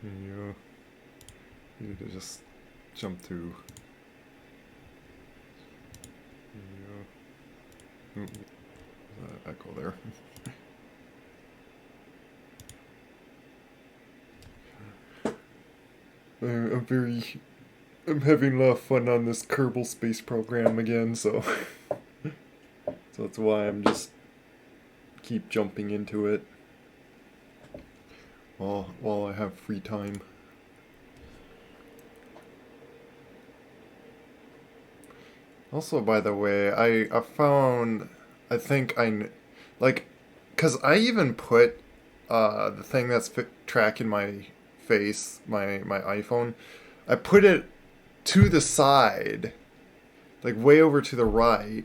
You need to just jump to. Ooh, echo there. I'm having a lot of fun on this Kerbal Space Program again, so so that's why I'm just keep jumping into it while I have free time. Also, by the way, I found, I think like, cause I even put the thing that's tracking my face, my iPhone, I put it to the side, like way over to the right,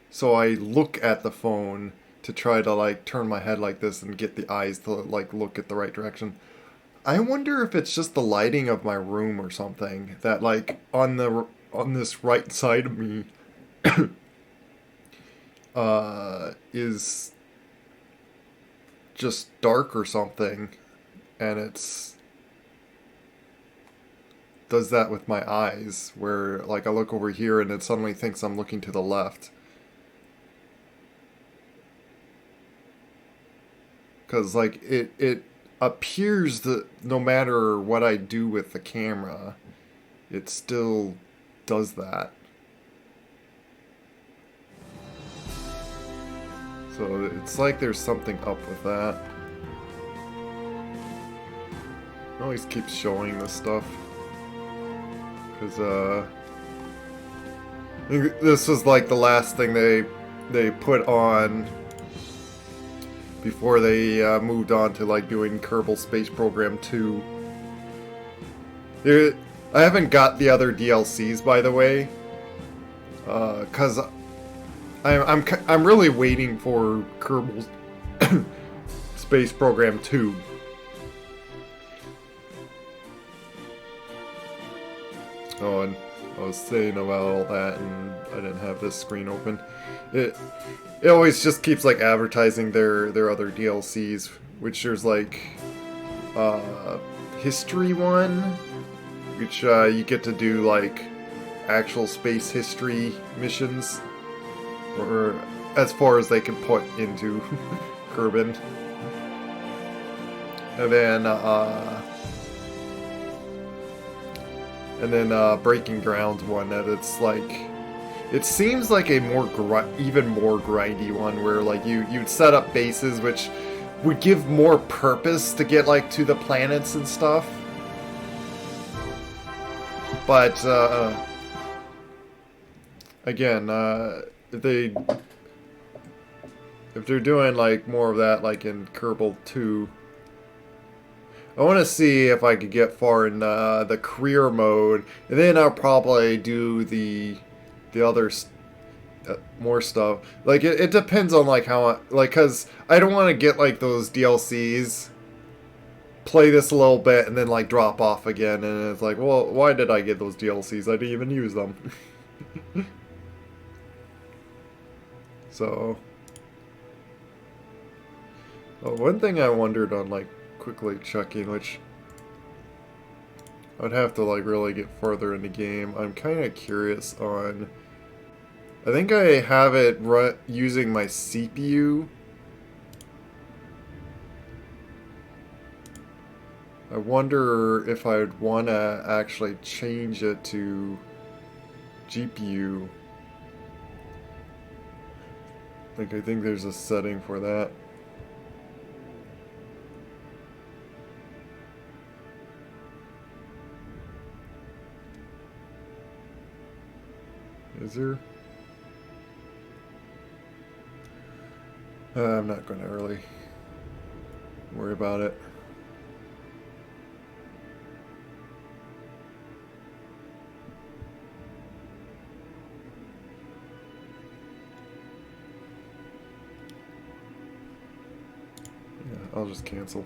so I look at the phone to try to like turn my head like this and get the eyes to like look at the right direction. I wonder if it's just the lighting of my room or something that like on this right side of me is just dark or something, and it's does that with my eyes where like I look over here and it suddenly thinks I'm looking to the left. Because like it appears that no matter what I do with the camera, it still does that. So it's like there's something up with that. It always keeps showing this stuff. Because I think this was like the last thing they put on before they moved on to like doing Kerbal Space Program 2. I haven't got the other DLCs, by the way, because I'm really waiting for Kerbal Space Program 2. Oh, and I was saying about all that, and I didn't have this screen open. It always just keeps like advertising their other DLCs, which there's like history one, which you get to do like actual space history missions, or as far as they can put into Kerbin. And then Breaking Grounds one that it's like, it seems like a even more grindy one where like you'd set up bases which would give more purpose to get like to the planets and stuff. But again, if they're doing like more of that like in Kerbal 2, I want to see if I could get far in the career mode, and then I'll probably do the other more stuff. Like it depends on like how like, cause I don't want to get like those DLCs, play this a little bit, and then like drop off again, and it's like, well, why did I get those DLCs? I didn't even use them. So, one thing I wondered on like quickly checking, which I'd have to like really get further in the game. I'm kind of curious on. I think I have it using my CPU. I wonder if I'd want to actually change it to GPU. Like, I think there's a setting for that. Is there? I'm not going to really worry about it. Yeah, I'll just cancel.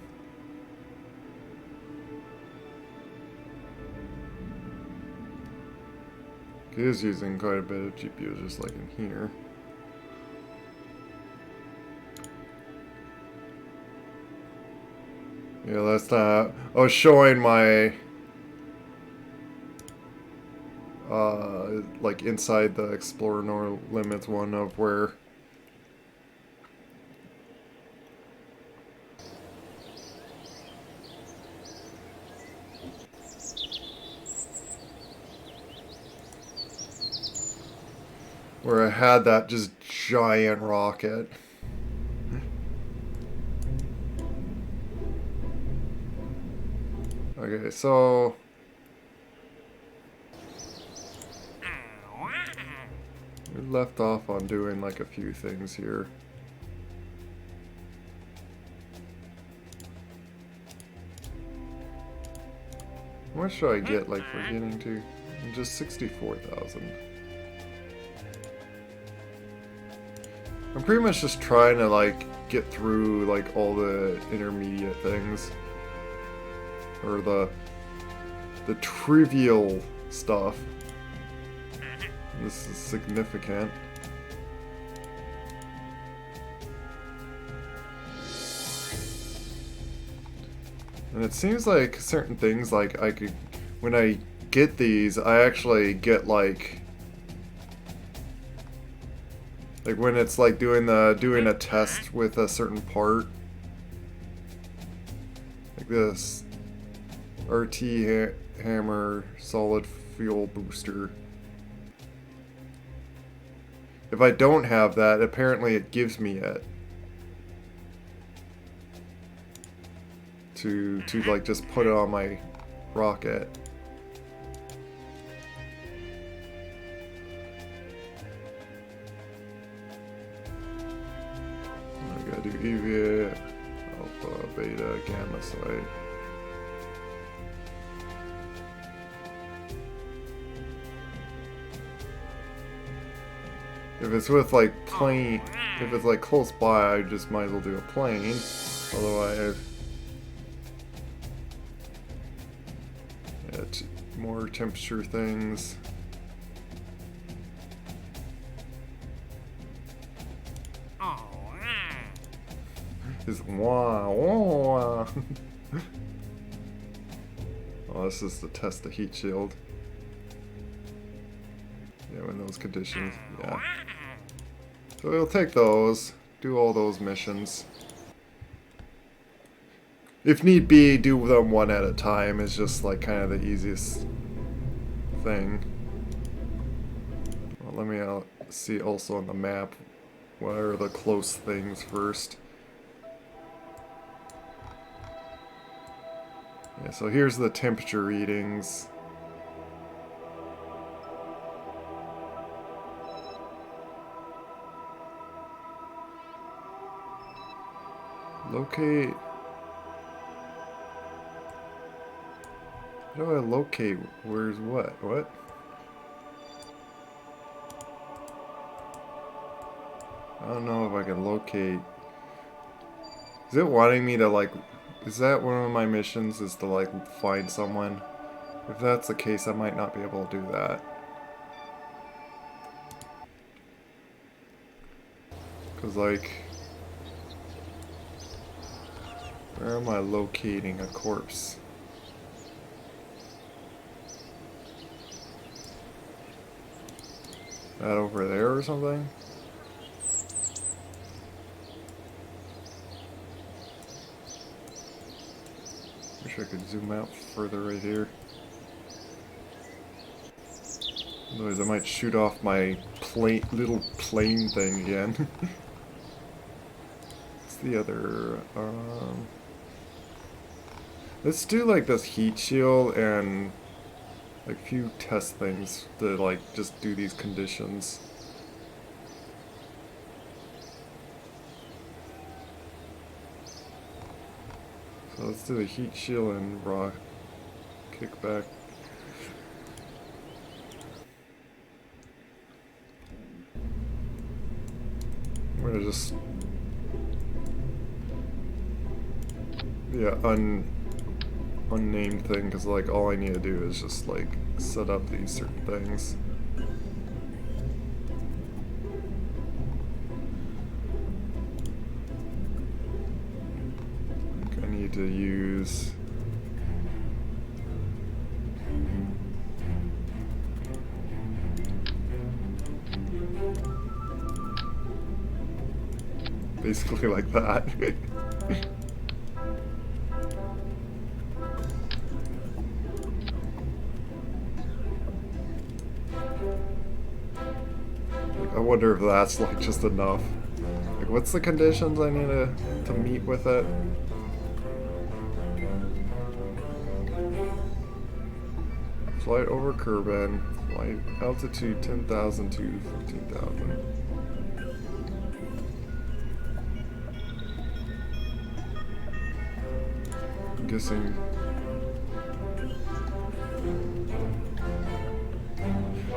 It is using quite a bit of GPU, just like in here. Yeah, that's not. I was showing my like inside the Explore No Limits one of where I had that just giant rocket. Okay, so we left off on doing like a few things here. What should I get like for getting to? Just 64,000. I'm pretty much just trying to like get through like all the intermediate things. Or the trivial stuff. This is significant. And it seems like certain things, like I could, when I get these, I actually get like when it's like doing a test with a certain part, like this RT hammer solid fuel booster. If I don't have that, apparently it gives me it. To like just put it on my rocket. I gotta do EVA, alpha, beta, gamma site. If it's with like plane, if it's like close by, I just might as well do a plane. Otherwise, yeah, more temperature things. Is wah wah. Oh, this is to test the heat shield. Yeah, in those conditions. Yeah. So we'll take those, do all those missions. If need be, do them one at a time is just like kind of the easiest thing. Well, let me see also on the map what are the close things first. Yeah, so here's the temperature readings. Locate. How do I locate where's what? What? I don't know if I can locate. Is it wanting me to like... Is that one of my missions, is to like find someone? If that's the case, I might not be able to do that. Cause like... Where am I locating a corpse? That over there or something? Wish I could zoom out further right here. Otherwise I might shoot off my little plane thing again. What's the other... Let's do like this heat shield and like few test things to like just do these conditions. So let's do the heat shield and rock kickback. I'm gonna just unnamed thing, because like all I need to do is just like set up these certain things. I need to use. Basically like that. I wonder if that's like just enough. Like, what's the conditions I need to meet with it? Flight over Kerbin. Flight altitude 10,000 to 15,000. I'm guessing.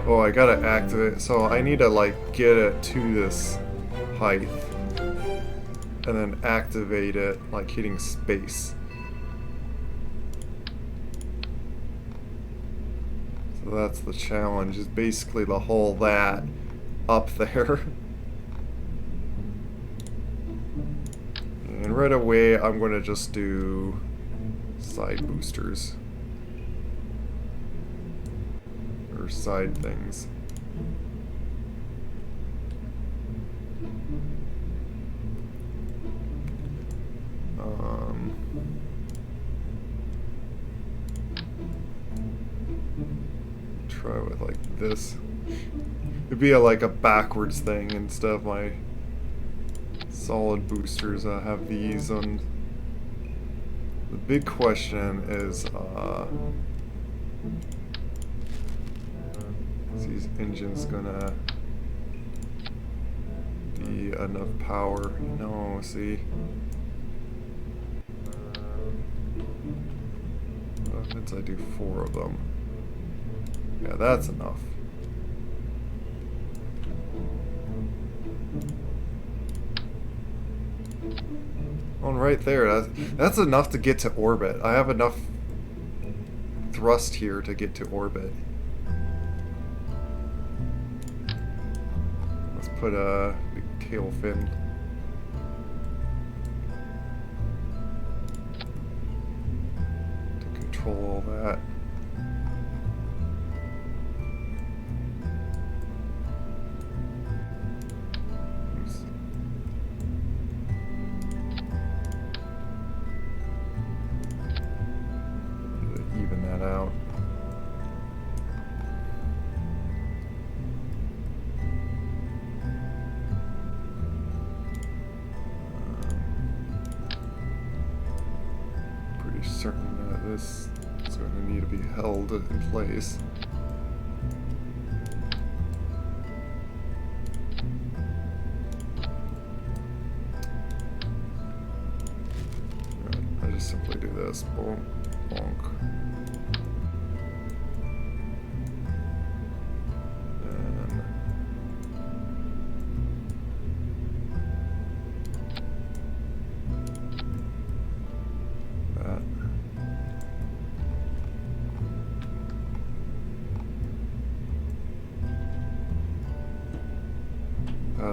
Oh, I gotta activate. So I need to like get it to this height and then activate it like hitting space. So that's the challenge, is basically to hold that up there. And right away I'm gonna just do side boosters. Or side things. Try with like this. It'd be like a backwards thing instead of my solid boosters. I have these on. The big question is, is these engines gonna be enough power? No, see. What happens if I do 4 of them? Yeah, that's enough. On right there, that's enough to get to orbit. I have enough thrust here to get to orbit. Let's put a big tail fin. To control all that. Even that out. Pretty certain that this is going to need to be held in place. I just simply do this. Boom. Bonk. And that.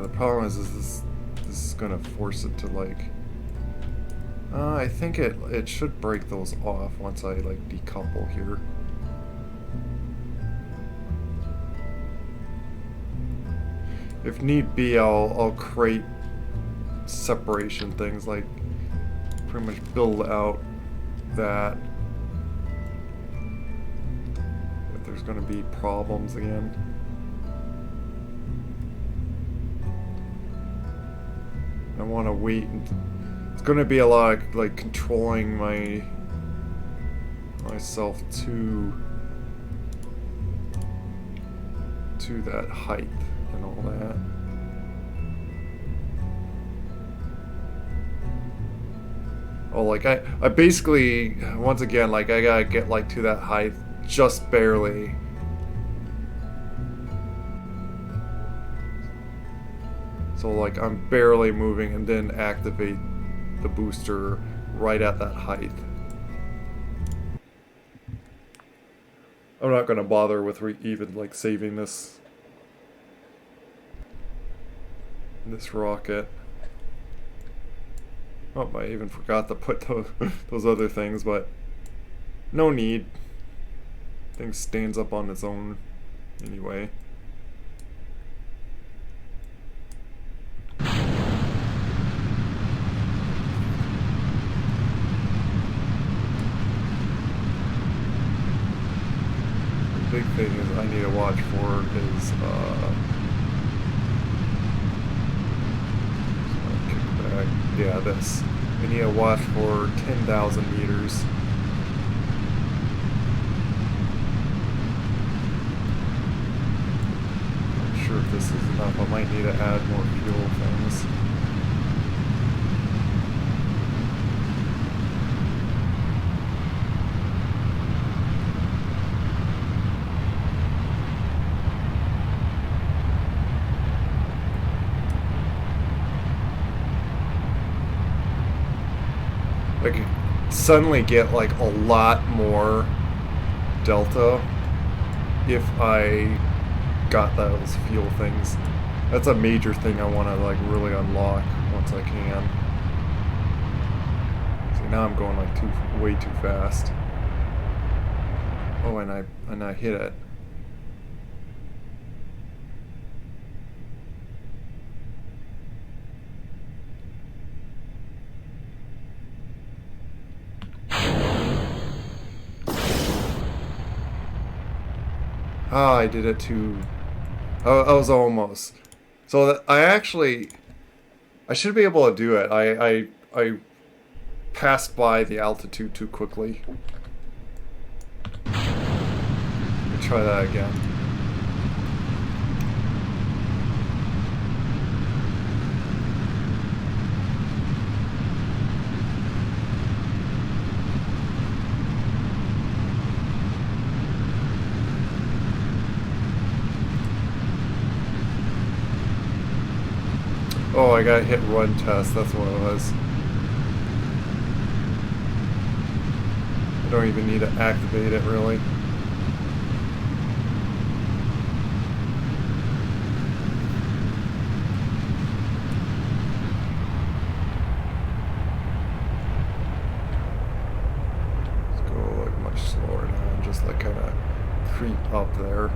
The problem is this is gonna force it to like. I think it should break those off once I like decouple here. If need be, I'll create separation things, like pretty much build out that if there's gonna be problems again. I want to wait and it's going to be a lot of, like, controlling myself to that height and all that. Oh, like I basically, once again, like I gotta get like to that height just barely. So like I'm barely moving and then activate the booster right at that height. I'm not gonna bother with even like saving this rocket. Oh, I even forgot to put those other things, but no need. Thing stands up on its own anyway. The big thing is I need to watch for is kick back. Yeah, this. I need to watch for 10,000 meters. Not sure if this is enough. I might need to add more fuel things. I could suddenly get like a lot more delta if I got those fuel things. That's a major thing I want to like really unlock once I can. See, now I'm going like way too fast. Oh, and I hit it. Ah, I did it too. I was almost. So that I should be able to do it. I passed by the altitude too quickly. Let me try that again. Oh, I got hit run test, that's what it was. I don't even need to activate it, really. Let's go like much slower now and just like kind of creep up there.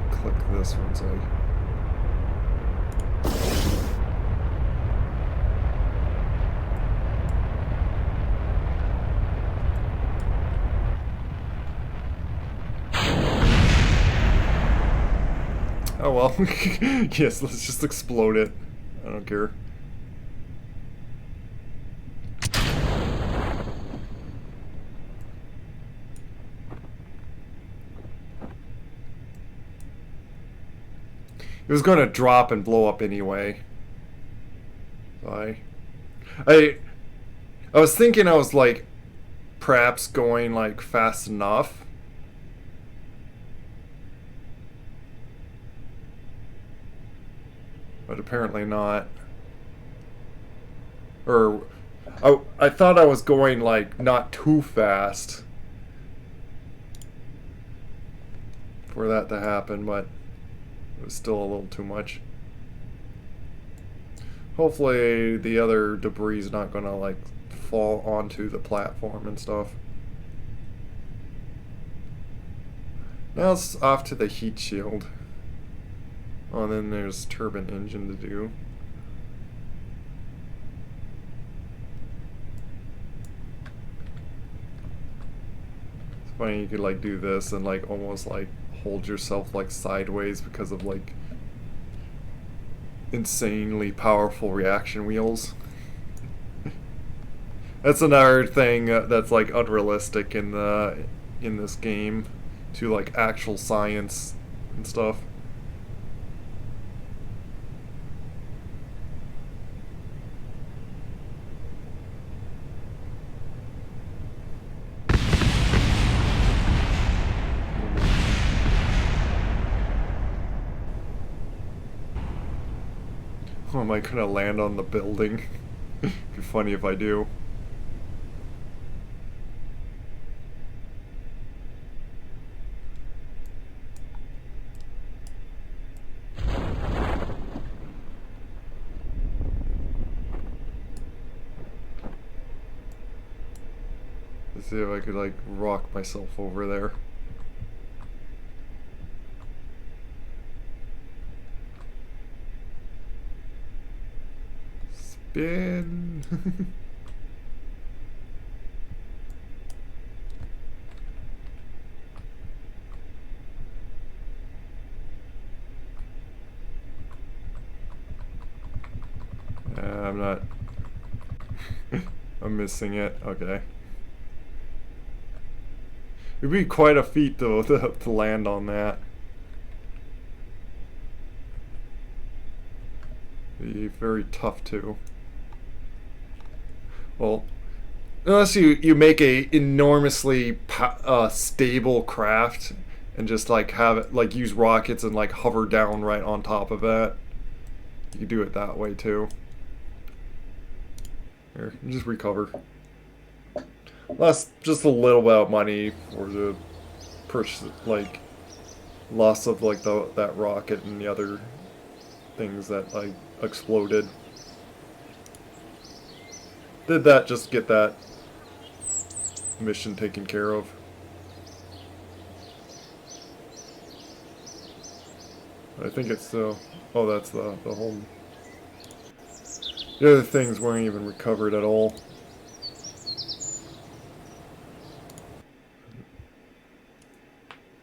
Click this once I... Oh well. Yes, let's just explode it. I don't care. It was going to drop and blow up anyway. So I was thinking I was like perhaps going like fast enough. But apparently not. Or I thought I was going like not too fast for that to happen, but it was still a little too much. Hopefully the other debris is not gonna like fall onto the platform and stuff. Now it's off to the heat shield. Oh, and then there's turbine engine to do. It's funny you could like do this and like almost like hold yourself like sideways because of like insanely powerful reaction wheels. That's another thing that's like unrealistic in this game to like actual science and stuff. Oh Am I gonna land on the building? It'd be funny if I do. Let's see if I could like rock myself over there. Spin. I'm not. I'm missing it. Okay. It'd be quite a feat though to land on that. Be very tough too. Well, unless you make a enormously stable craft and just like have it like use rockets and like hover down right on top of it. You can do it that way too. Here, just recover. Lost just a little bit of money for the like loss of like that rocket and the other things that like exploded. Did that just get that mission taken care of? I think it's still. Oh, that's the whole. The other things weren't even recovered at all.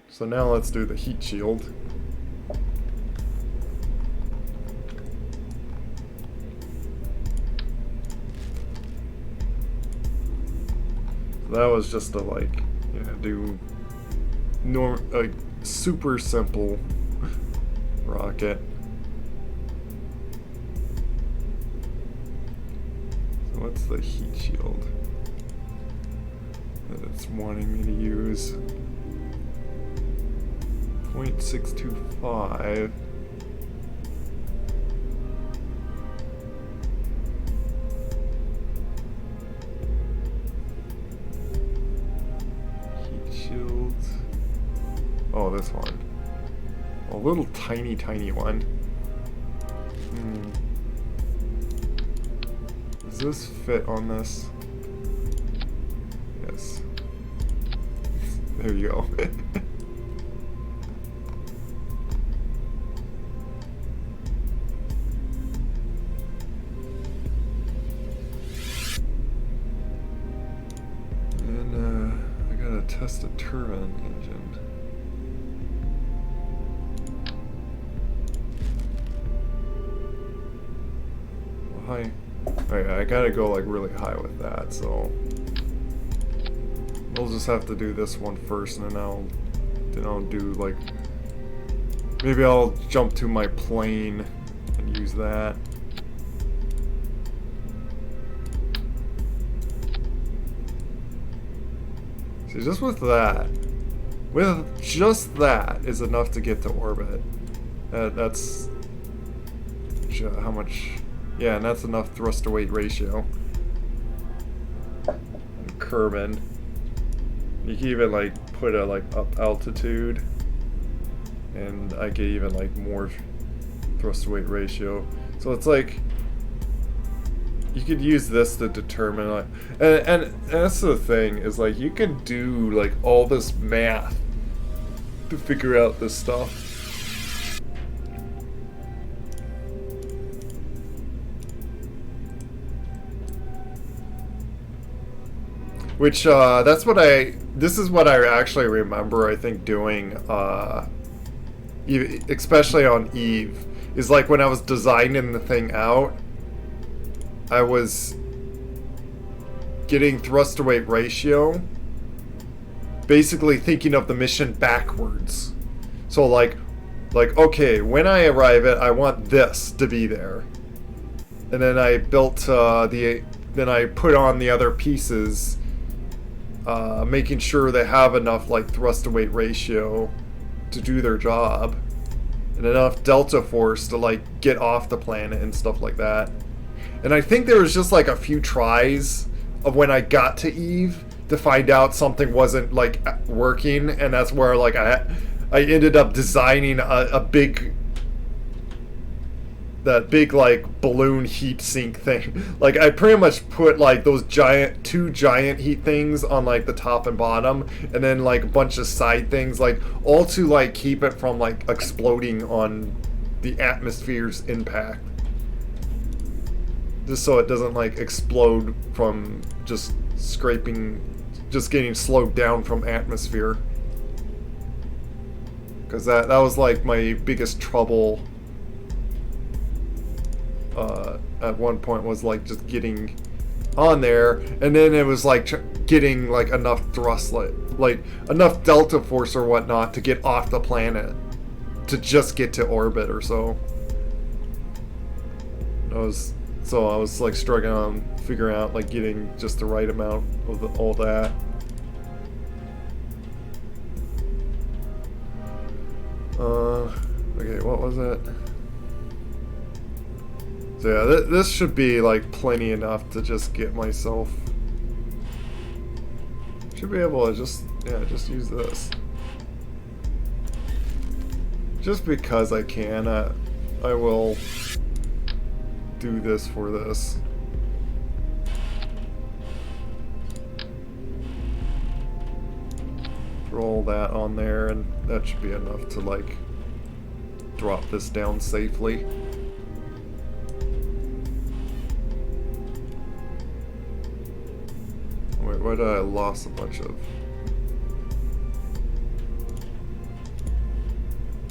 So now let's do the heat shield. So that was just a like, do like super simple rocket. So what's the heat shield that it's wanting me to use? 0.625. Heat shields. Oh, this one. A little tiny one. Does this fit on this? Yes. There you go. I gotta test a turbine engine. Well, hi. Alright, I gotta go like really high with that, so we'll just have to do this one first, and then I'll do like maybe I'll jump to my plane and use that. See, just with just that is enough to get to orbit. That's how much. Yeah, and that's enough thrust to weight ratio. And Kerbin. You can even like put a like up altitude, and I get even like more thrust to weight ratio. So it's like you could use this to determine like, and that's the thing is like you can do like all this math to figure out this stuff. Which, this is what I actually remember, I think, doing, especially on Eve, is like when I was designing the thing out, I was getting thrust to weight ratio, basically thinking of the mission backwards. So like, okay, when I arrive at, I want this to be there. And then I built, then I put on the other pieces, making sure they have enough like thrust to weight ratio to do their job. and enough delta force to like get off the planet and stuff like that. And I think there was just like a few tries of when I got to Eve to find out something wasn't like working, and that's where like I ended up designing a big that big like balloon heat sink thing. Like I pretty much put like those two giant heat things on like the top and bottom, and then like a bunch of side things, like all to like keep it from like exploding on the atmosphere's impact. Just so it doesn't like explode from just getting slowed down from atmosphere. Because that was like my biggest trouble at one point, was like just getting on there, and then it was like getting like enough thrust, like enough delta force or whatnot to get off the planet to just get to orbit or so. I was like struggling on figuring out like getting just the right amount of all that. Okay, what was it? So yeah, this should be like plenty enough to just get myself. Should be able to just use this. Just because I can, I will do this for this. Roll that on there, and that should be enough to like drop this down safely. Wait, why did I lost a bunch of?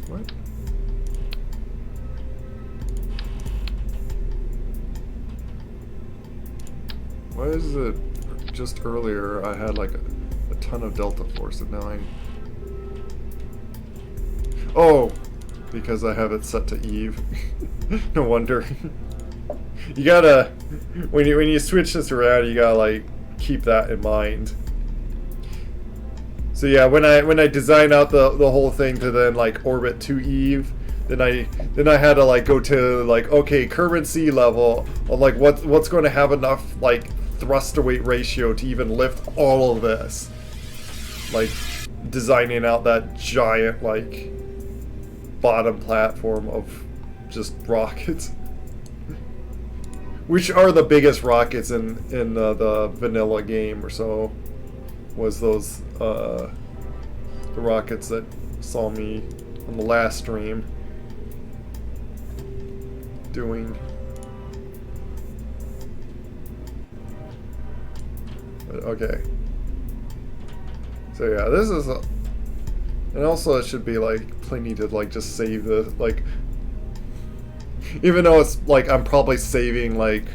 What? Why is it just earlier I had like a ton of delta force and now Oh, because I have it set to Eve. No wonder. You gotta, when you switch this around, you gotta like keep that in mind. So yeah, when I designed out the whole thing to then like orbit to Eve, then I had to like go to like, okay, currency level of like what's going to have enough like thrust to weight ratio to even lift all of this, like designing out that giant like bottom platform of just rockets. Which are the biggest rockets in the vanilla game or so, was those the rockets that saw me on the last stream doing. But, okay. So yeah, this is and also it should be like plenty to like just save the like. Even though it's like I'm probably saving like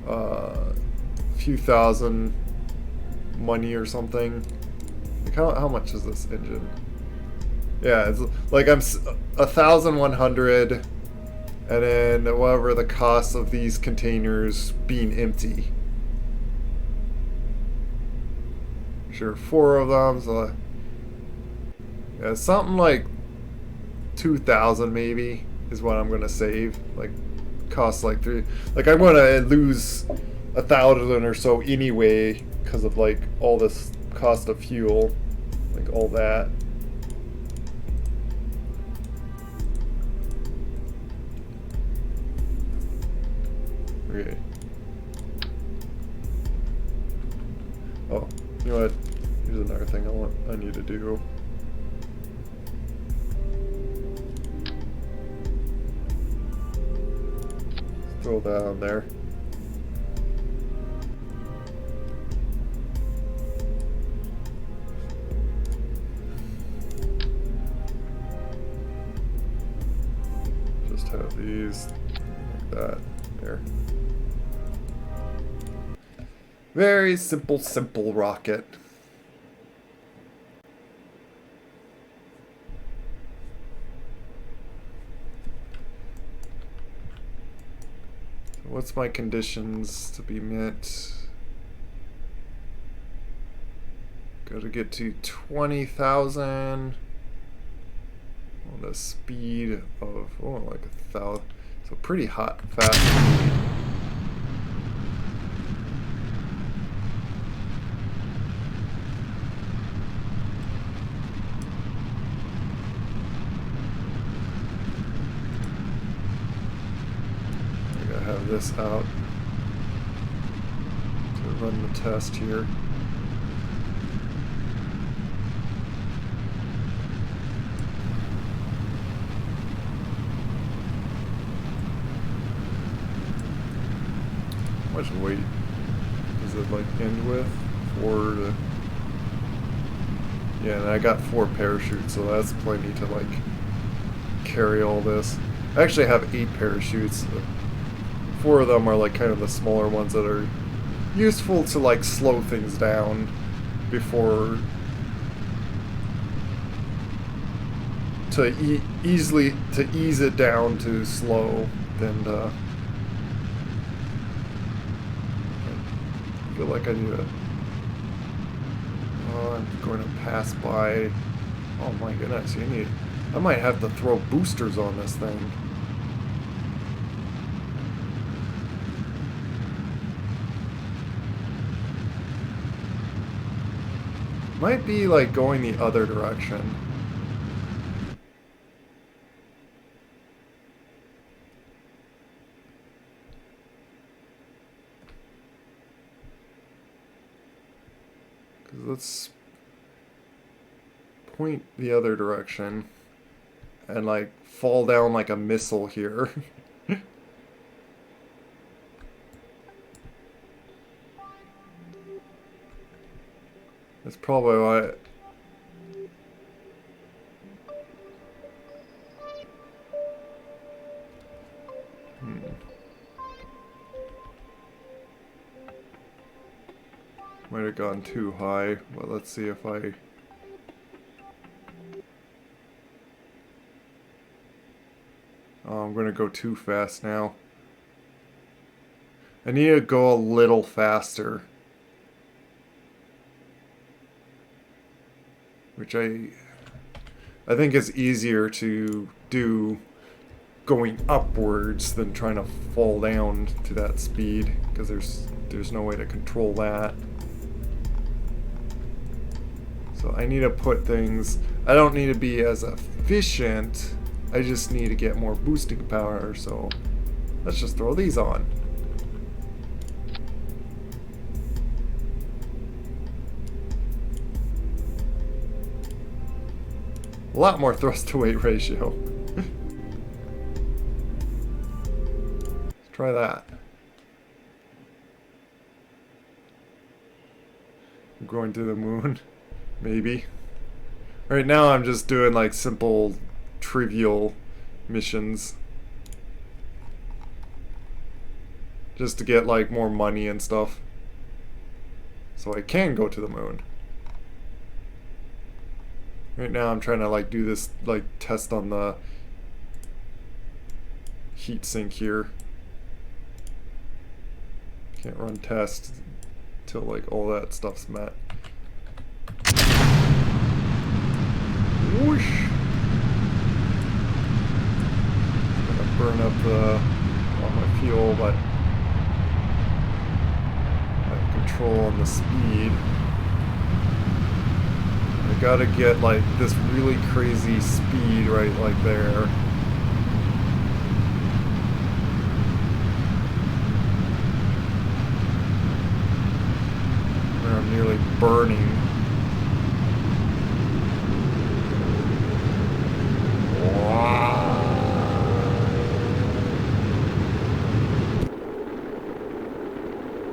a few thousand money or something. Like how much is this engine? Yeah, it's like I'm 1,100, and then whatever the cost of these containers being empty. Sure, 4 of them. So yeah, something like 2,000 maybe is what I'm gonna save. Like costs like 3. Like I'm gonna lose 1,000 or so anyway because of like all this cost of fuel, like all that. Okay. Oh, you know what? Here's another thing I need to do. Throw that on there. Just have these like that. There. Very simple rocket. What's my conditions to be met? Gotta get to 20,000. On the speed of, oh, like 1,000. So pretty hot, fast speed. I gotta have this out to run the test here. How much weight does it like end with? 4 to... Yeah, and I got 4 parachutes, so that's plenty to like carry all this. I actually have 8 parachutes. 4 of them are like kind of the smaller ones that are useful to like slow things down before to ease it down to slow. And I feel like I need to... Oh, I'm going to pass by... Oh my goodness, I might have to throw boosters on this thing. Might be like going the other direction. Let's point the other direction and like fall down like a missile here. That's probably why. Might have gone too high, but let's see if I... Oh, I'm gonna go too fast now. I need to go a little faster. Which I think is easier to do going upwards than trying to fall down to that speed, because there's no way to control that. So I need to put things... I don't need to be as efficient. I just need to get more boosting power, so let's just throw these on. A lot more thrust to weight ratio. Let's try that. I'm going to the moon. Maybe. Right now I'm just doing like simple, trivial missions. Just to get like more money and stuff. So I can go to the moon. Right now I'm trying to like do this like test on the heat sink here. Can't run tests till like all that stuff's met. Whoosh! Gonna burn up all my fuel, but I have control on the speed. I gotta get like this really crazy speed right like there. Where I'm nearly burning.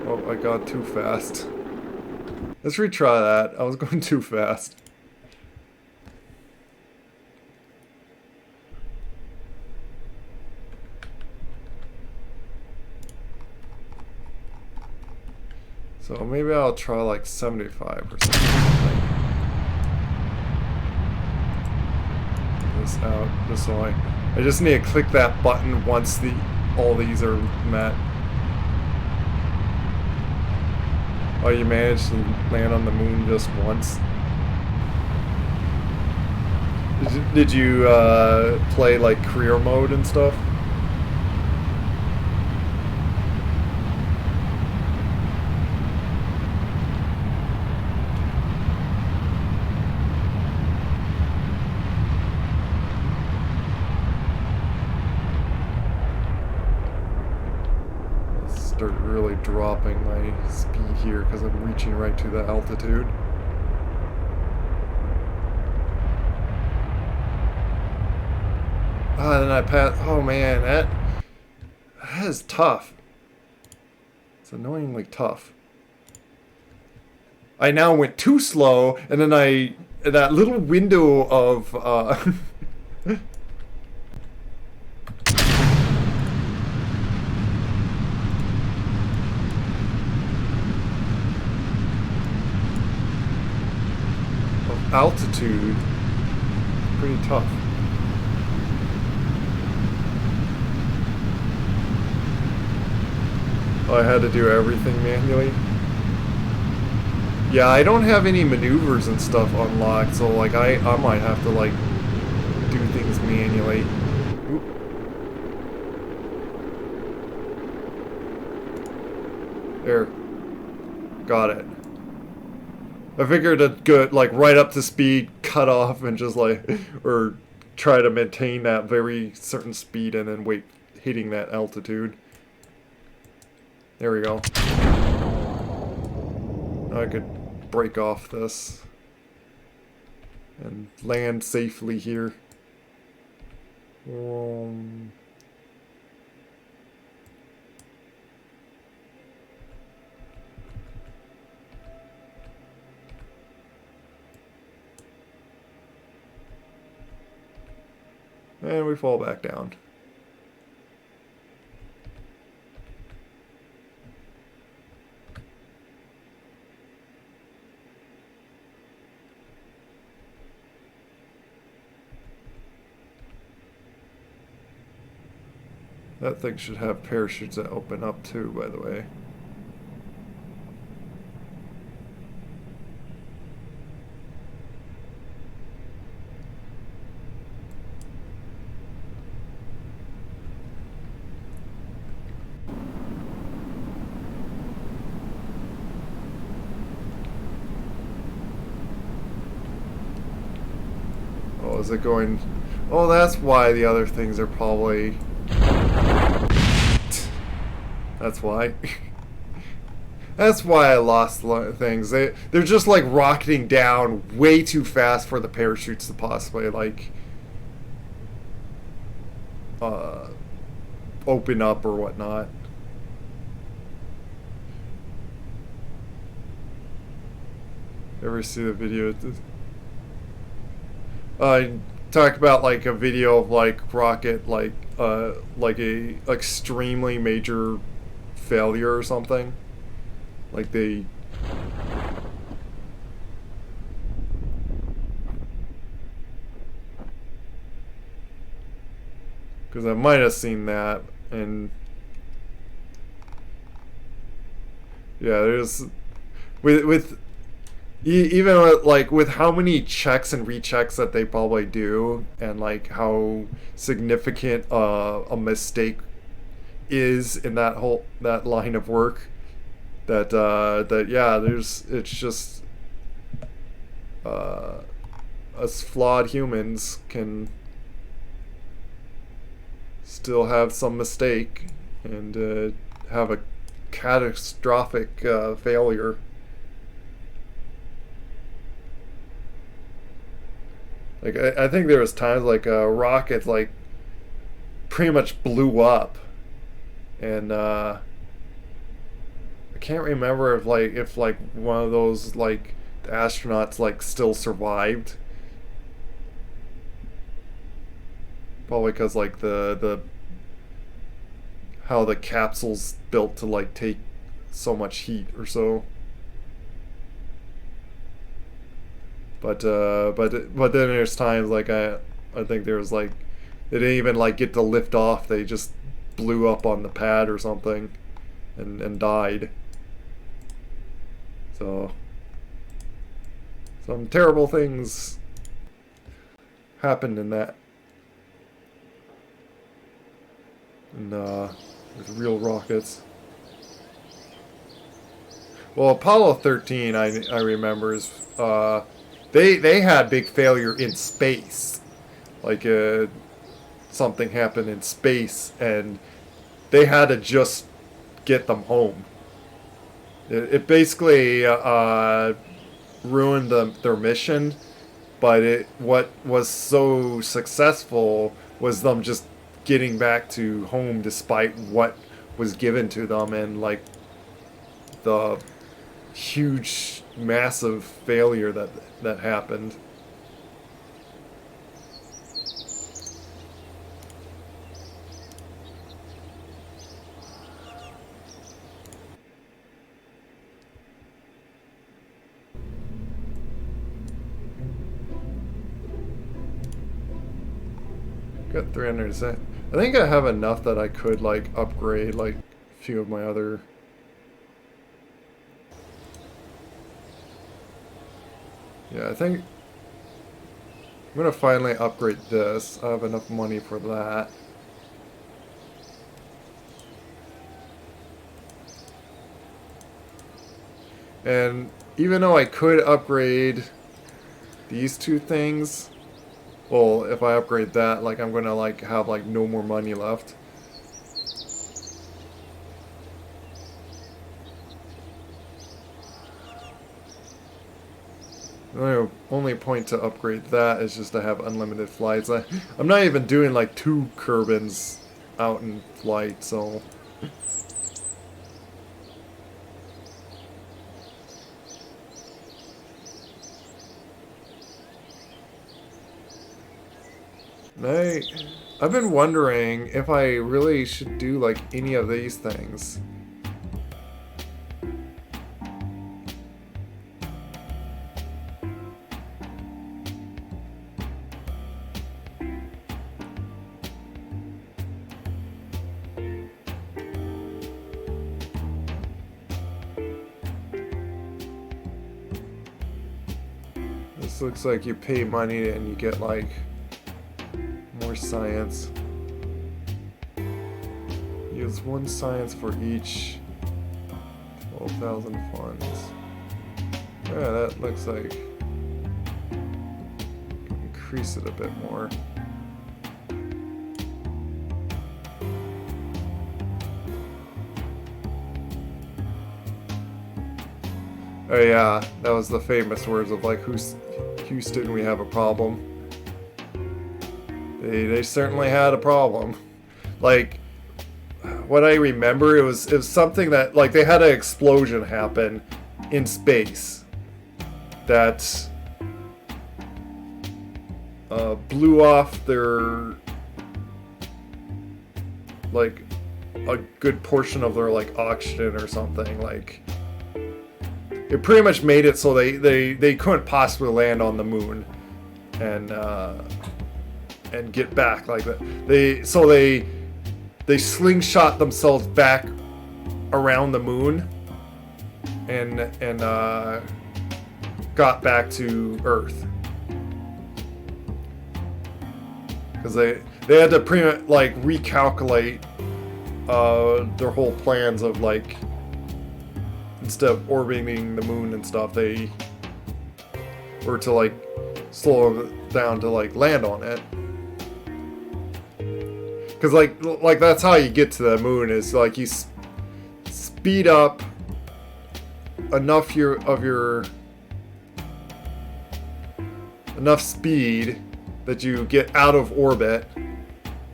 Oh, I got too fast. Let's retry that. I was going too fast. So maybe I'll try like 75% or something. This out, just so I just need to click that button once all these are met. Oh, you managed to land on the moon just once. Did you play like career mode and stuff? Start really dropping my speed here because I'm reaching right to the altitude. Ah, then I pass. Oh man, that is tough. It's annoyingly tough. I now went too slow, and then that little window of altitude, pretty tough. Oh, I had to do everything manually. Yeah, I don't have any maneuvers and stuff unlocked, so like I might have to like do things manually. Oop. There. Got it. I figured I'd go like right up to speed, cut off, and just like, or try to maintain that very certain speed and then wait, hitting that altitude. There we go. Now I could break off this and land safely here. And we fall back down. That thing should have parachutes that open up too, by the way. Oh, is it going... Oh, that's why the other things are probably... That's why. That's why I lost things. They're just like rocketing down way too fast for the parachutes to possibly like open up or whatnot. Ever see the video? Talk about like a video of like rocket like a extremely major failure or something. Like they because I might have seen that, and yeah, there's with even with, like with how many checks and rechecks that they probably do, and like how significant a mistake is in that line of work, that yeah, it's just us flawed humans can still have some mistake and have a catastrophic failure. Like I think there was times like a rocket like pretty much blew up, and I can't remember if one of those like astronauts like still survived. Probably because like the how the capsule's built to like take so much heat or so. But then there's times like I think there was like they didn't even like get to lift off. They just blew up on the pad or something, and died. So some terrible things happened in that. And with real rockets. Well, Apollo 13, I remember, is they had big failure in space. Like something happened in space, and they had to just get them home. It basically ruined their mission, but what was so successful was them just getting back to home despite what was given to them, and like the huge, massive failure that happened. Got 300%. I think I have enough that I could like upgrade like a few of my other. Yeah, I think I'm gonna finally upgrade this. I have enough money for that. And even though I could upgrade these two things, well, if I upgrade that, like I'm gonna like have like no more money left. The only point to upgrade that is just to have unlimited flights. I'm not even doing like 2 Kerbins out in flight, so. I've been wondering if I really should do like any of these things. This looks like you pay money and you get like more science. Use 1 science for each 12,000 funds. Yeah, that looks like increase it a bit more. Oh yeah, that was the famous words of like, Houston, we have a problem. They certainly had a problem. Like, what I remember, it was something that, like, they had an explosion happen in space that blew off their, like, a good portion of their, like, oxygen or something. Like, it pretty much made it so they couldn't possibly land on the moon and get back like that. They slingshot themselves back around the moon and got back to Earth because they had to pretty much like recalculate their whole plans of like, instead of orbiting the moon and stuff, they were to like slow it down to like land on it. Because like that's how you get to the moon, is like you speed up enough enough speed that you get out of orbit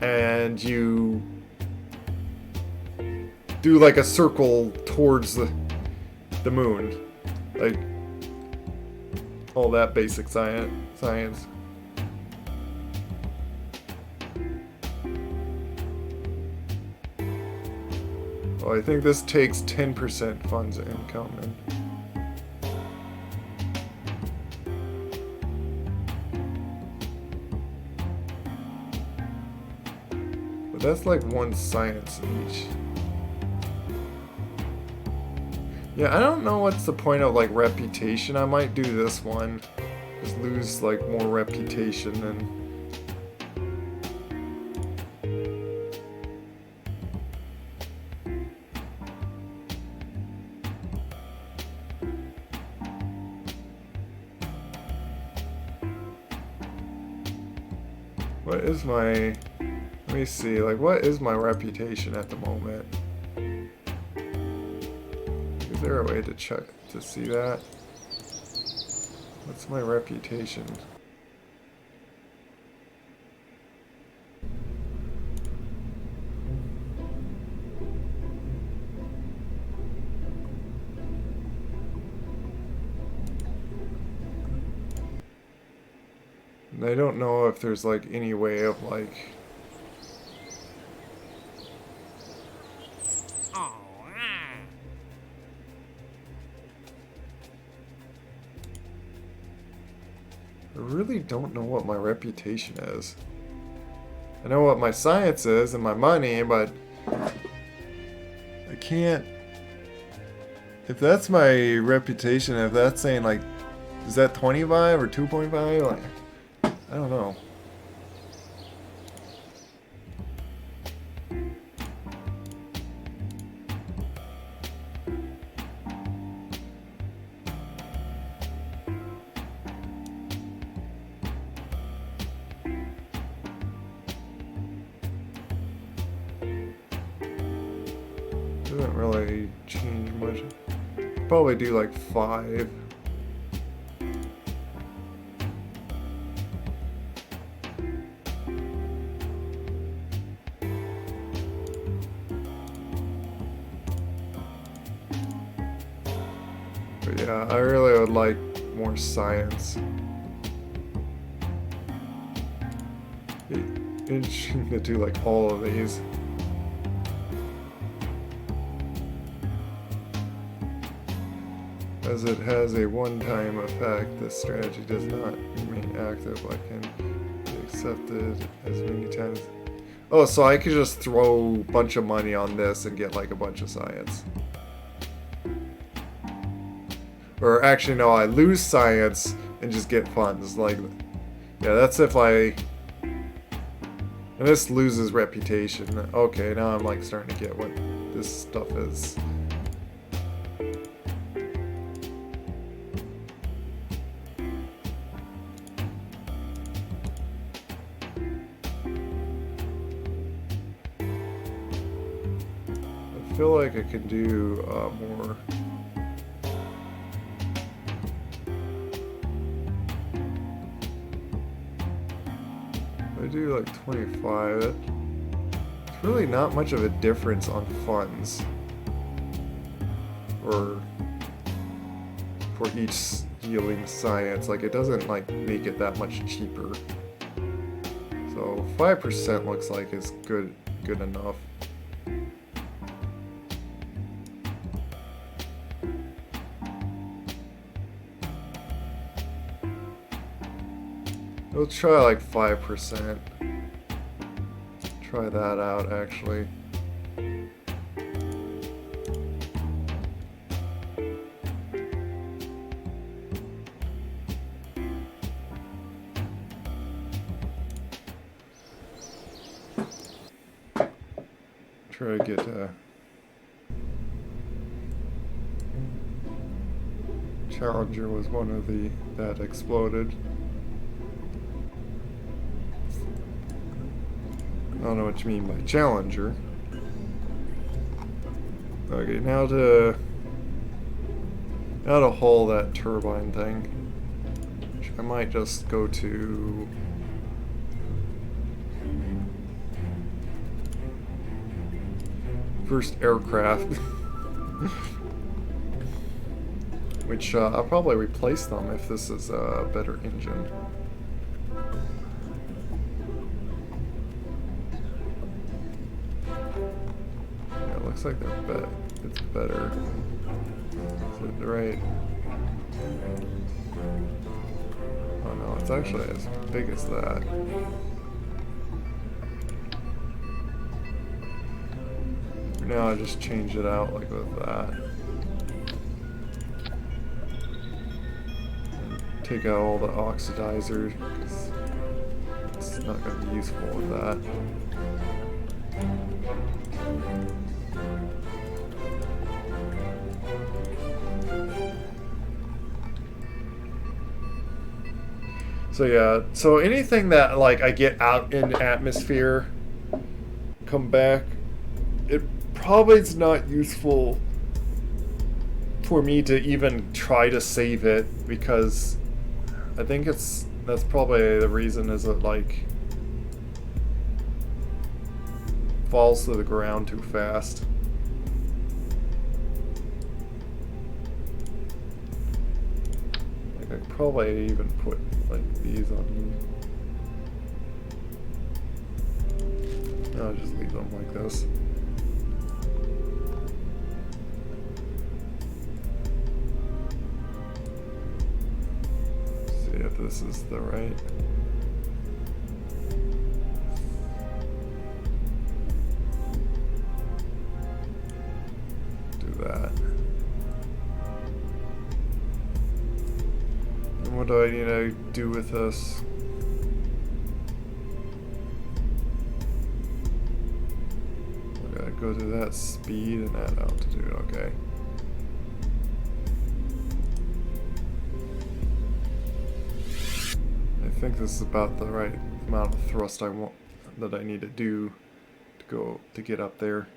and you do like a circle towards the moon, like all that basic science. Well, I think this takes 10% funds income, but that's like 1 science each. Yeah, I don't know what's the point of like reputation. I might do this one. Just lose like more reputation and. What is my, let me see, like what is my reputation at the moment? Is there a way to check, to see that? What's my reputation? And I don't know if there's like any way of like I really don't know what my reputation is. I know what my science is and my money, but I can't. If that's my reputation, if that's saying like, is that 25 or 2.5? Like, I don't know. Doesn't really change much. Probably do like 5. But yeah, I really would like more science. Interesting to do like all of these. As it has a one-time effect, this strategy does not remain active but can be accepted as many times. Oh, so I could just throw a bunch of money on this and get like a bunch of science. Or actually no, I lose science and just get funds. Like, yeah, that's if I... And this loses reputation. Okay, now I'm like starting to get what this stuff is. I feel like I can do more. I do like 25. It's really not much of a difference on funds, or for each healing science. Like it doesn't like make it that much cheaper. So 5% looks like it's good enough. We'll try like 5%. Try that out actually. Try to get Challenger was one of the that exploded. I don't know what you mean by Challenger. Okay, now to haul that turbine thing. Which I might just go to first aircraft. Which I'll probably replace them if this is a better engine. Looks like it's better. Is it right? Oh no, it's actually as big as that. For now I just change it out like with that. take out all the oxidizer, 'cause it's not going to be useful with that. So yeah, so anything that like I get out in the atmosphere, come back, it probably is not useful for me to even try to save it, because I think that's probably the reason, is it like falls to the ground too fast. Like I probably even put like these on. I'll just leave them like this. See if this is the right. Do that. And what do I need to do with this? I gotta go to that speed and that altitude, okay. I think this is about the right amount of thrust I want, that I need to do to get up there.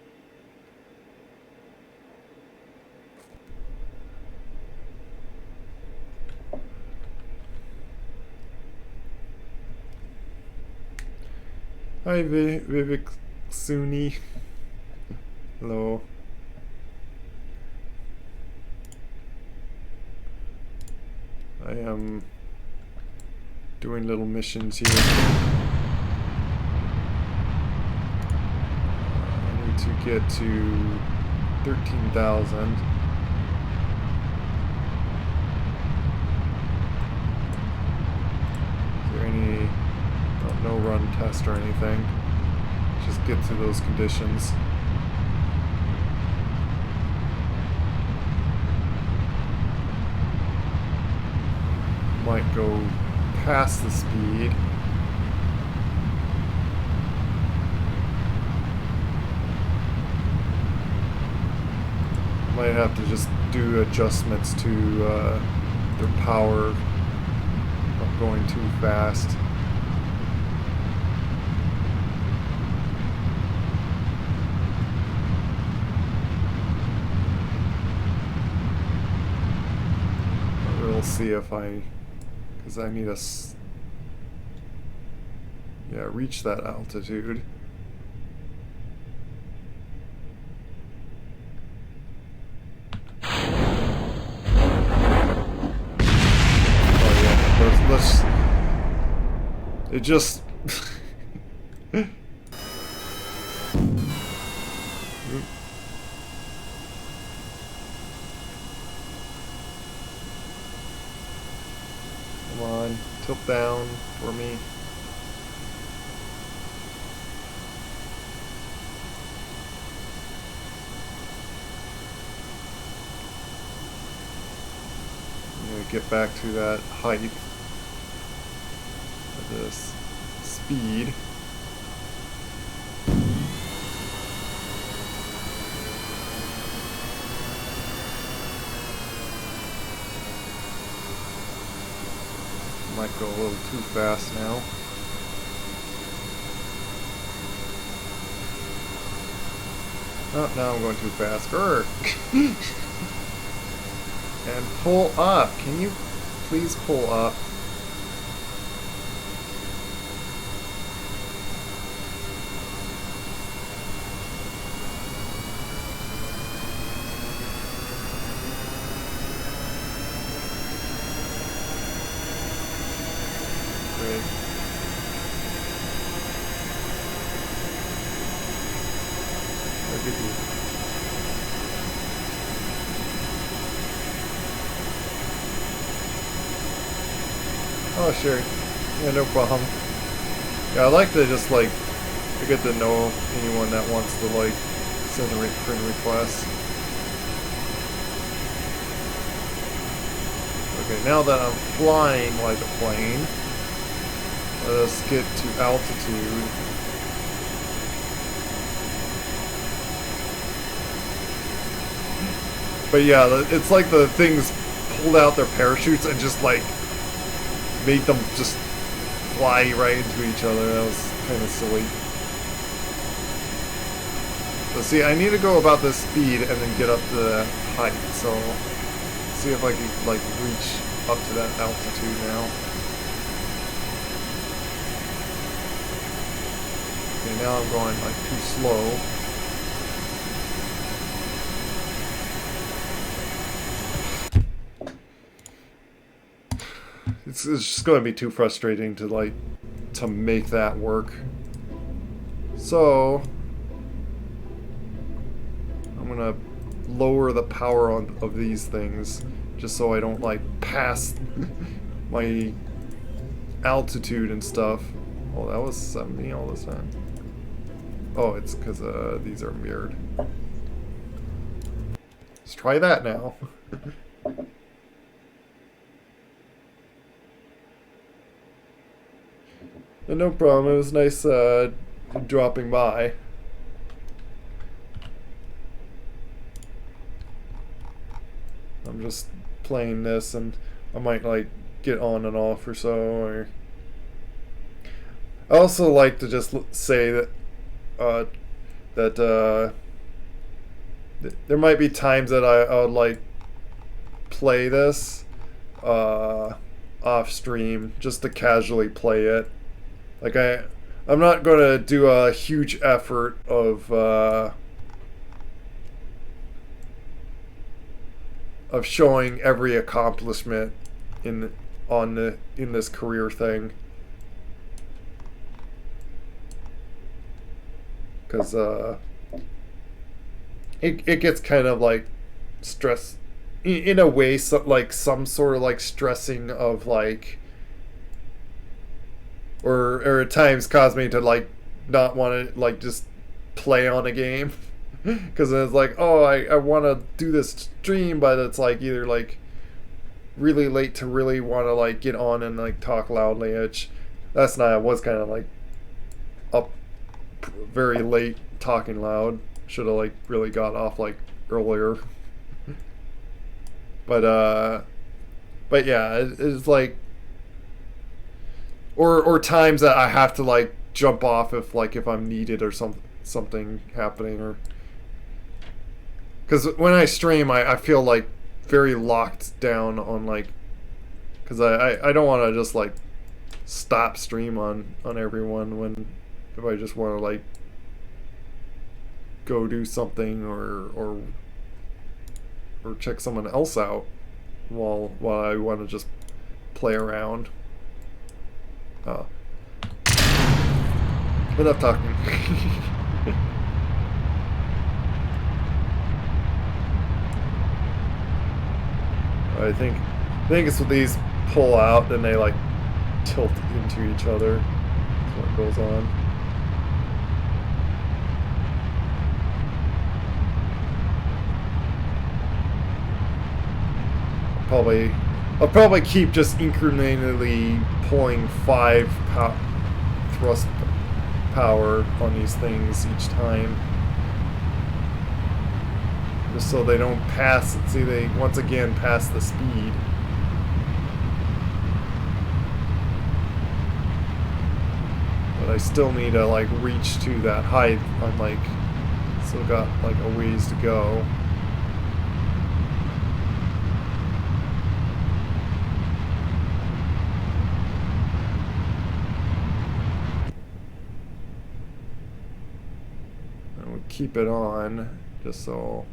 Hi Vivek Suni. Hello. I am doing little missions here. I need to get to 13,000. Is there any no run test or anything? Just get to those conditions. Might go past the speed. Might have to just do adjustments to their power, not going too fast. We'll see if because I need to reach that altitude. Oh yeah, let's it just come on, tilt down for me. Get back to that height of this speed. Might go a little too fast now. Oh, now I'm going too fast. Grr. And pull up. Can you please pull up? Great. Look at you. Oh, sure. Yeah, no problem. Yeah, I like to just, like, to get to know anyone that wants to, like, send a friend request. Okay, now that I'm flying like a plane, let us get to altitude. But yeah, it's like the things pulled out their parachutes and just like made them just fly right into each other. That was kind of silly. So see, I need to go about this speed and then get up to that height. So see if I can like reach up to that altitude now. Okay, now I'm going like too slow. It's just going to be too frustrating to like to make that work. So I'm gonna lower the power of these things just so I don't like pass my altitude and stuff. Oh, that was 70 all this time. Oh, it's because these are mirrored. Let's try that now. No problem, it was nice dropping by. I'm just playing this and I might like get on and off or so. Or I also like to just say that there might be times that I would like play this off stream just to casually play it. Like I'm not gonna do a huge effort of showing every accomplishment in this career thing, because it gets kind of like stress in a way, so, like some sort of like stressing of like. Or at times cause me to like not want to like just play on a game because it's like, oh, I want to do this stream, but it's like either like really late to really want to like get on and like talk loudly, which last night I was kind of like up very late talking loud. Should have like really got off like earlier. But yeah, it's like or times that I have to like jump off if I'm needed or something happening, or because when I stream I feel like very locked down on like, because I don't want to just like stop stream on everyone when if I just want to like go do something or check someone else out while I want to just play around. Enough talking. I think it's what these pull out and they like tilt into each other. That's what goes on. I'll probably keep just incrementally pulling 5 thrust power on these things each time, just so they don't pass. See, they once again pass the speed. But I still need to like reach to that height. I'm like still got like a ways to go. Keep it on just so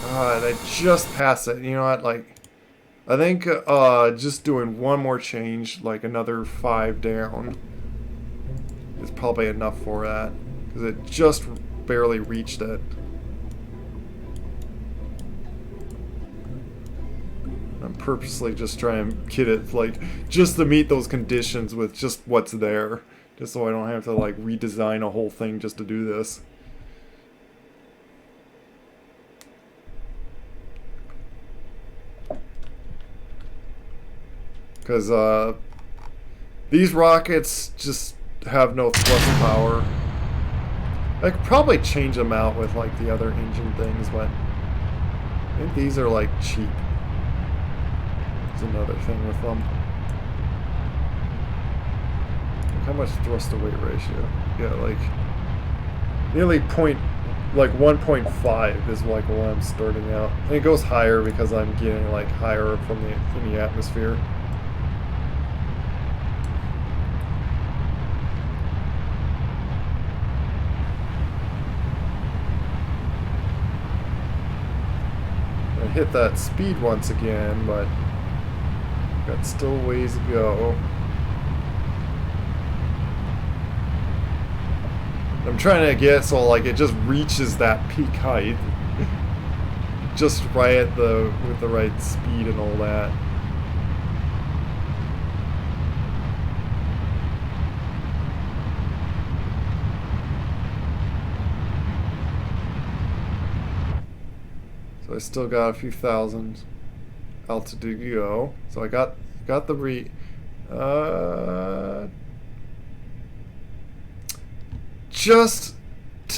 I just passed it. You know what, like I think just doing one more change, like another 5 down, is probably enough for that, because it just barely reached it. I'm purposely just trying to get it like just to meet those conditions with just what's there, Just so I don't have to like redesign a whole thing just to do this. Because these rockets just have no thrust power. I could probably change them out with like the other engine things, but I think these are like cheap. That's another thing with them. Look how much thrust to weight ratio? Yeah, like nearly 1.5 is like where I'm starting out. And it goes higher because I'm getting like higher from in the atmosphere. I hit that speed once again, but got still ways to go. I'm trying to get so like it just reaches that peak height, just right at with the right speed and all that. So I still got a few thousand altitude to go. So I got the just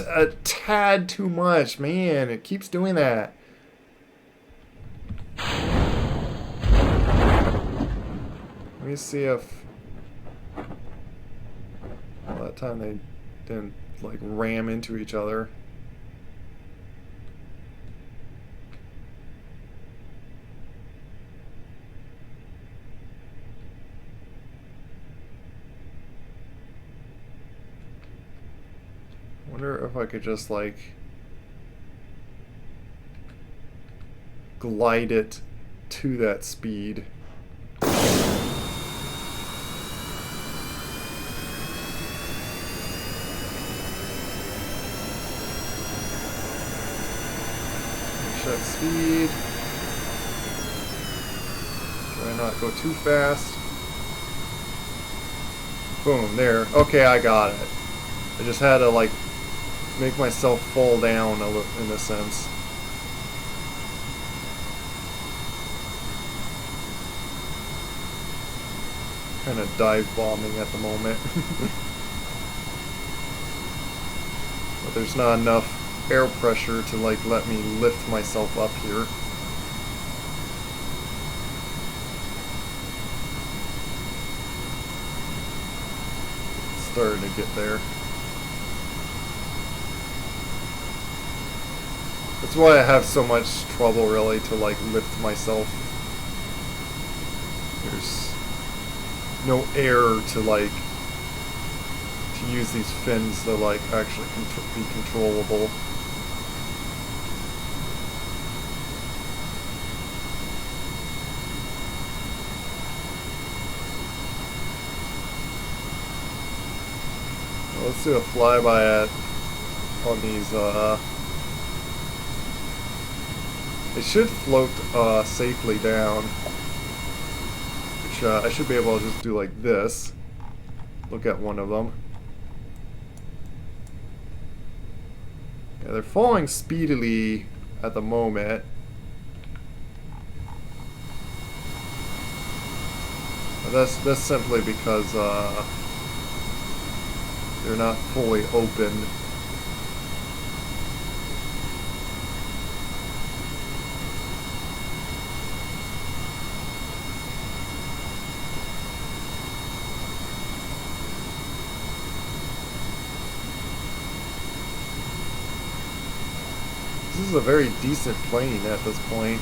a tad too much, man. It keeps doing that. Let me see if that time they didn't like ram into each other. Wonder if I could just like glide it to that speed. That speed. Try not go too fast. Boom, there. Okay, I got it. I just had to like make myself fall down a little, in a sense. Kind of dive bombing at the moment. But there's not enough air pressure to like let me lift myself up here. Starting to get there. That's why I have so much trouble really to like lift myself. There's no air to like to use these fins to like actually be controllable. Well, let's do a flyby on these. They should float safely down, which I should be able to just do like this. Look at one of them. Yeah, they're falling speedily at the moment. But that's simply because they're not fully open. This is a very decent plane at this point,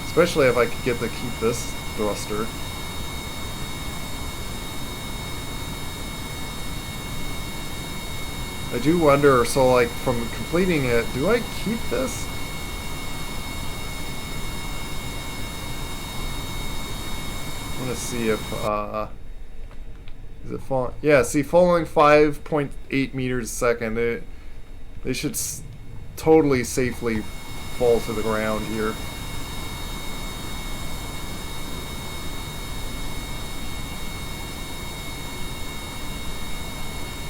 especially if I could get to keep this thruster. I do wonder, so like from completing it, do I keep this? I want to see if, is it falling? Yeah, see, falling 5.8 meters a second, they should totally safely fall to the ground here.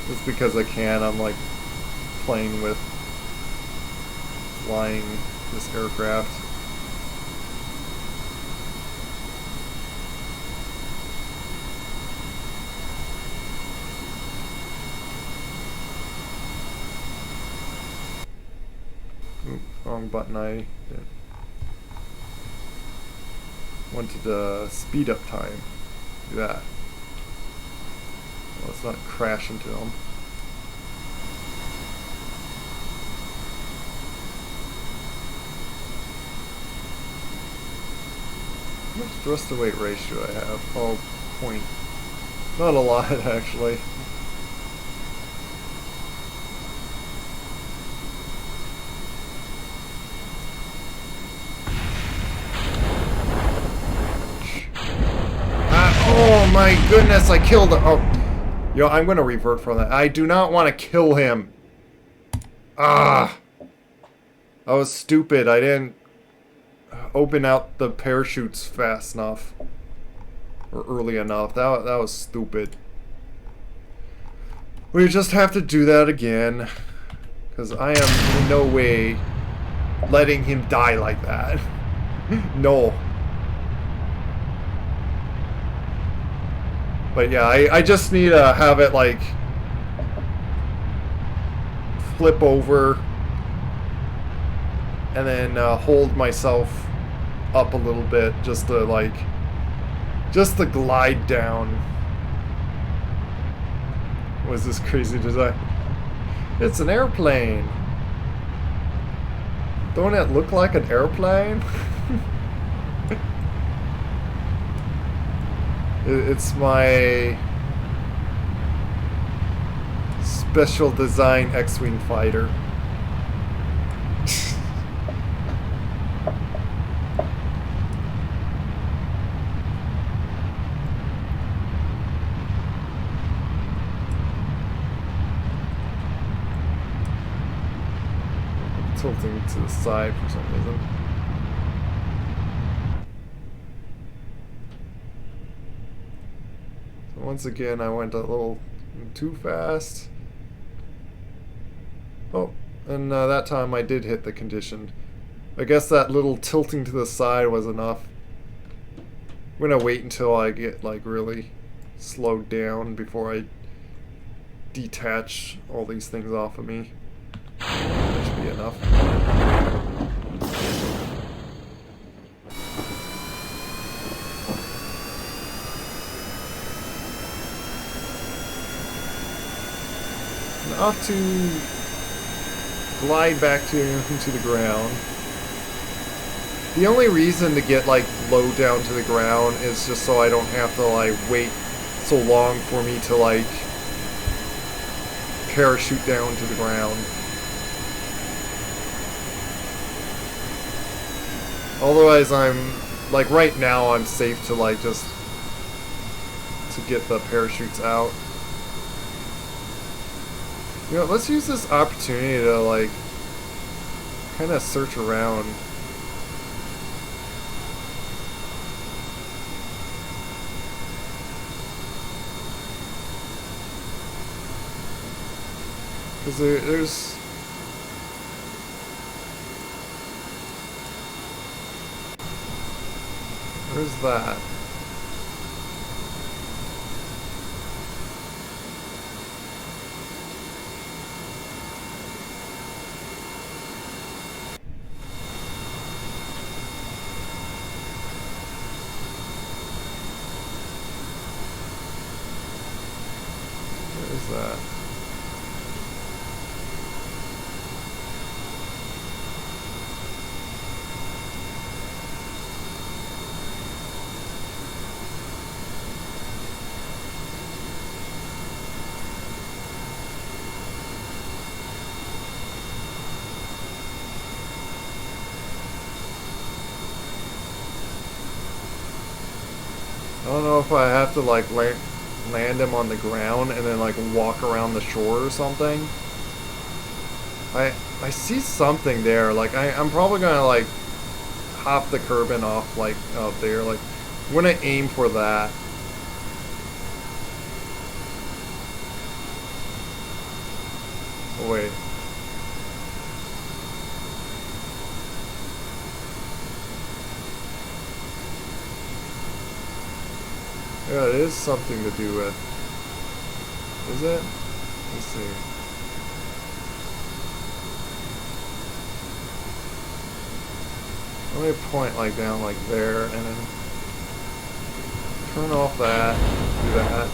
Just because I can, I'm like playing with flying this aircraft. Oop, wrong button. I wanted to speed up time. Do that. Let's not crash into them. How much thrust to weight ratio I have? Oh, point. Not a lot, actually. Oh my goodness, I killed him. Oh. Yo, I'm gonna revert from that. I do not want to kill him. Ah. I was stupid. I didn't open out the parachutes fast enough. Or early enough. That was stupid. We just have to do that again. Because I am in no way letting him die like that. No. But yeah, I just need to have it like flip over and then hold myself up a little bit just to glide down. What is this crazy design? It's an airplane. Don't it look like an airplane? It's my special design X-Wing fighter. Tilting to the side for some reason. Once again, I went a little too fast. Oh, and that time I did hit the condition. I guess that little tilting to the side was enough. I'm gonna wait until I get like really slowed down before I detach all these things off of me. That should be enough. Off to glide back into the ground. The only reason to get like low down to the ground is just so I don't have to like wait so long for me to like parachute down to the ground. Otherwise I'm like right now I'm safe to like just to get the parachutes out. You know, let's use this opportunity to, like, kind of search around. Because there's... Where's that? That. I don't know if I have to like land him on the ground and then like walk around the shore or something. I see something there. Like I'm probably gonna like hop the curb and off like out there. Like I'm gonna aim for that. Oh, wait. Yeah, it is something to do with. Is it? Let's see. Let me point like down like there and then turn off that, do that.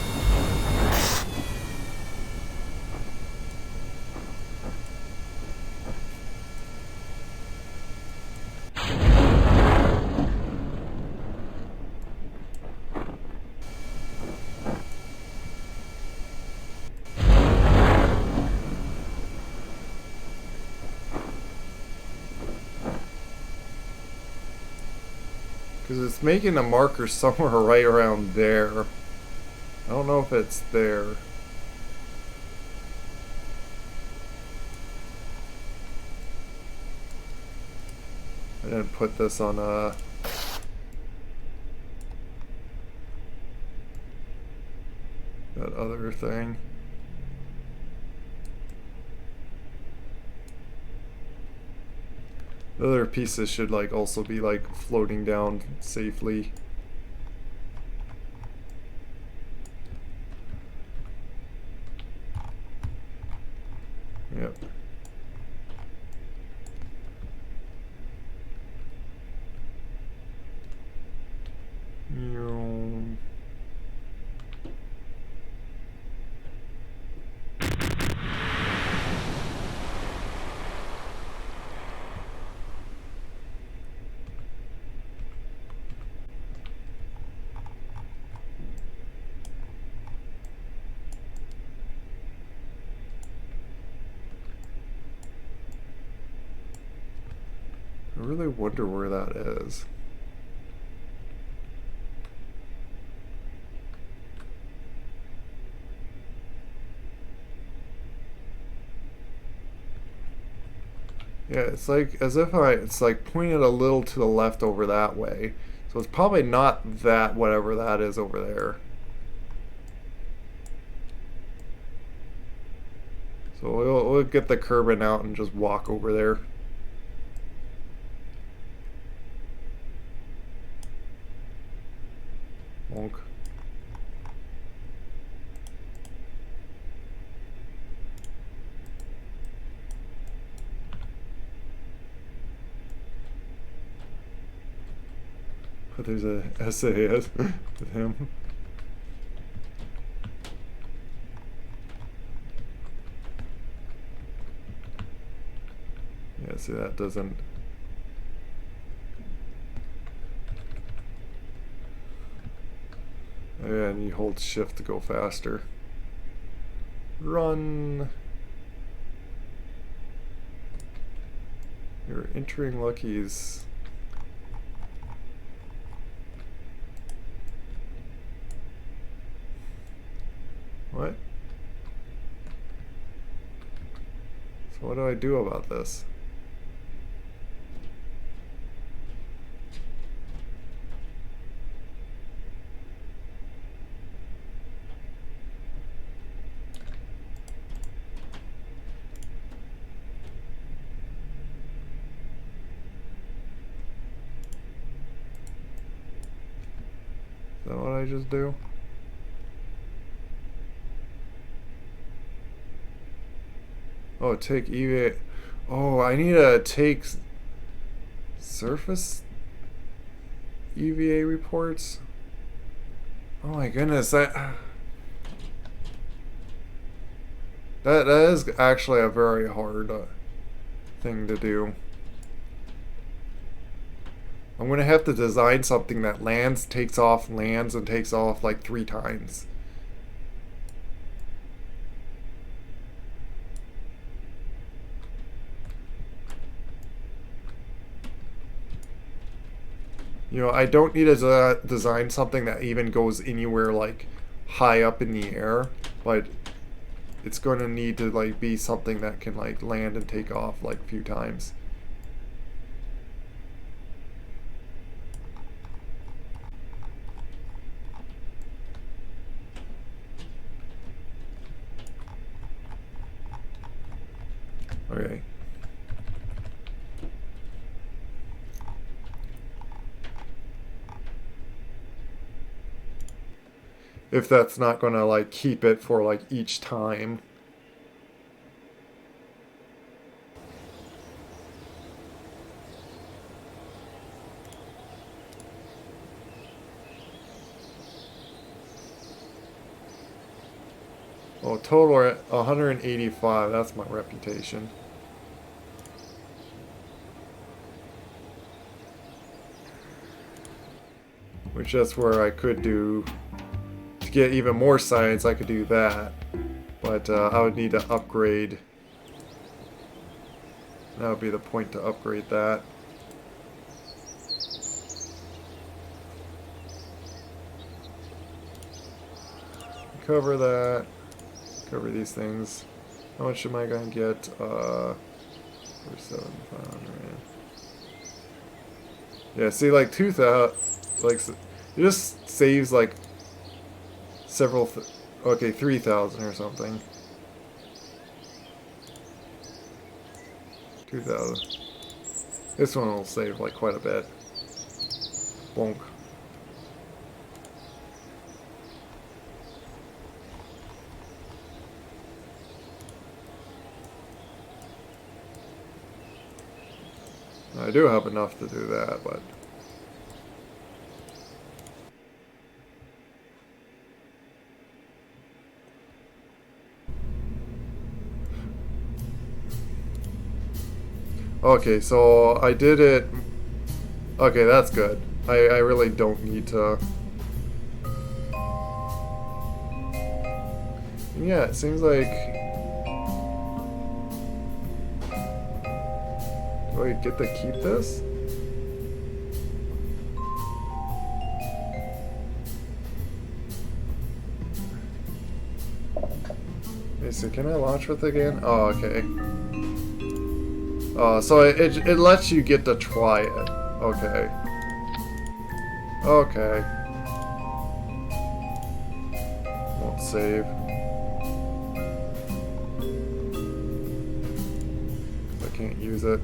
Because it's making a marker somewhere right around there. I don't know if it's there. I didn't put this on that other thing. The other pieces should like also be like floating down safely. Yep. I really wonder where that is. Yeah, it's like as if it's like pointed a little to the left over that way. So it's probably not that, whatever that is over there. So we'll get the Kerbin out and just walk over there. Wonk. But there's a SAS with him. Yeah, see that doesn't. And you hold shift to go faster. Run. You're entering Lucky's. What? So what do I do about this? Is that what I just do? Oh, take EVA. Oh, I need to take surface EVA reports. Oh my goodness, that is actually a very hard thing to do. I'm gonna have to design something that lands, takes off, lands, and takes off like 3 times. You know, I don't need to design something that even goes anywhere like high up in the air, but it's going to need to like be something that can like land and take off like a few times. Okay. If that's not gonna like keep it for like each time. Oh, total at 185. That's my reputation. Which that's where I could do, to get even more science, I could do that. But I would need to upgrade. That would be the point to upgrade that. Cover that. Cover these things. How much am I gonna get? For 7,500. Yeah, see, like 2,000, like it just saves like several. Okay, 3,000 or something. 2,000. This one will save like quite a bit. Bonk. I do have enough to do that, but okay, so I did it. Okay, that's good. I really don't need to. Yeah, it seems like. Do I get to keep this? Okay, so can I launch with it again? Oh, okay. So it lets you get to try it. Okay. Okay. Won't save. I can't use it.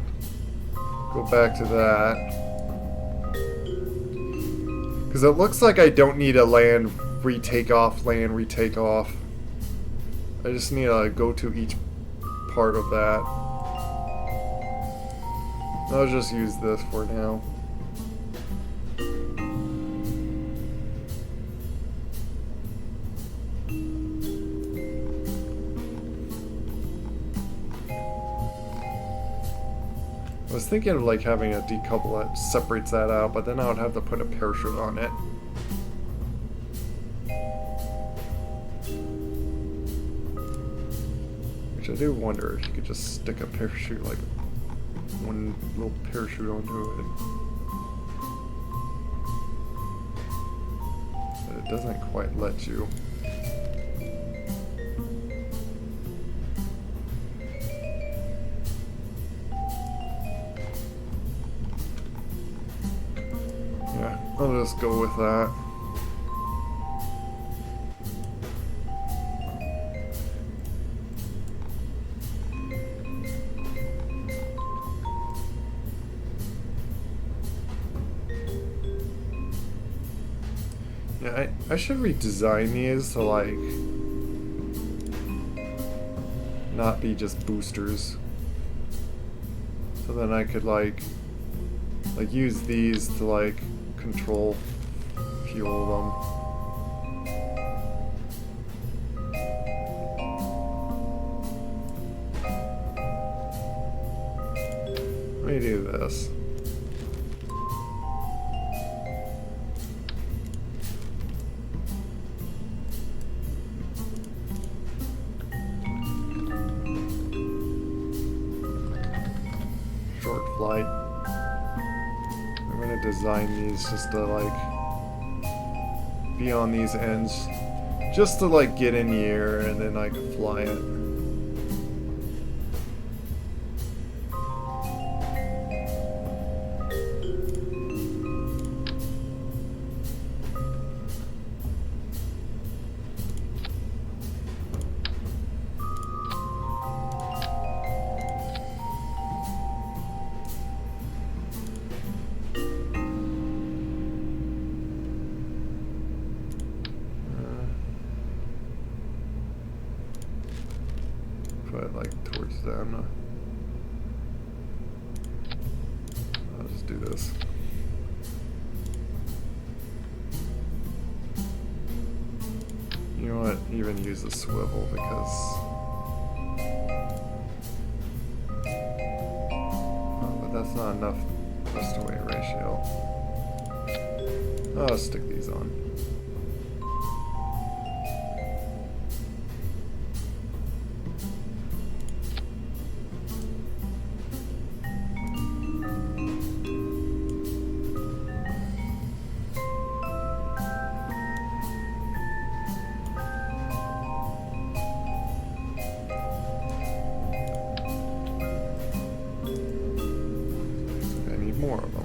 Go back to that. Because it looks like I don't need a land retake off, land retake off. I just need to go to each part of that. I'll just use this for now. I was thinking of like having a decouple that separates that out, but then I would have to put a parachute on it. Which I do wonder if you could just stick a parachute, like one little parachute onto it. But it doesn't quite let you. Yeah, I'll just go with that. Yeah, I should redesign these to like not be just boosters. So then I could like use these to like control fuel them. Let me do this. Short flight. I'm gonna design these just to like be on these ends, just to like get in the air and then I can fly it. but like towards them. I'll just do this. You know what? Even use the swivel because. Oh, but that's not enough thrust to weight ratio. I'll stick these on. More of them.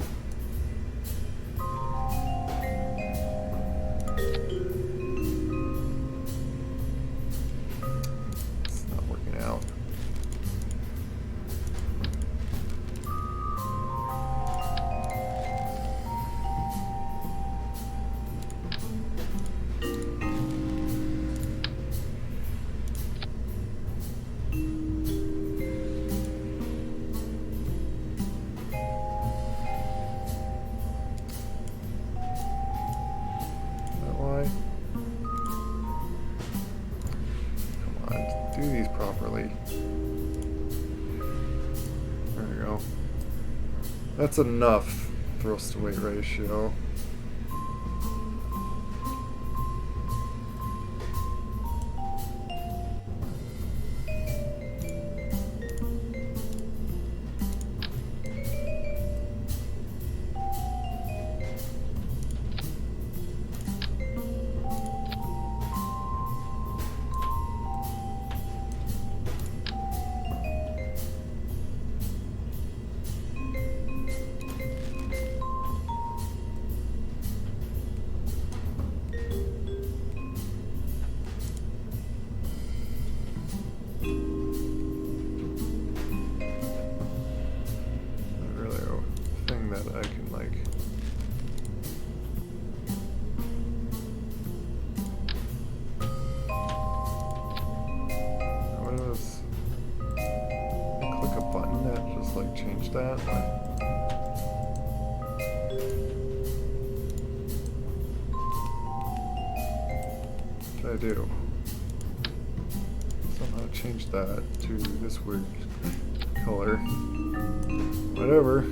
It's not working out. Do these properly. There we go. That's enough thrust to weight ratio. That I can like what is I click a button that just like change that? What should I do? Somehow change that to this weird color. Whatever.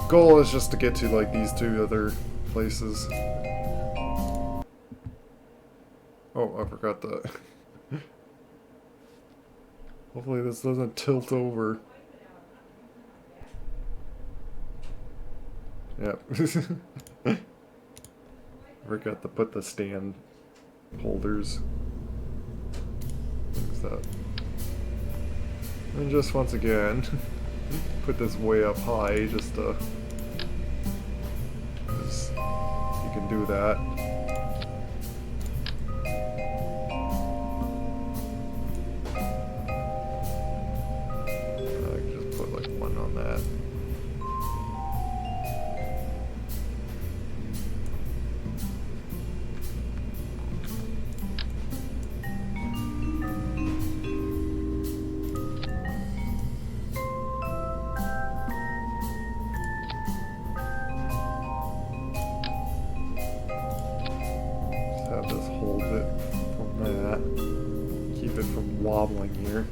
Goal is just to get to like these two other places. Oh, I forgot that. Hopefully this doesn't tilt over. Yep. Forgot to put the stand holders. Things that. And just once again, put this way up high just to. You can do that. I can just put like one on that. Have this hold it from that. Keep it from wobbling here.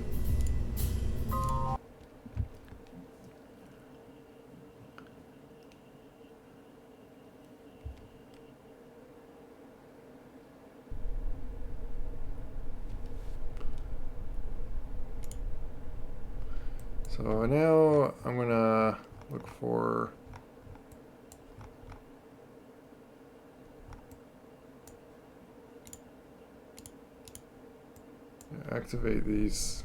So now I'm gonna look for activate these.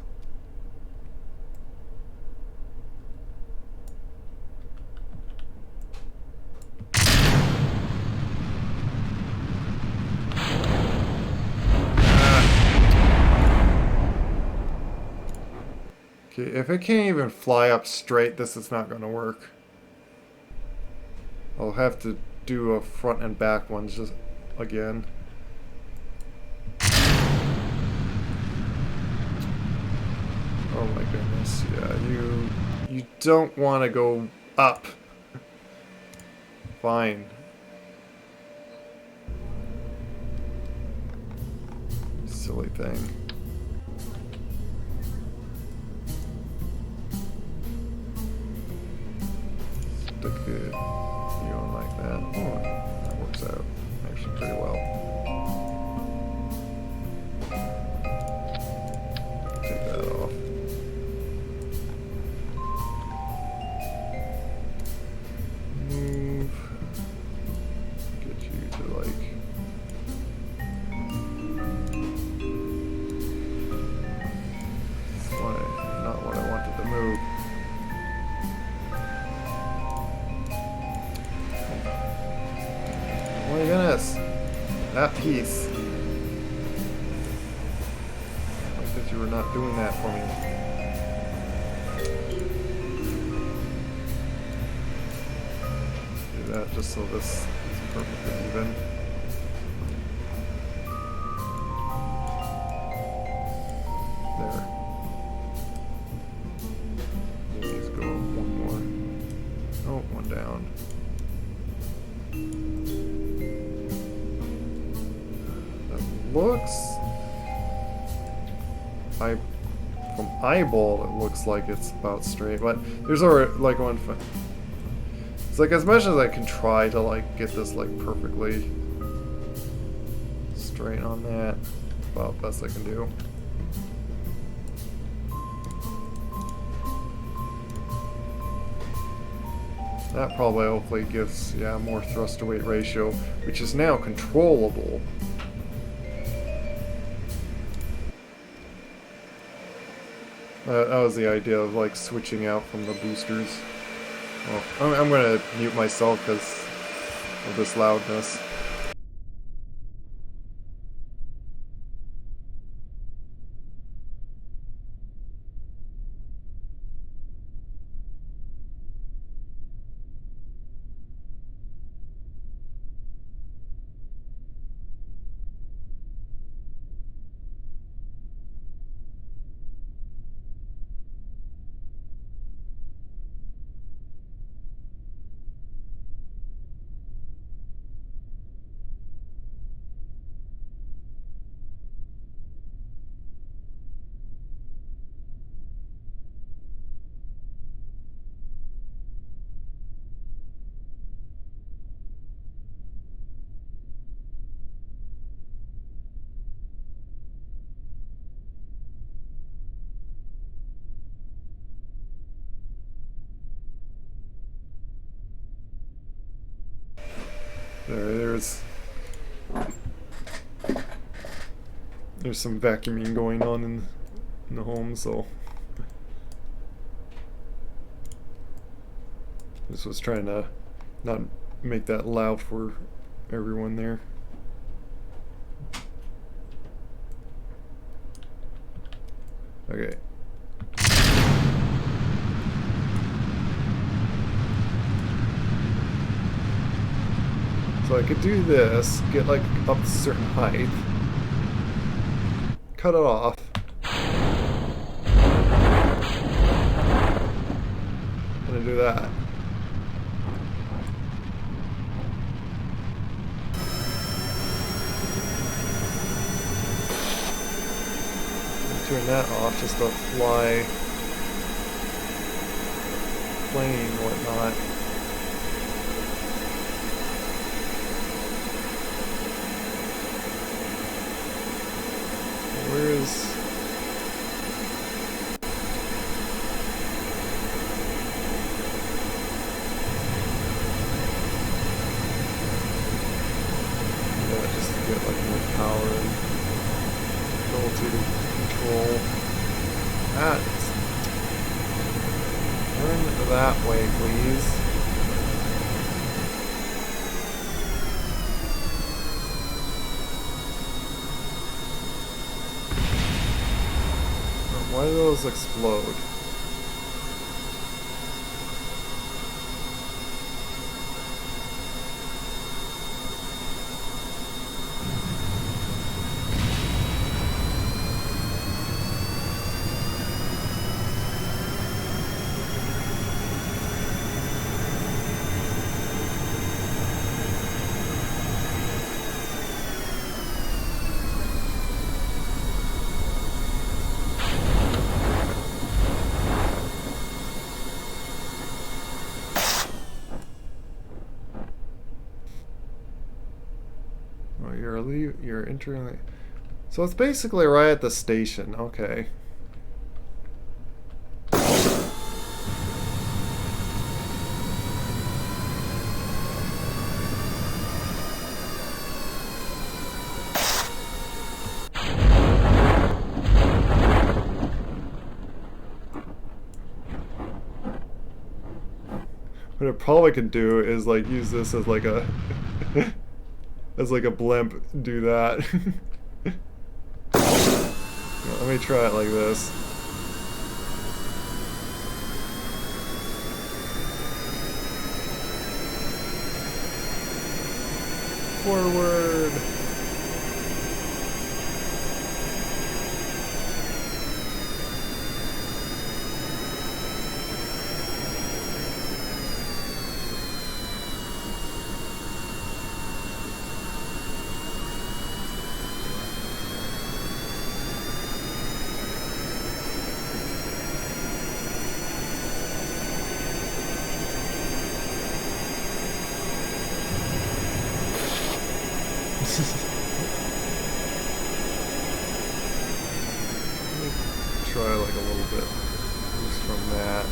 Okay, if it can't even fly up straight, this is not going to work. I'll have to do a front and back ones just again. Oh my goodness, yeah, you don't want to go up. Fine. Silly thing. Stick it on like that. Oh, that works out actually pretty well. Take that off. Move. Get you to like. That's not what I wanted to move. Oh my goodness. That piece. Like that you were not doing that for me. Do that just so this is perfectly even. There. Please go one more. Oh, one down. Looks from eyeball it looks like it's about straight, but there's already like one. It's like as much as I can try to like get this like perfectly straight on that, about best I can do. That probably hopefully gives more thrust to weight ratio, which is now controllable. That was the idea of like switching out from the boosters. Well, I'm gonna mute myself because of this loudness. There's some vacuuming going on in the home, so this was trying to not make that loud for everyone there. Okay. So I could do this, get like up to a certain height, cut it off, and then do that. And turn that off just to fly plane and whatnot. Where is... turn that way, please. Why do those explode? You're entering the... So it's basically right at the station. Okay. What it probably could do is like use this as like a as like a blimp, do that. Let me try it like this. Forward. Try like a little bit just from that.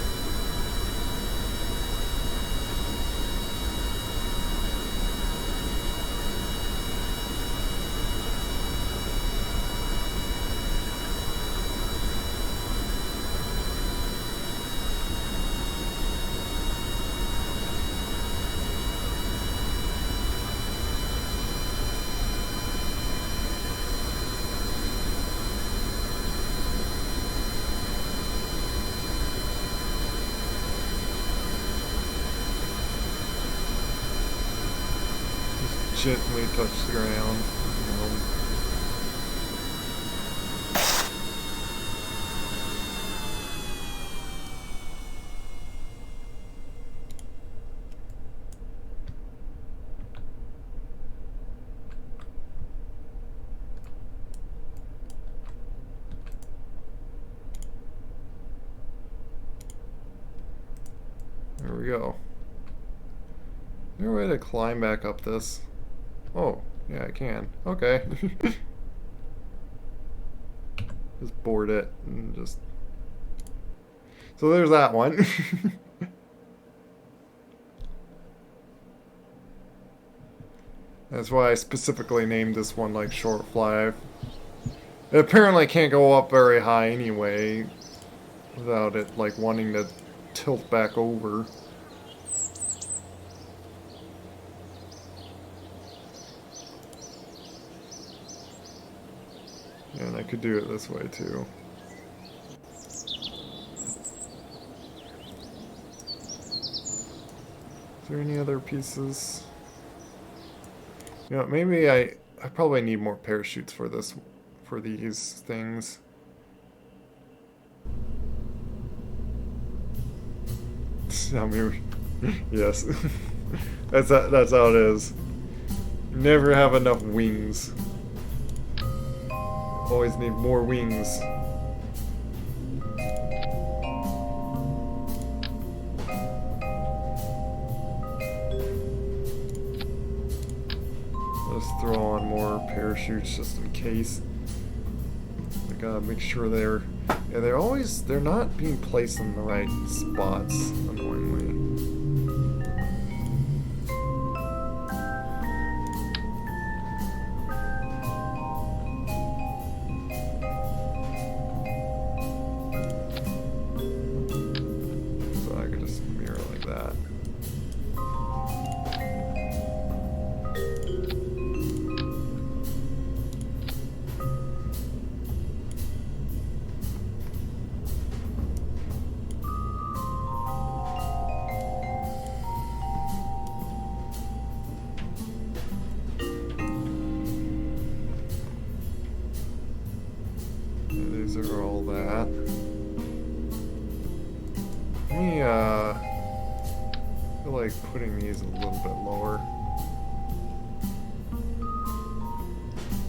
Gently touch the ground. There we go. Is there a way to climb back up this? Oh, yeah, I can. Okay. Just board it and just... So there's that one. That's why I specifically named this one like Short Fly. It apparently can't go up very high anyway without it like wanting to tilt back over. And I could do it this way too. Is there any other pieces? You know, maybe I probably need more parachutes for this, for these things. I mean, yes, that's how it is. Never have enough wings. Always need more wings. Let's throw on more parachutes just in case. I gotta make sure they're not being placed in the right spots, annoyingly. These are all that. Let me, I feel like putting these a little bit lower.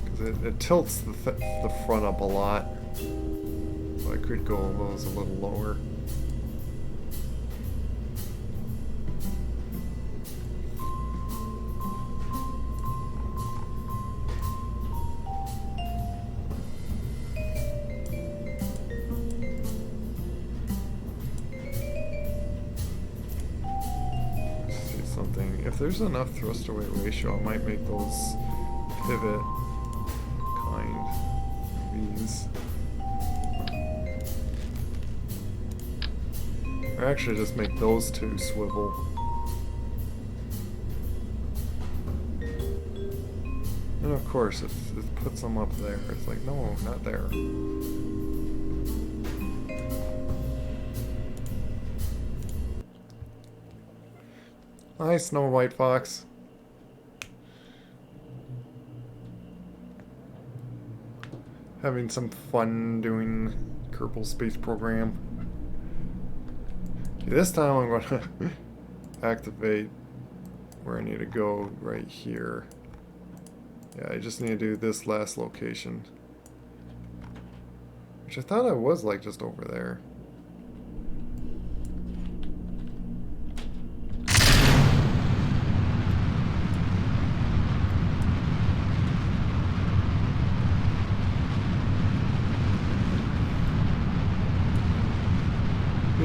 Because it tilts the front up a lot. So I could go those a little lower. If there's enough thrust away ratio, I might make those pivot kind V's. Or actually just make those two swivel. And of course, if it puts them up there, it's like, no, not there. Hi, Snow White Fox. Having some fun doing Kerbal Space Program. Okay, this time I'm going to activate where I need to go right here. Yeah, I just need to do this last location. Which I thought I was like just over there.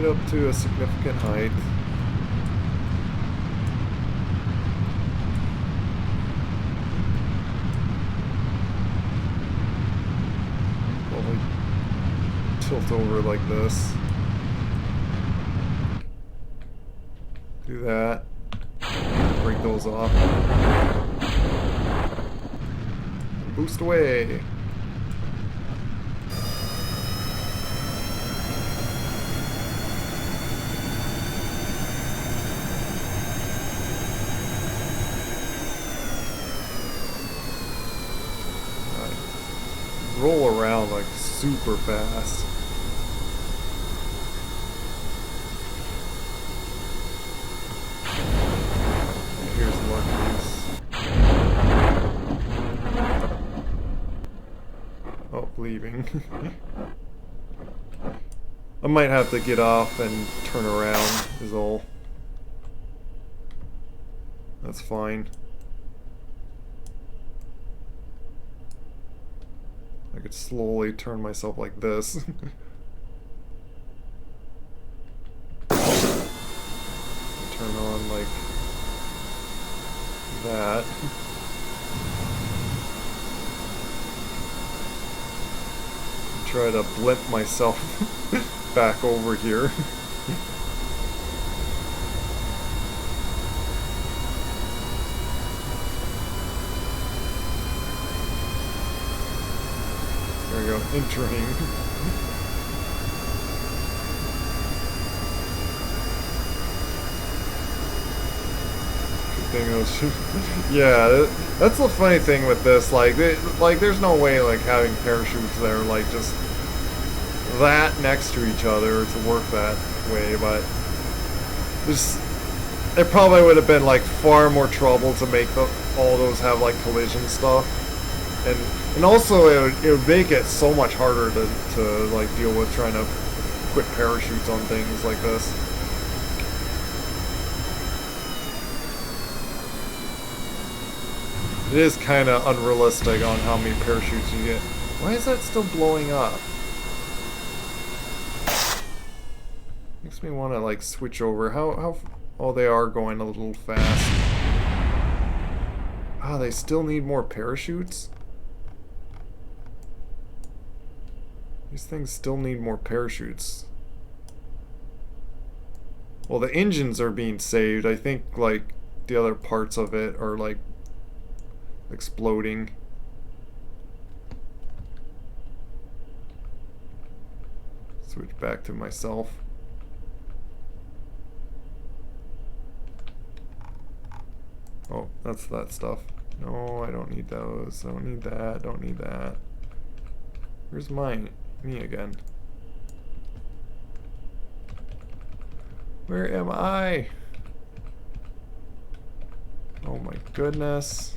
Up to a significant height. Probably tilt over like this. Do that. Break those off. Boost away. Roll around like super fast. And here's Lucky's. Oh, leaving. I might have to get off and turn around is all. That's fine. I could slowly turn myself like this. Turn on like that. Try to blimp myself back over here. There we go, entering. Good thing those yeah, that's the funny thing with this. Like, there's no way like having parachutes there, like just that next to each other to work that way. But it probably would have been like far more trouble to make all those have like collision stuff. And also it would make it so much harder to like deal with trying to put parachutes on things like this. It is kind of unrealistic on how many parachutes you get. Why is that still blowing up? Makes me want to like switch over. How oh, they are going a little fast. Ah, they still need more parachutes? These things still need more parachutes. Well, the engines are being saved. I think, like, the other parts of it are, like, exploding. Switch back to myself. Oh, that's that stuff. No, I don't need those. I don't need that. Don't need that. Where's mine? Me again. Where am I? Oh my goodness.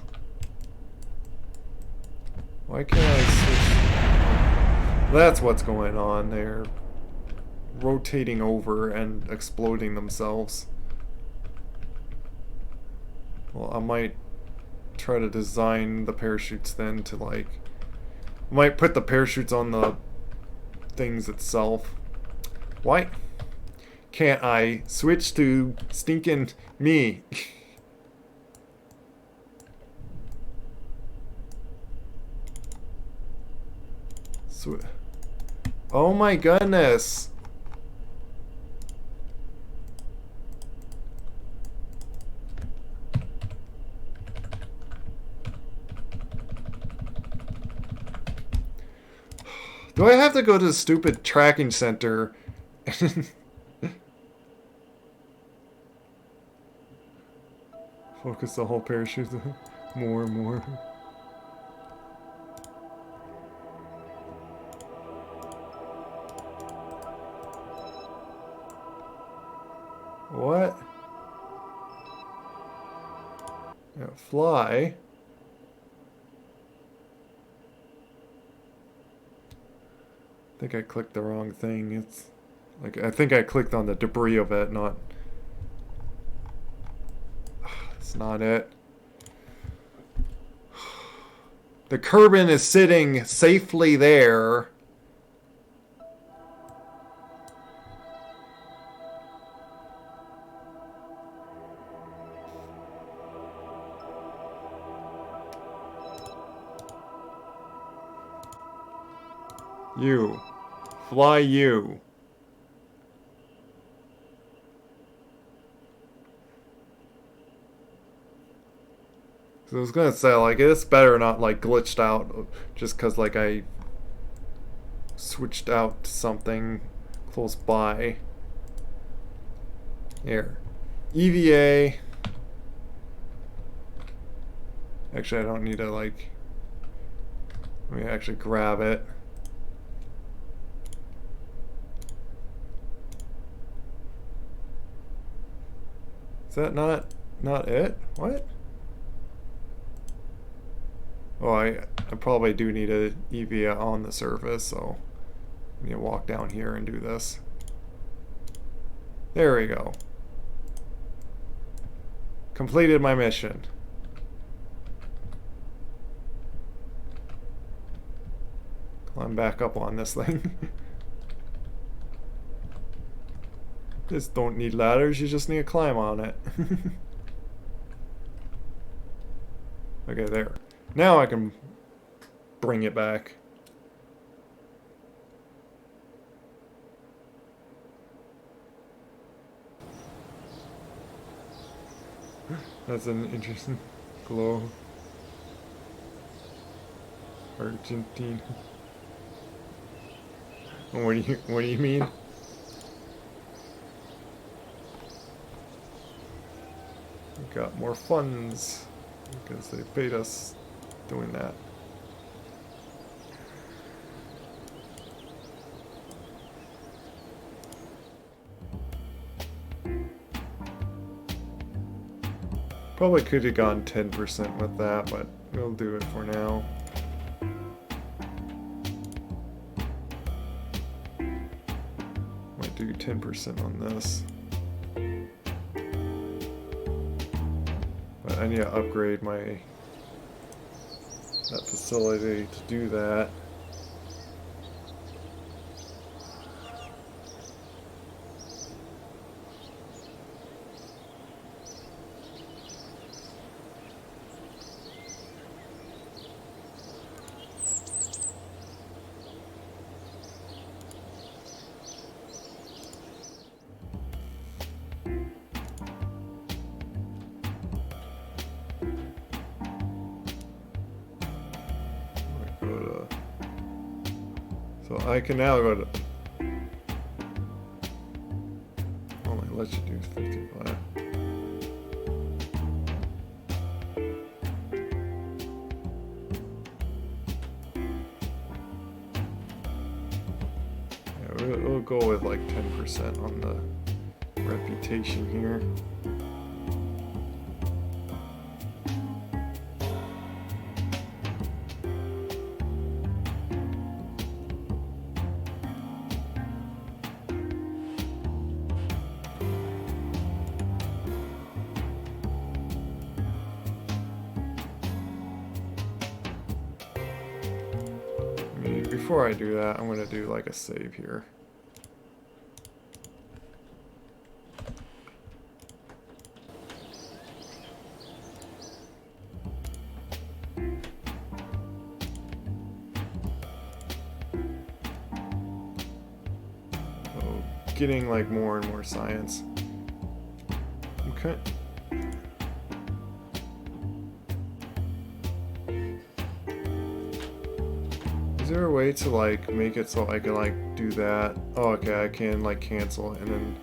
Why can't I switch? That's what's going on. They're rotating over and exploding themselves. Well, I might try to design the parachutes then to like... I might put the parachutes on the things itself. Why can't I switch to stinking me? Oh my goodness. Do I have to go to the stupid tracking center? Focus the whole parachute more and more. What? Yeah, fly. I think I clicked the wrong thing. It's like I think I clicked on the debris of it, not. It's not it. The Kerbin is sitting safely there. You. Fly you. So I was gonna say, like, it's better not, like, glitched out just because, like, I switched out to something close by. Here. EVA. Actually, I don't need to, like... Let me actually grab it. Is that not it? What? Oh, I probably do need a EVA on the surface, so I need to walk down here and do this. There we go. Completed my mission. Climb back up on this thing. Just don't need ladders, you just need to climb on it. Okay, there. Now I can bring it back. That's an interesting glow. Argentine. What do you mean? We got more funds because they paid us doing that. Probably could have gone 10% with that, but we'll do it for now. Might do 10% on this. But I need to upgrade that facility to do that. So I can now go to... Only let you do 55. go with like 10% on the reputation here. Before I do that, I'm going to do like a save here. So, getting like more and more science. Okay. Is there a way to like make it so I can like do that? Oh, okay, I can like cancel and then.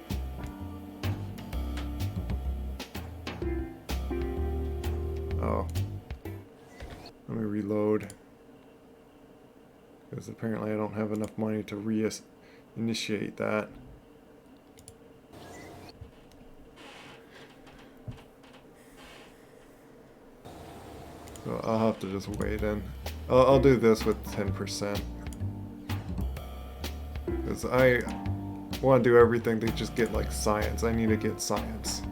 Oh. Let me reload. Because apparently I don't have enough money to initiate that. So I'll have to just wait in. I'll do this with 10%. Because I want to do everything to just get like science. I need to get science.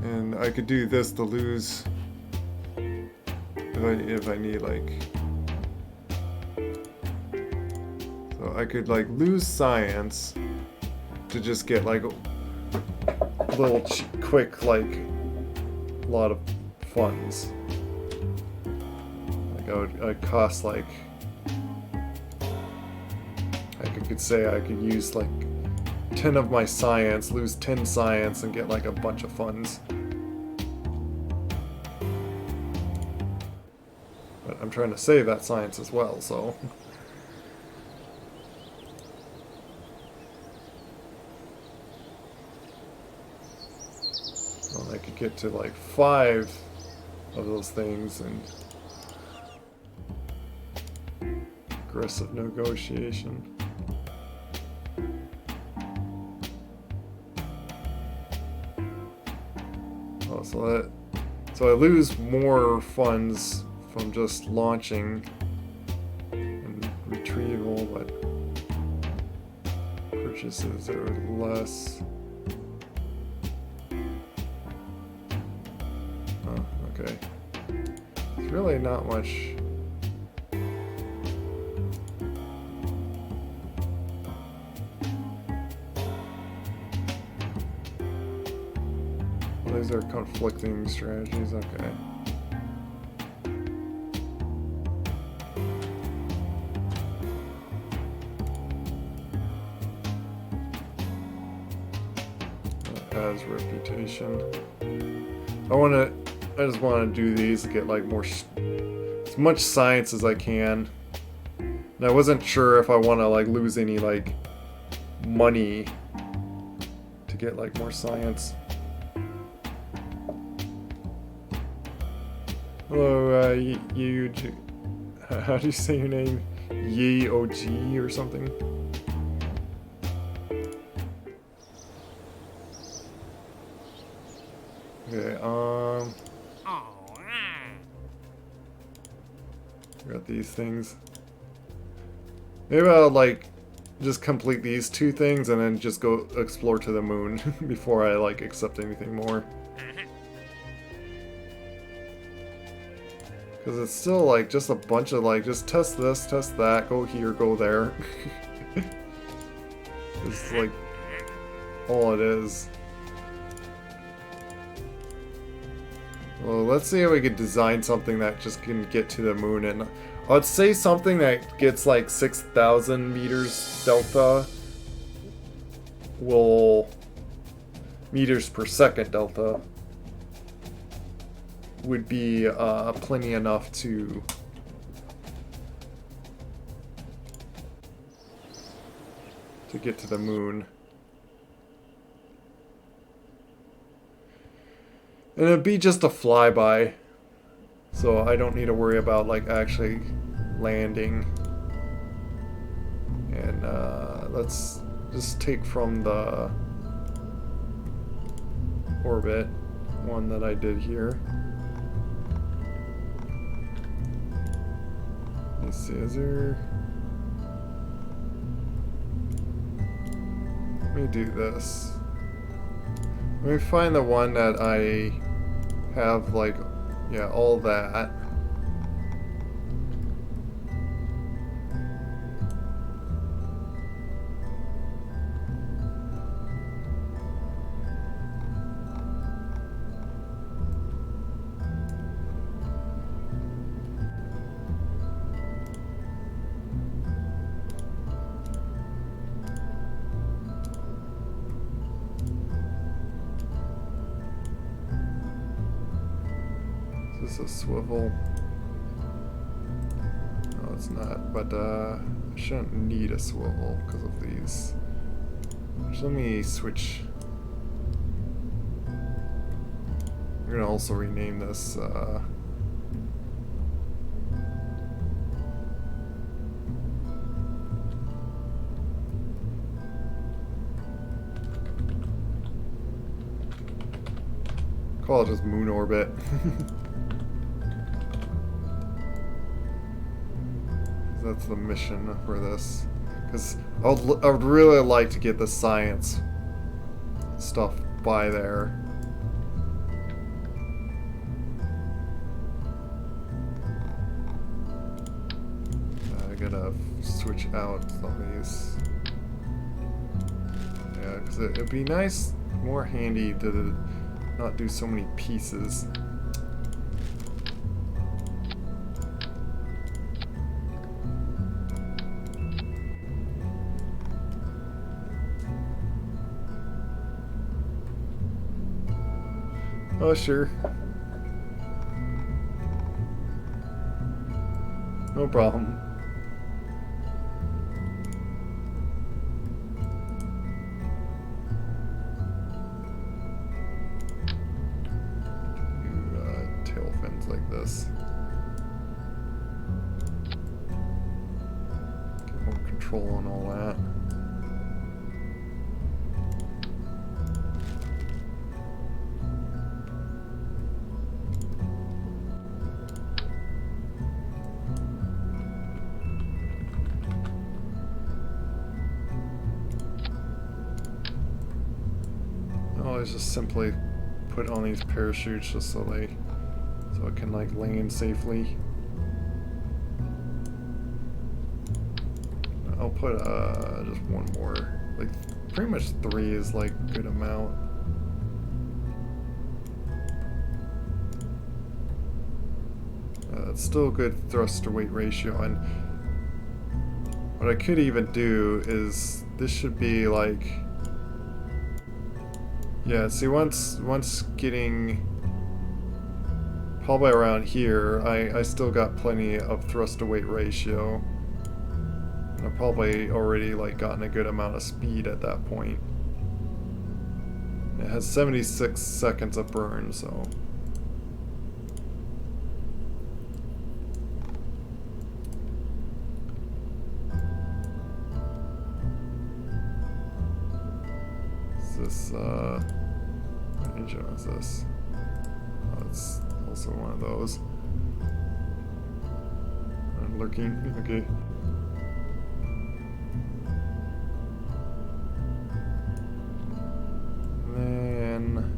And I could do this to lose if I need like. So I could like lose science to just get like a little quick like a lot of funds. Like I'd cost like I could say I could use like 10 of my science, lose 10 science and get like a bunch of funds. But I'm trying to save that science as well, so well, I could get to like 5 of those things and aggressive negotiation. Oh, so I lose more funds from just launching and retrieval, but purchases are less. Oh, okay. It's really not much. Well, these are conflicting strategies, okay. As reputation. I just want to do these to get like more, as much science as I can. And I wasn't sure if I want to like lose any like money to get like more science. Hello, how do you say your name? Yi-O-G or something? Okay, got these things. Maybe I'll like just complete these 2 things and then just go explore to the moon before I like accept anything more. Because it's still like just a bunch of like, just test this, test that, go here, go there. It's like all it is. Well, let's see if we could design something that just can get to the moon. And I'd say something that gets like 6,000 meters delta meters per second delta would be plenty enough to get to the moon. And it'd be just a flyby, so I don't need to worry about like actually landing. let's just take from the orbit one that I did here. Let's see, is there... Let me do this. Let me find the one that I have, like, yeah, all that. Is this a swivel? No, it's not, but I shouldn't need a swivel because of these. Just let me switch. I'm gonna also rename this call it just moon orbit. That's the mission for this, because I would really like to get the science stuff by there. I gotta switch out some of these. Yeah, because it'd be nice, more handy to not do so many pieces. Oh, sure. No problem. Do tail fins like this. Get more control on all that. Just simply put on these parachutes just so it can like land safely. I'll put just one more. Like pretty much 3 is like good amount. It's still a good thrust to weight ratio, and what I could even do is this should be like. Yeah, see, once getting probably around here, I still got plenty of thrust to weight ratio. I've probably already like gotten a good amount of speed at that point. It has 76 seconds of burn, so. This what engine is this? Oh, it's also one of those. I'm lurking. Okay. And then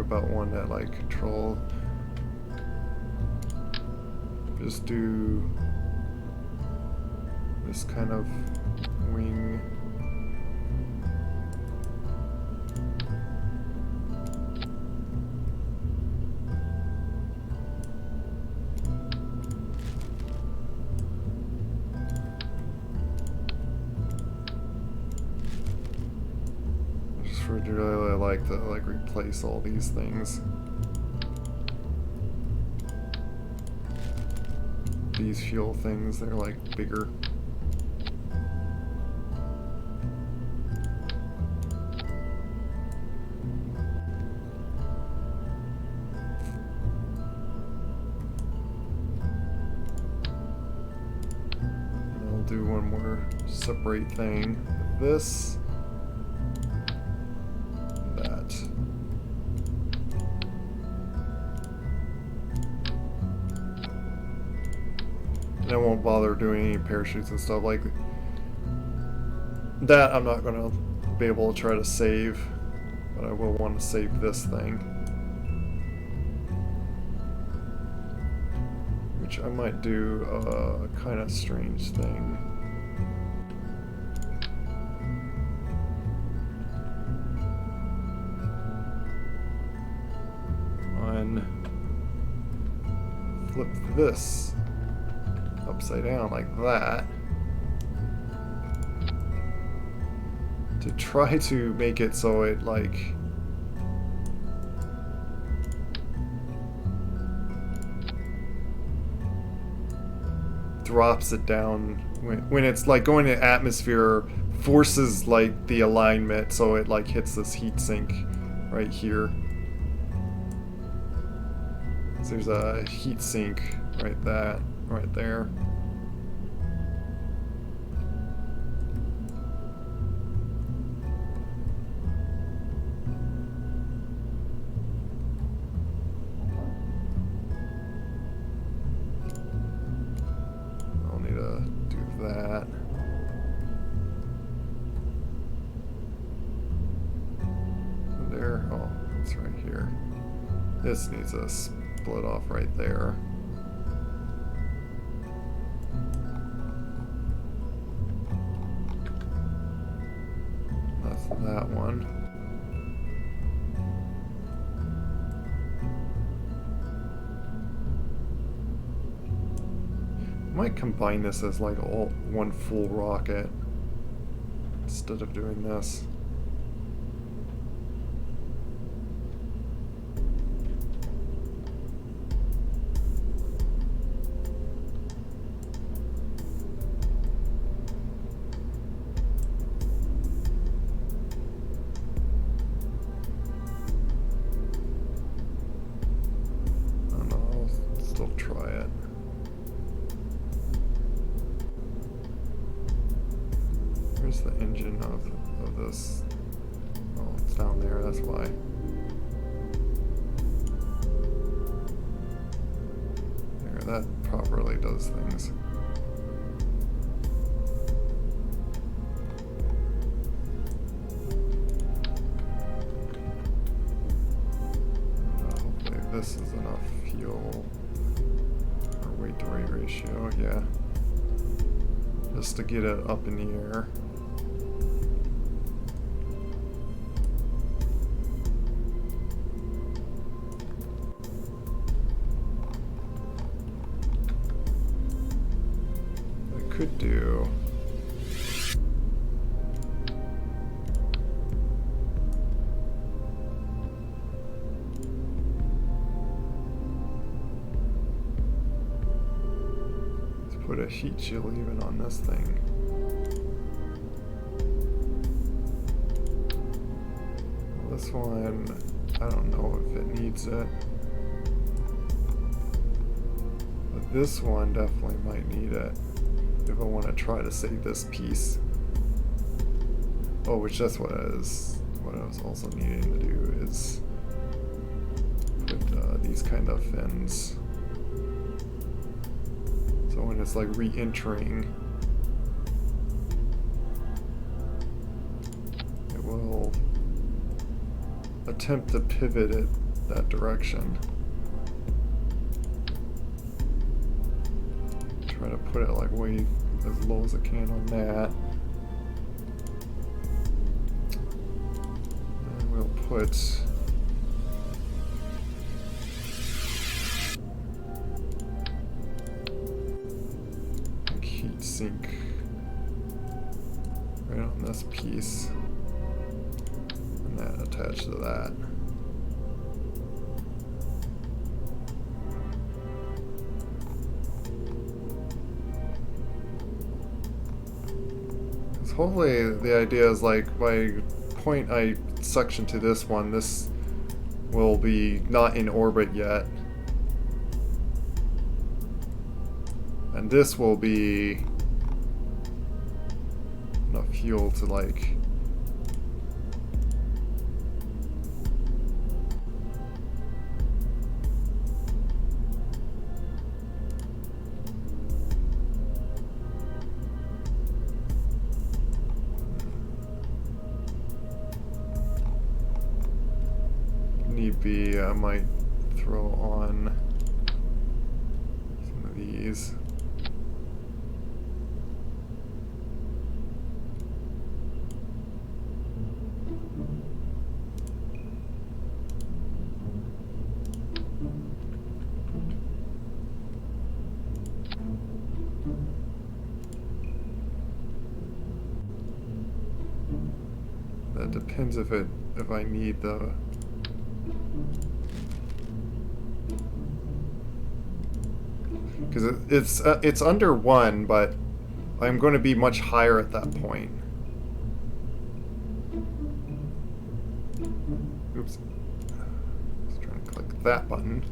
about one that like control. Just do this kind of wing. I'd really like to like replace all these things. These fuel things, they're like bigger. And I'll do one more separate thing. This, that. And I won't bother doing any parachutes and stuff like that. I'm not gonna be able to try to save, but I will want to save this thing, which I might do a kind of strange thing. Flip this upside down like that to try to make it so it like drops it down when it's like going to atmosphere, forces like the alignment so it like hits this heat sink right here. So there's a heat sink right there. I'll need to do that. There, oh, it's right here. This needs a split off right there. That's that one. I might combine this as like all one full rocket instead of doing this. Try it. Where's the engine of this? Oh, it's down there, that's why. There, that properly does things. Hopefully this is enough fuel. Weight to weight ratio, yeah. Just to get it up in the air. I could do. Put a heat shield even on this thing. This one, I don't know if it needs it. But this one definitely might need it if I want to try to save this piece. Oh, which that's what I was also needing to do is put these kind of fins. So when it's like re-entering, it will attempt to pivot it that direction. Try to put it like way as low as I can on that. And we'll put sink right on this piece, and that damage to that. Hopefully the idea is like by point I suction to this one, this will be not in orbit yet. And this will be enough fuel to like need be, I might throw on some of these. That depends if I need the because it's under 1, but I'm going to be much higher at that point. Oops. Just trying to click that button.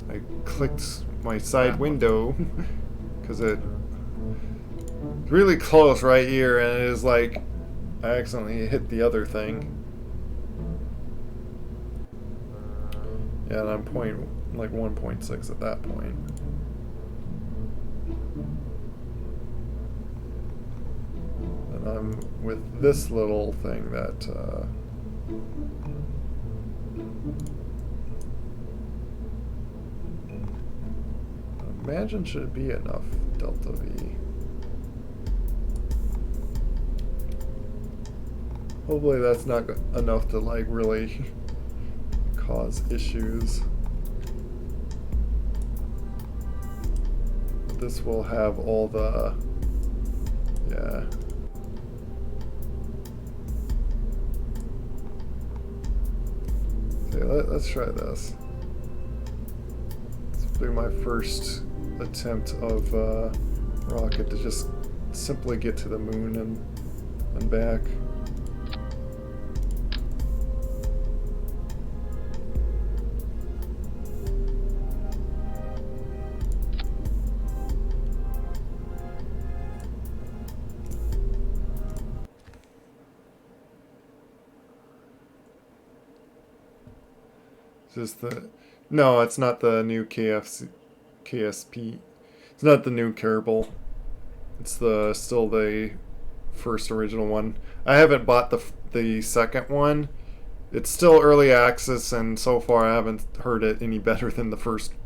I clicked my side window because it's really close right here, and it is like I accidentally hit the other thing. Yeah, and I'm like 1.6 at that point. And I'm with this little thing that I imagine should be enough delta V. Hopefully that's not enough to like really cause issues. This will have all the, yeah. Okay, let's try this. This will be my first attempt of rocket to just simply get to the moon and back. Just no, it's not the new KSP. It's not the new Kerbal. It's still the first original one. I haven't bought the second one. It's still early access, and so far I haven't heard it any better than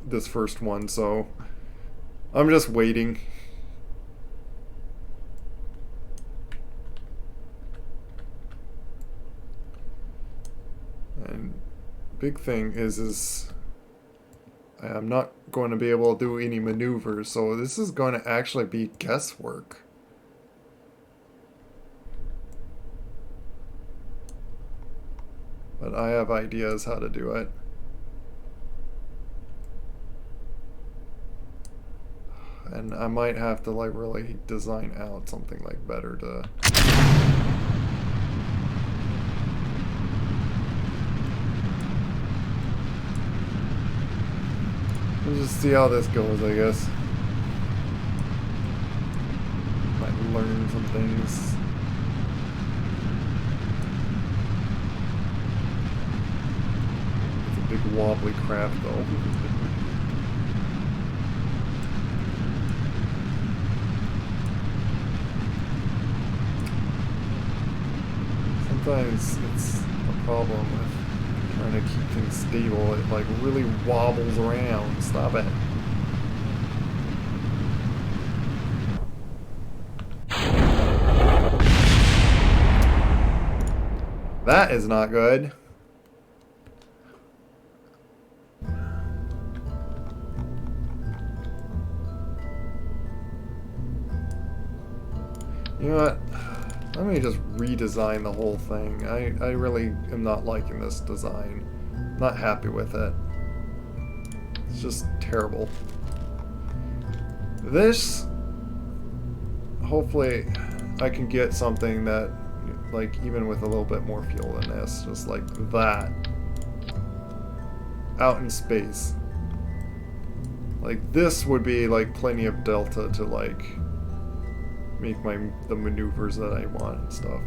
this first one. So I'm just waiting. And big thing is I'm not going to be able to do any maneuvers, so this is going to actually be guesswork. But I have ideas how to do it. And I might have to like really design out something like better to we'll just see how this goes, I guess. Might learn some things. It's a big wobbly craft, though. Sometimes it's a problem with trying to keep things stable. It like really wobbles around. Stop it. That is not good. You know what? Let me just redesign the whole thing. I really am not liking this design. Not happy with it. It's just terrible. This, hopefully I can get something that, like, even with a little bit more fuel than this, just like that. Out in space. Like, this would be, like, plenty of delta to, like, make the maneuvers that I want and stuff.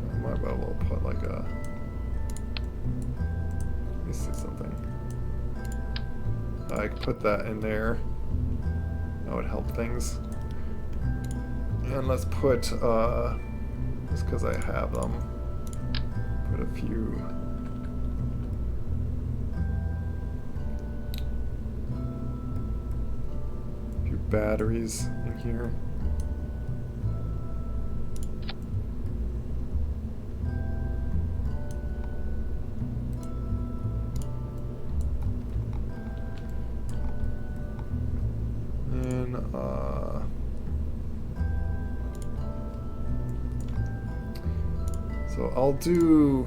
I might be able to put, like, a... Let me see something. I could put that in there. That would help things. And let's put, just because I have them, put a few batteries in here. And so I'll do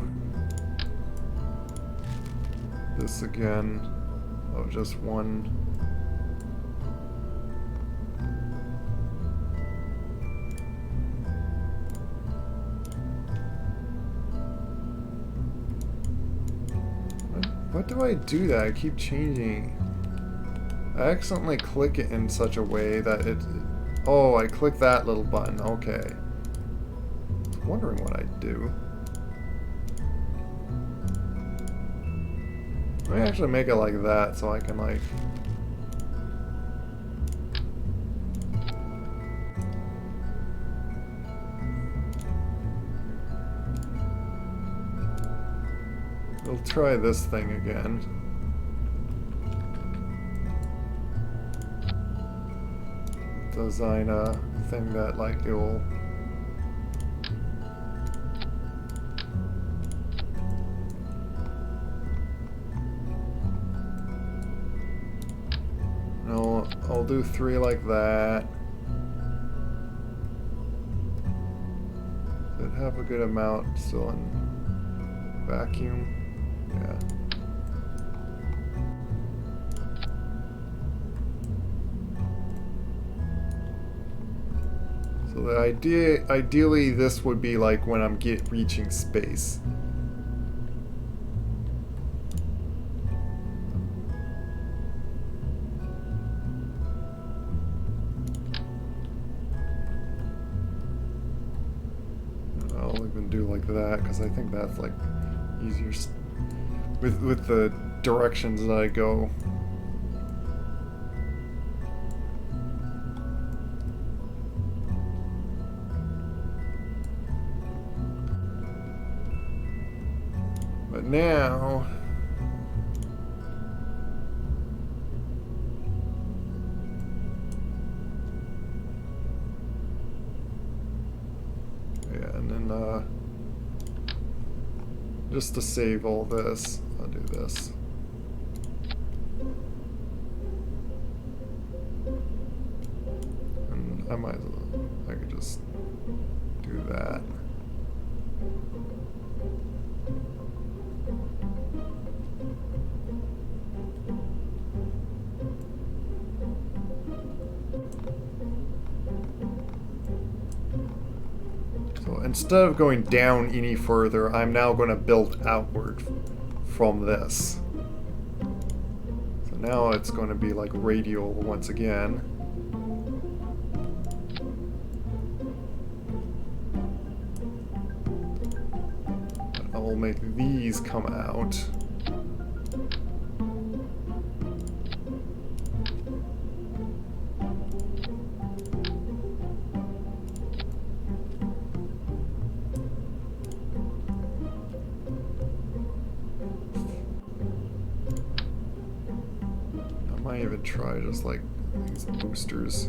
this again of just one. What do I do that? I keep changing. I accidentally click it in such a way that it... Oh, I click that little button. Okay. I was wondering what I'd do. Let me actually make it like that so I can, like... We'll try this thing again. Design a thing that, like, it will... No, I'll do 3 like that. Did it have a good amount still in vacuum? Yeah. So the ideally this would be like when I'm reaching space. I'll even do like that because I think that's like easier with the directions that I go. But now yeah, and then just to save all this, I'll do this. And I might as well, I could just do that. So instead of going down any further, I'm now going to build outward from this. So now it's going to be like radial once again. I will make these come out. I might even try just like these boosters.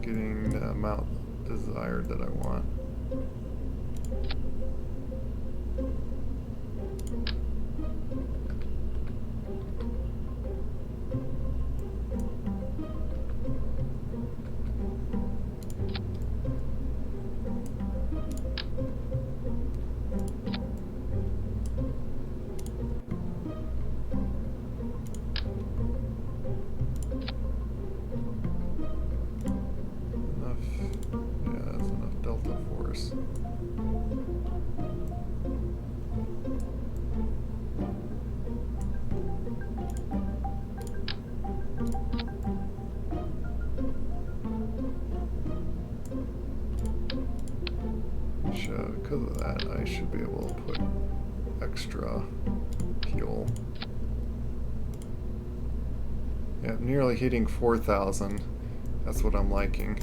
Getting the amount desired. side that I want. Because of that, I should be able to put extra fuel. Yeah, nearly hitting 4,000. That's what I'm liking.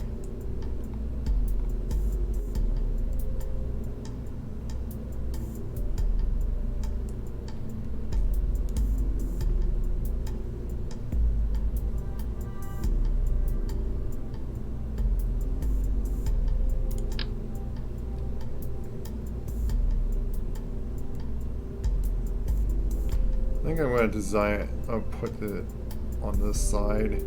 I think I'm going to design it, I'll put it on this side.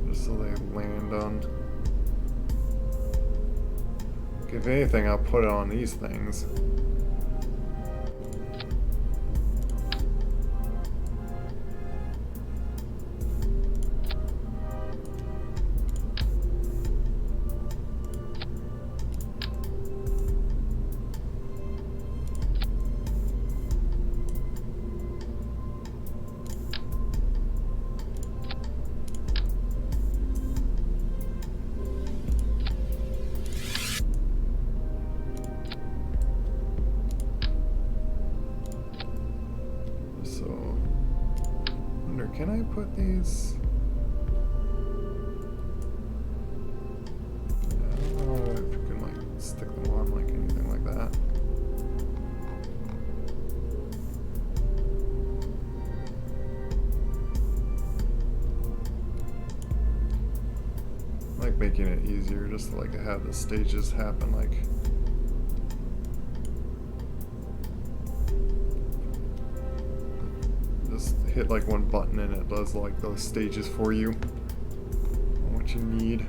Just so they land on. If anything, I'll put it on these things. Can I put these? I don't know if you can like stick them on like anything like that. I like making it easier just to like have the stages happen like. Hit like one button and it does like those stages for you. What you need.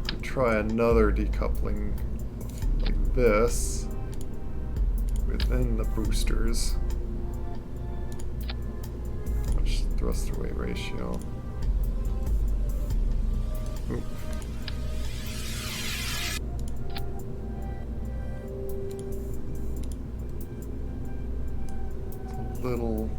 Could try another decoupling like this within the boosters. How much thrust to weight ratio? Ooh. Little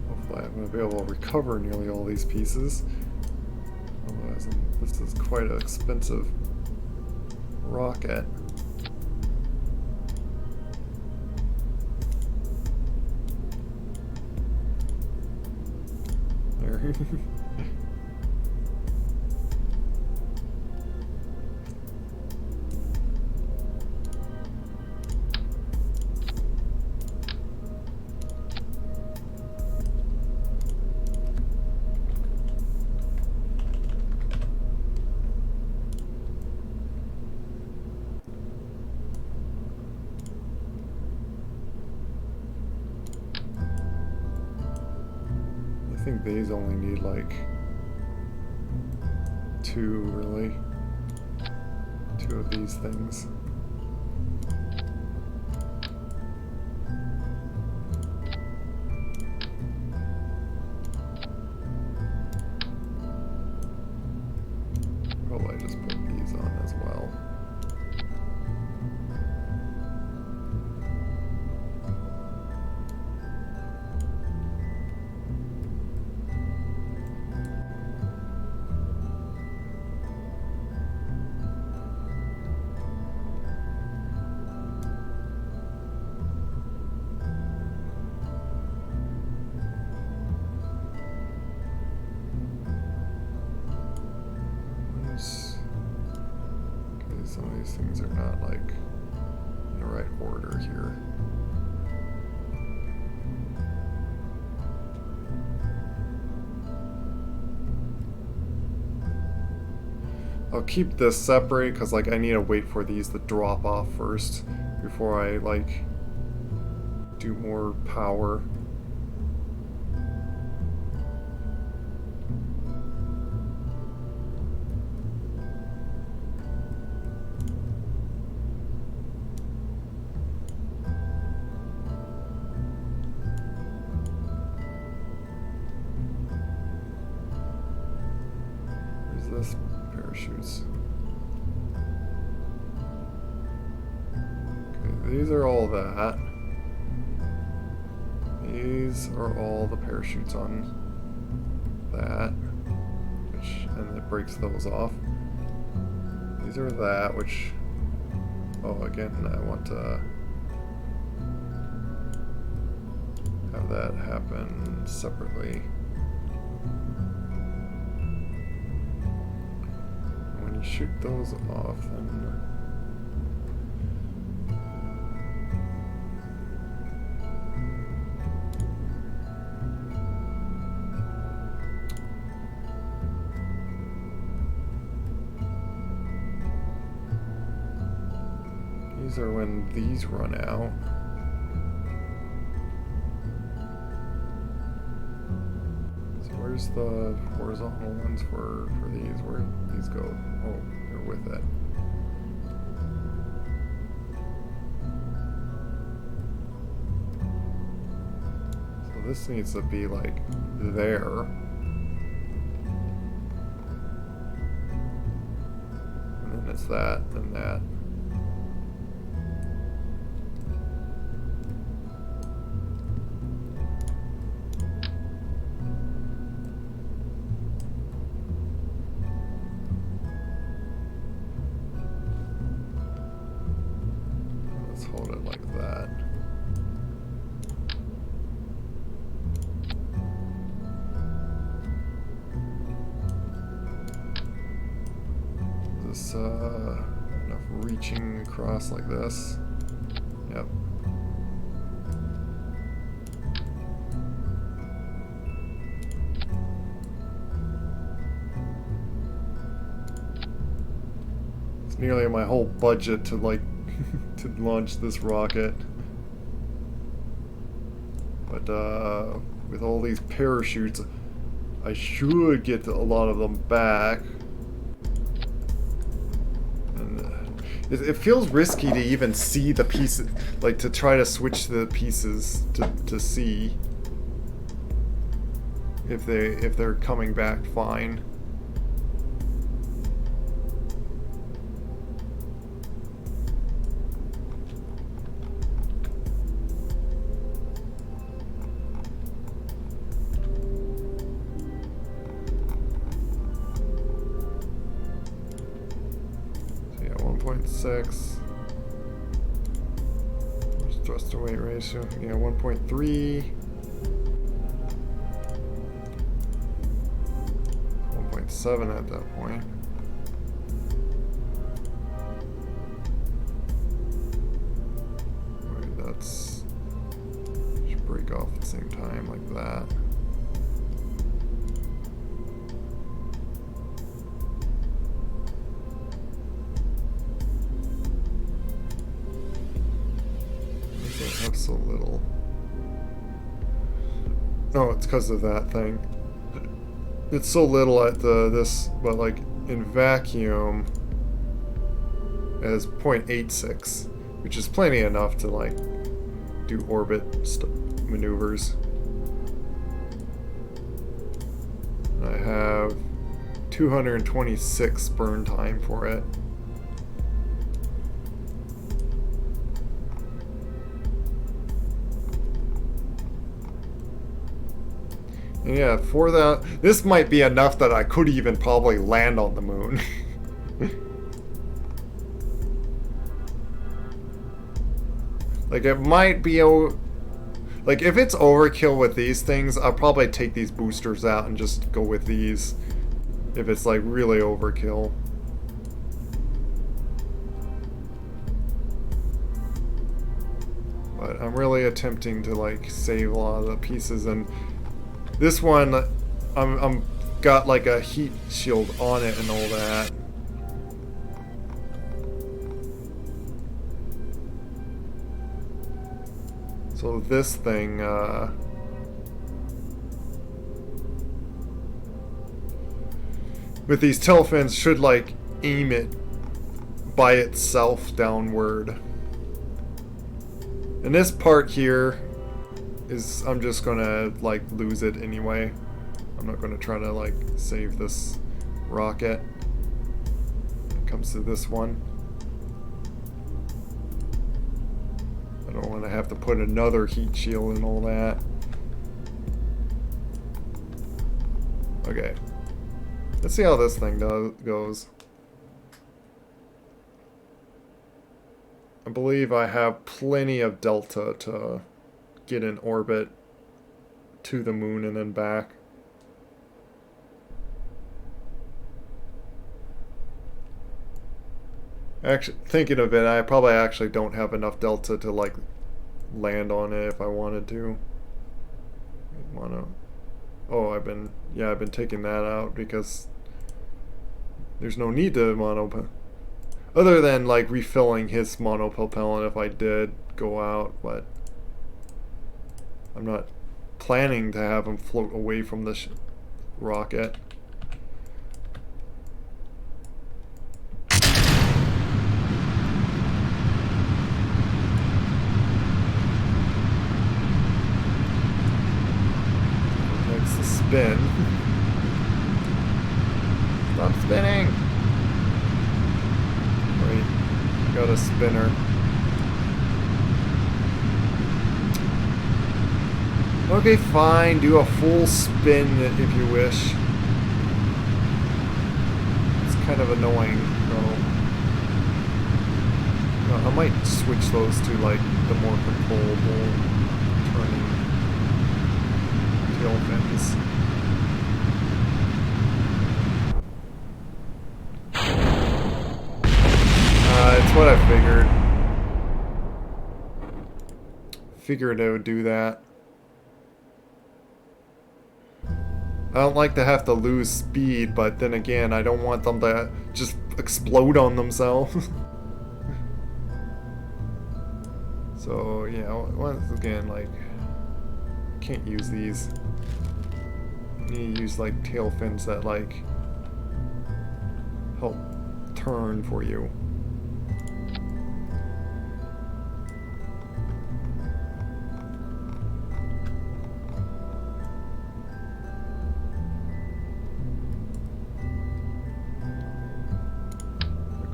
hopefully I'm going to be able to recover nearly all these pieces. Otherwise, this is quite an expensive rocket. I think these only need like 2 really. 2 of these things. Probably just put these on as well. Some of these things are not like in the right order here. I'll keep this separate because like I need to wait for these to drop off first before I like do more power. Where's this? Parachutes. Okay, these are all that. These are all the parachutes on that, which, and it breaks those off. These are that, which, oh, again, I want to have that happen separately. When you shoot those off, then these are when these run out. So where's the horizontal ones for these? Where did these go? Oh, they're with it. So this needs to be like there. And then it's that and that. Hold it like that. Is this enough reaching across like this? Yep. It's nearly my whole budget to like to launch this rocket, but with all these parachutes I should get a lot of them back, and it feels risky to even see the pieces, like to try to switch the pieces to see if they're coming back fine. So yeah, 1.6. Thrust to weight ratio. Yeah, 1.3. 1.7 at that point. Wait, that's should break off at the same time like that. Why does that have so little? Oh, it's because of that thing. It's so little at this, but like in vacuum it has 0.86, which is plenty enough to like do orbit maneuvers. I have 226 burn time for it. And yeah, for that, this might be enough that I could even probably land on the moon. Like, it might be, like, if it's overkill with these things, I'll probably take these boosters out and just go with these. If it's, like, really overkill. But I'm really attempting to like save a lot of the pieces, and this one I'm got like a heat shield on it and all that. So this thing with these tail fins should like aim it by itself downward. And this part here is, I'm just gonna like lose it anyway. I'm not gonna try to like save this rocket when it comes to this one. I don't want to have to put another heat shield and all that. Okay. Let's see how this thing goes. I believe I have plenty of delta to get in orbit to the moon and then back. Actually, thinking of it, I probably actually don't have enough delta to like land on it if I wanted to. Oh, I've been taking that out because there's no need to mono, other than like refilling his monopropellant if I did go out, but I'm not planning to have him float away from the rocket. Next, the spin. Stop spinning! Wait, got a spinner. Okay, fine, do a full spin if you wish. It's kind of annoying, though. I might switch those to like the more controllable turning tail fins. It's what I figured. Figured I would do that. I don't like to have to lose speed, but then again, I don't want them to just explode on themselves. So, yeah, once again, like, can't use these. You need to use, like, tail fins that, like, help turn for you.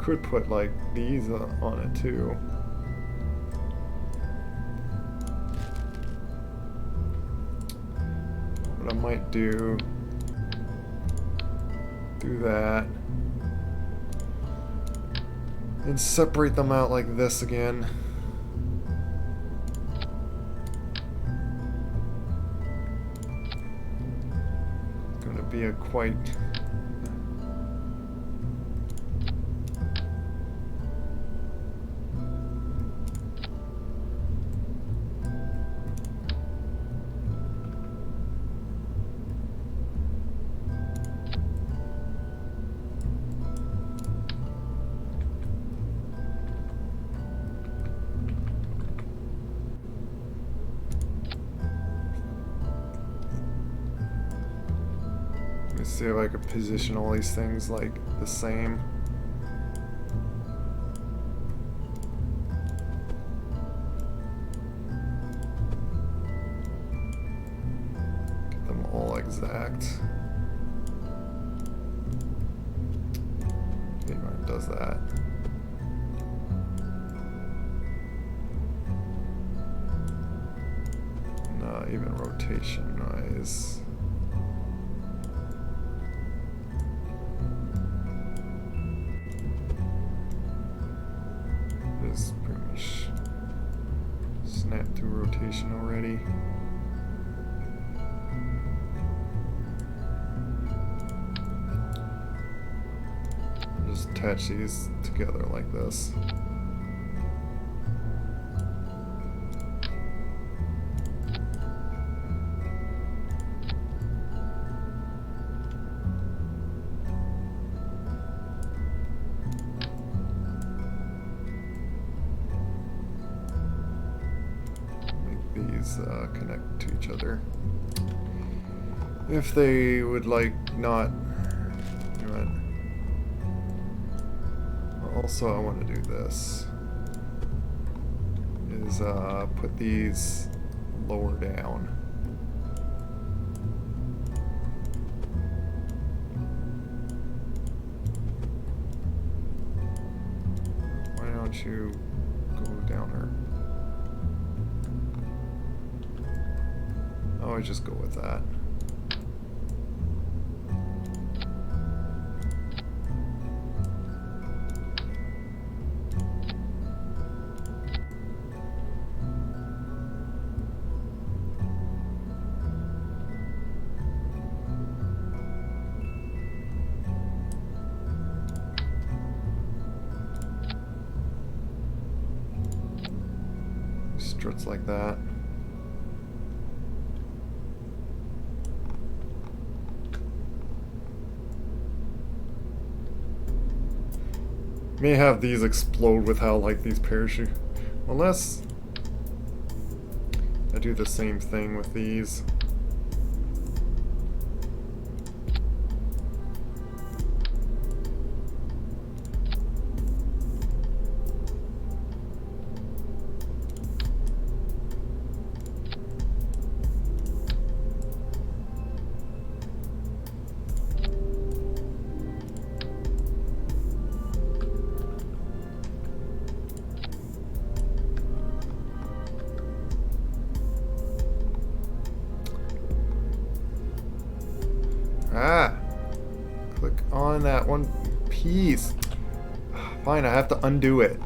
Could put like these on it too. What I might do that and separate them out like this again. It's gonna be a quite see if I could position all these things like the same. Get them all exact. See if it does that. No, even rotation wise. Is pretty much snapped to rotation already. Just attach these together like this. these connect to each other. If they would like not... You know what? Also, I want to do this. Is put these lower down. Why don't you go downer? I always just go with that. Struts like that. May have these explode with how like these parachute. Unless I do the same thing with these. Ah! Click on that one piece. Fine, I have to undo it.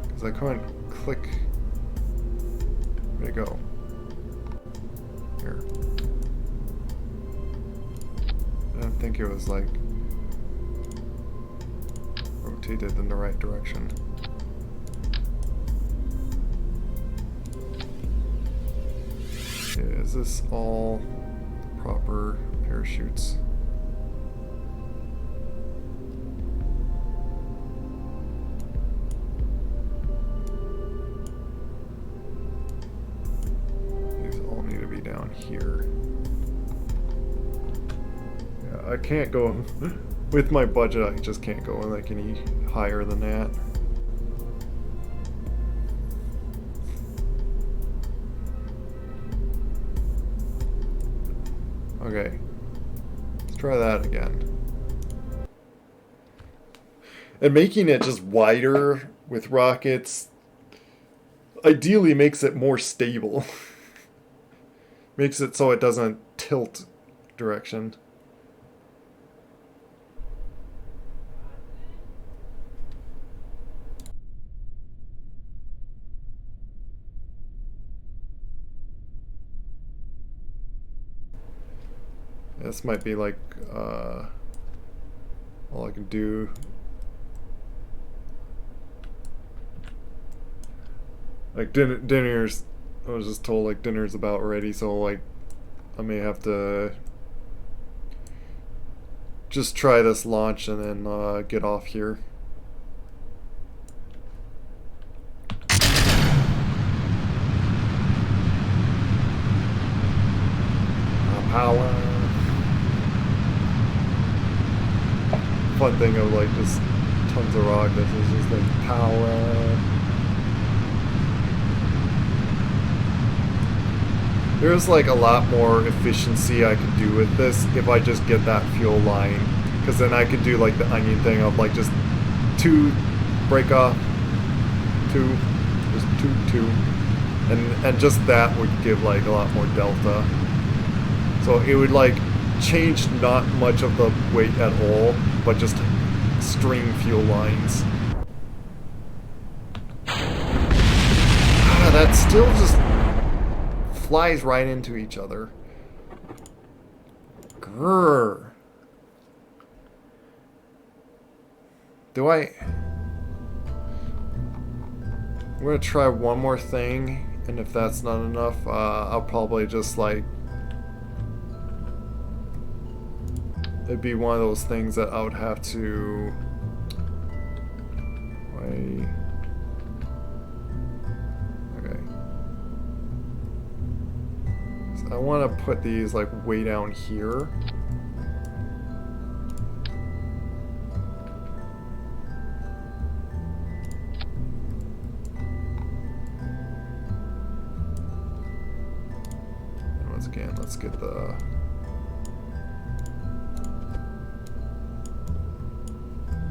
Because I couldn't click. Where'd it go? Here. I didn't think it was like rotated in the right direction. Okay, is this all proper parachutes? These all need to be down here. Yeah, I can't go with my budget. I just can't go like any higher than that. Okay, let's try that again. And making it just wider with rockets ideally makes it more stable. Makes it so it doesn't tilt direction. This might be like all I can do. Like dinner's, I was just told like dinner's about ready, so like I may have to just try this launch and then get off here. Power. Fun thing of like just tons of rockets is just like power. There's like a lot more efficiency I could do with this if I just get that fuel line, because then I could do like the onion thing of like just 2 break off, 2, just 2, and just that would give like a lot more delta. So it would like change not much of the weight at all, but just string fuel lines. That still just flies right into each other. Grrr. I'm gonna try one more thing, and if that's not enough, I'll probably just like... It'd be one of those things that I would have to... Wait. Okay. want to put these like way down here. And once again, let's get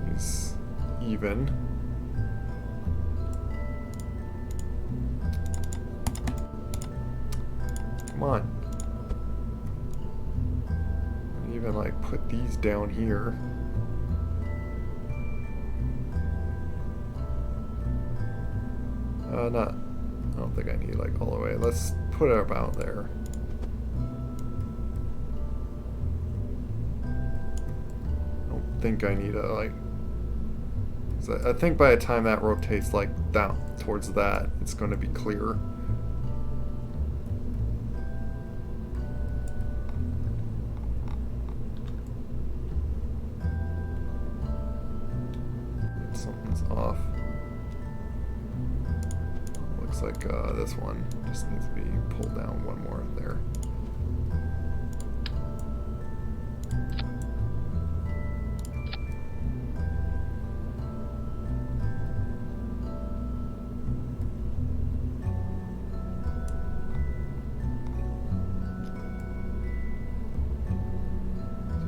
these even. Come on. Even like put these down here. I don't think I need like all the way. Let's put it about there. I don't think I need a like. I think by the time that rotates like down towards that, it's going to be clear. Something's off. Looks like this one just needs to be pulled down one more there.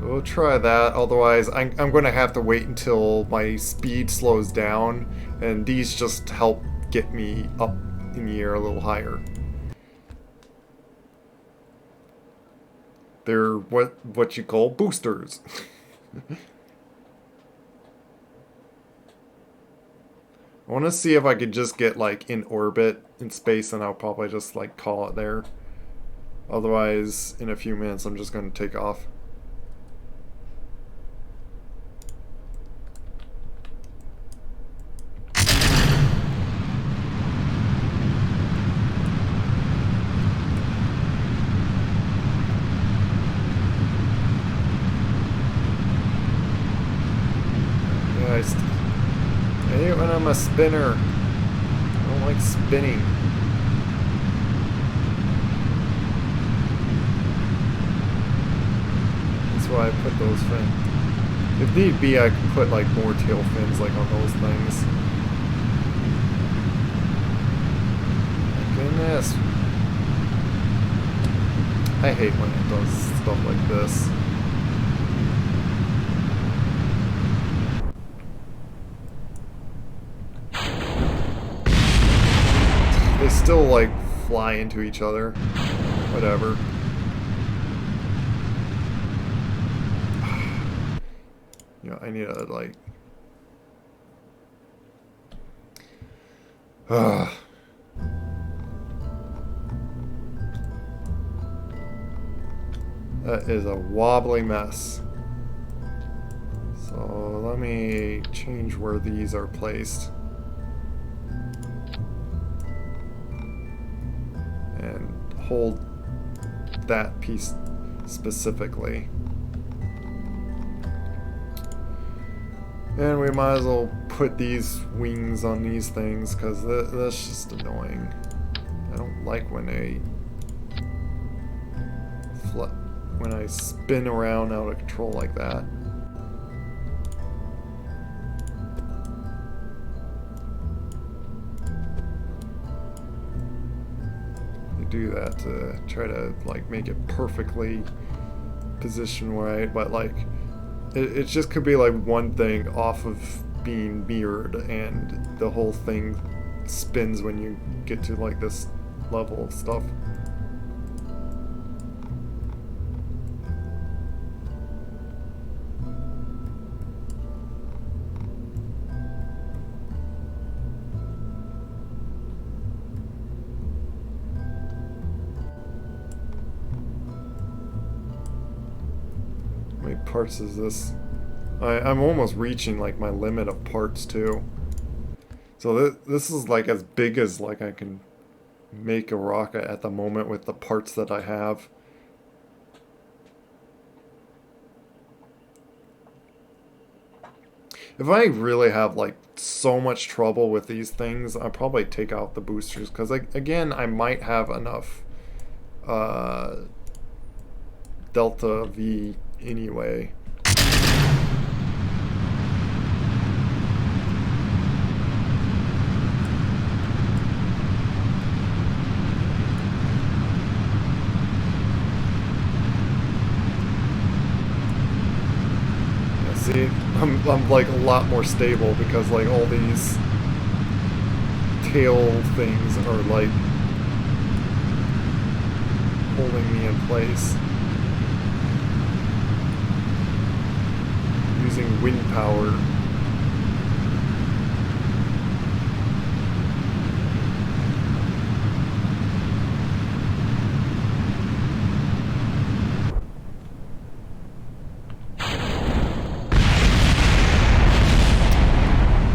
We'll try that, otherwise I'm going to have to wait until my speed slows down, and these just help get me up in the air a little higher. They're what you call boosters. I want to see if I could just get like in orbit in space, and I'll probably just like call it there. Otherwise, in a few minutes, I'm just going to take off. I hate when I'm a spinner. I don't like spinning. That's why I put those fins. If need be, I could put like more tail fins like on those things. My goodness. I hate when it does stuff like this. They still like fly into each other. Whatever. You know, I need to like. That is a wobbly mess. So let me change where these are placed. And hold that piece specifically. And we might as well put these wings on these things, because that's just annoying. I don't like when I spin around out of control like that. Do that to try to like make it perfectly positioned right, but like it just could be like one thing off of being mirrored and the whole thing spins when you get to like this level of stuff. How many parts is this? I'm almost reaching like my limit of parts too. So this is like as big as like I can make a rocket at the moment with the parts that I have. If I really have like so much trouble with these things, I'll probably take out the boosters, because like again, I might have enough delta V anyway. See, I'm like a lot more stable because like all these tail things are like holding me in place. Using wind power.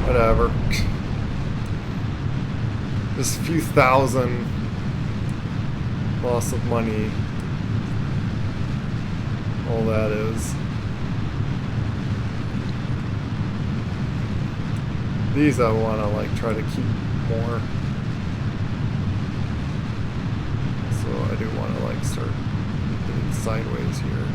Whatever. This few thousand loss of money. All that is. These I want to like try to keep more. So I do want to like start getting sideways here.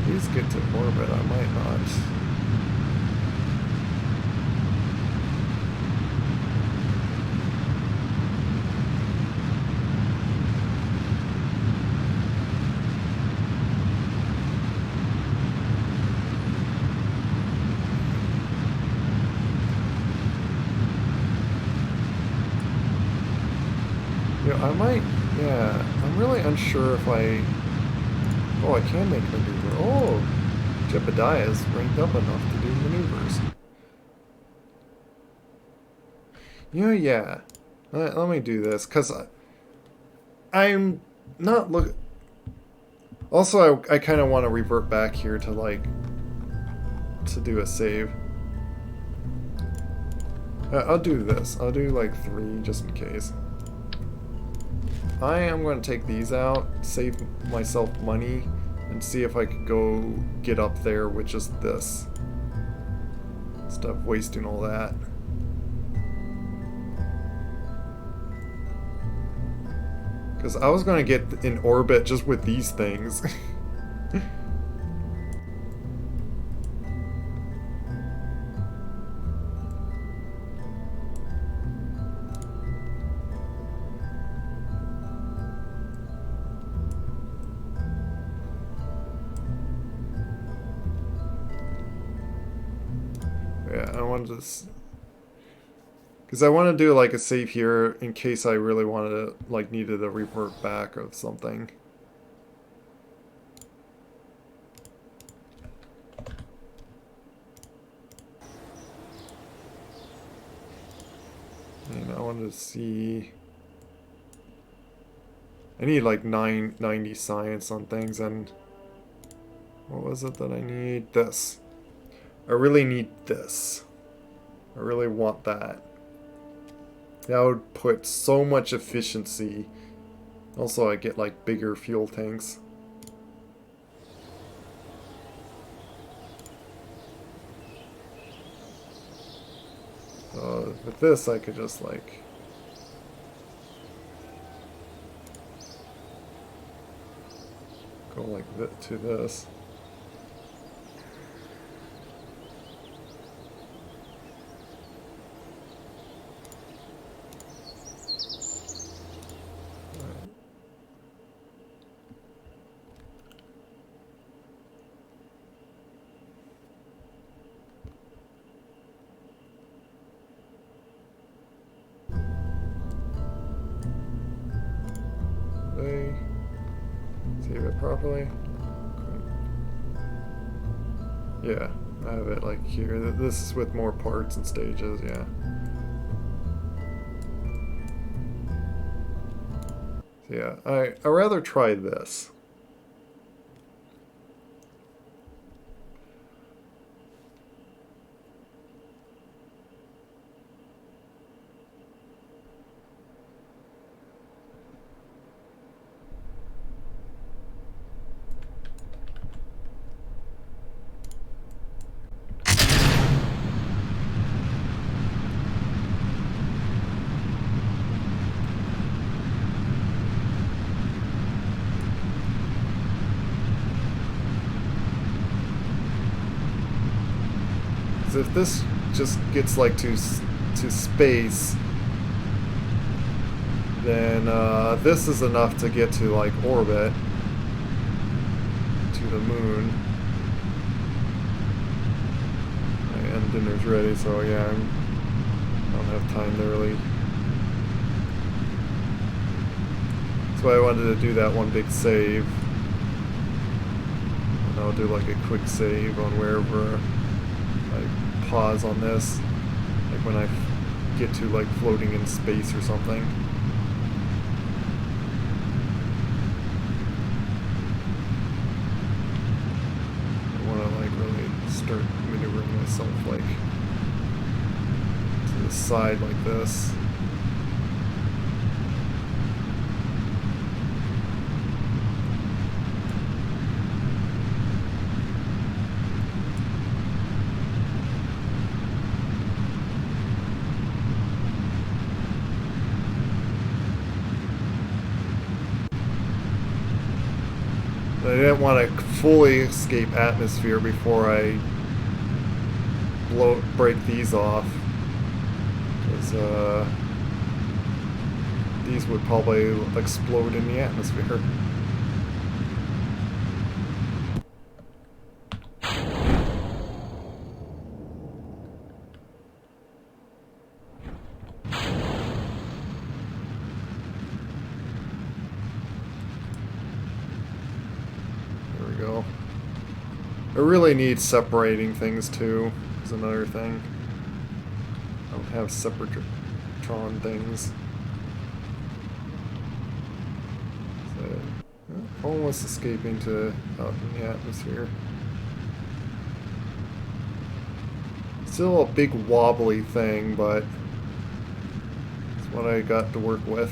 These get to orbit, I might not. You know, I might, yeah, I'm really unsure if I, oh, I can make maneuver. Oh, Jebediah is ranked up enough to do maneuvers. Yeah. Let me do this, because I'm not look. Also, I kind of want to revert back here to, like, to do a save. I'll do this. I'll do, like, 3, just in case. I am going to take these out, save myself money, and see if I could go get up there with just this. Instead of wasting all that. Because I was going to get in orbit just with these things. Yeah, I wanted to... Because I want to do like a save here in case I really wanted to, like, needed to revert back or something. And I wanted to see... I need like 990 science on things, and... What was it that I need? This. I really need this. I really want that. That would put so much efficiency. Also, I get like bigger fuel tanks. With this, I could just like... go like to this. Save it properly. Yeah, I have it like here. This is with more parts and stages, yeah. So yeah, I'd rather try this. if this just gets like to space, then this is enough to get to like orbit to the moon. And dinner's ready, so yeah, I don't have time to really. That's why I wanted to do that one big save. And I'll do like a quick save on wherever I pause on this, like when I get to like floating in space or something. I want to like really start maneuvering myself like to the side like this. I didn't want to fully escape atmosphere before I break these off, because these would probably explode in the atmosphere. I really need separating things too, is another thing. I don't have separatron things. So, almost escaping to out in the atmosphere. Still a big wobbly thing, but it's what I got to work with.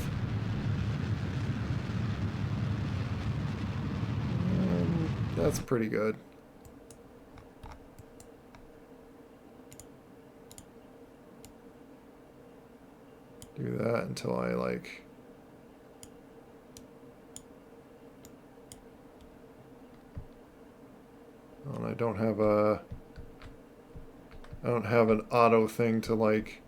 And that's pretty good. Do that until I like I don't have an auto thing to like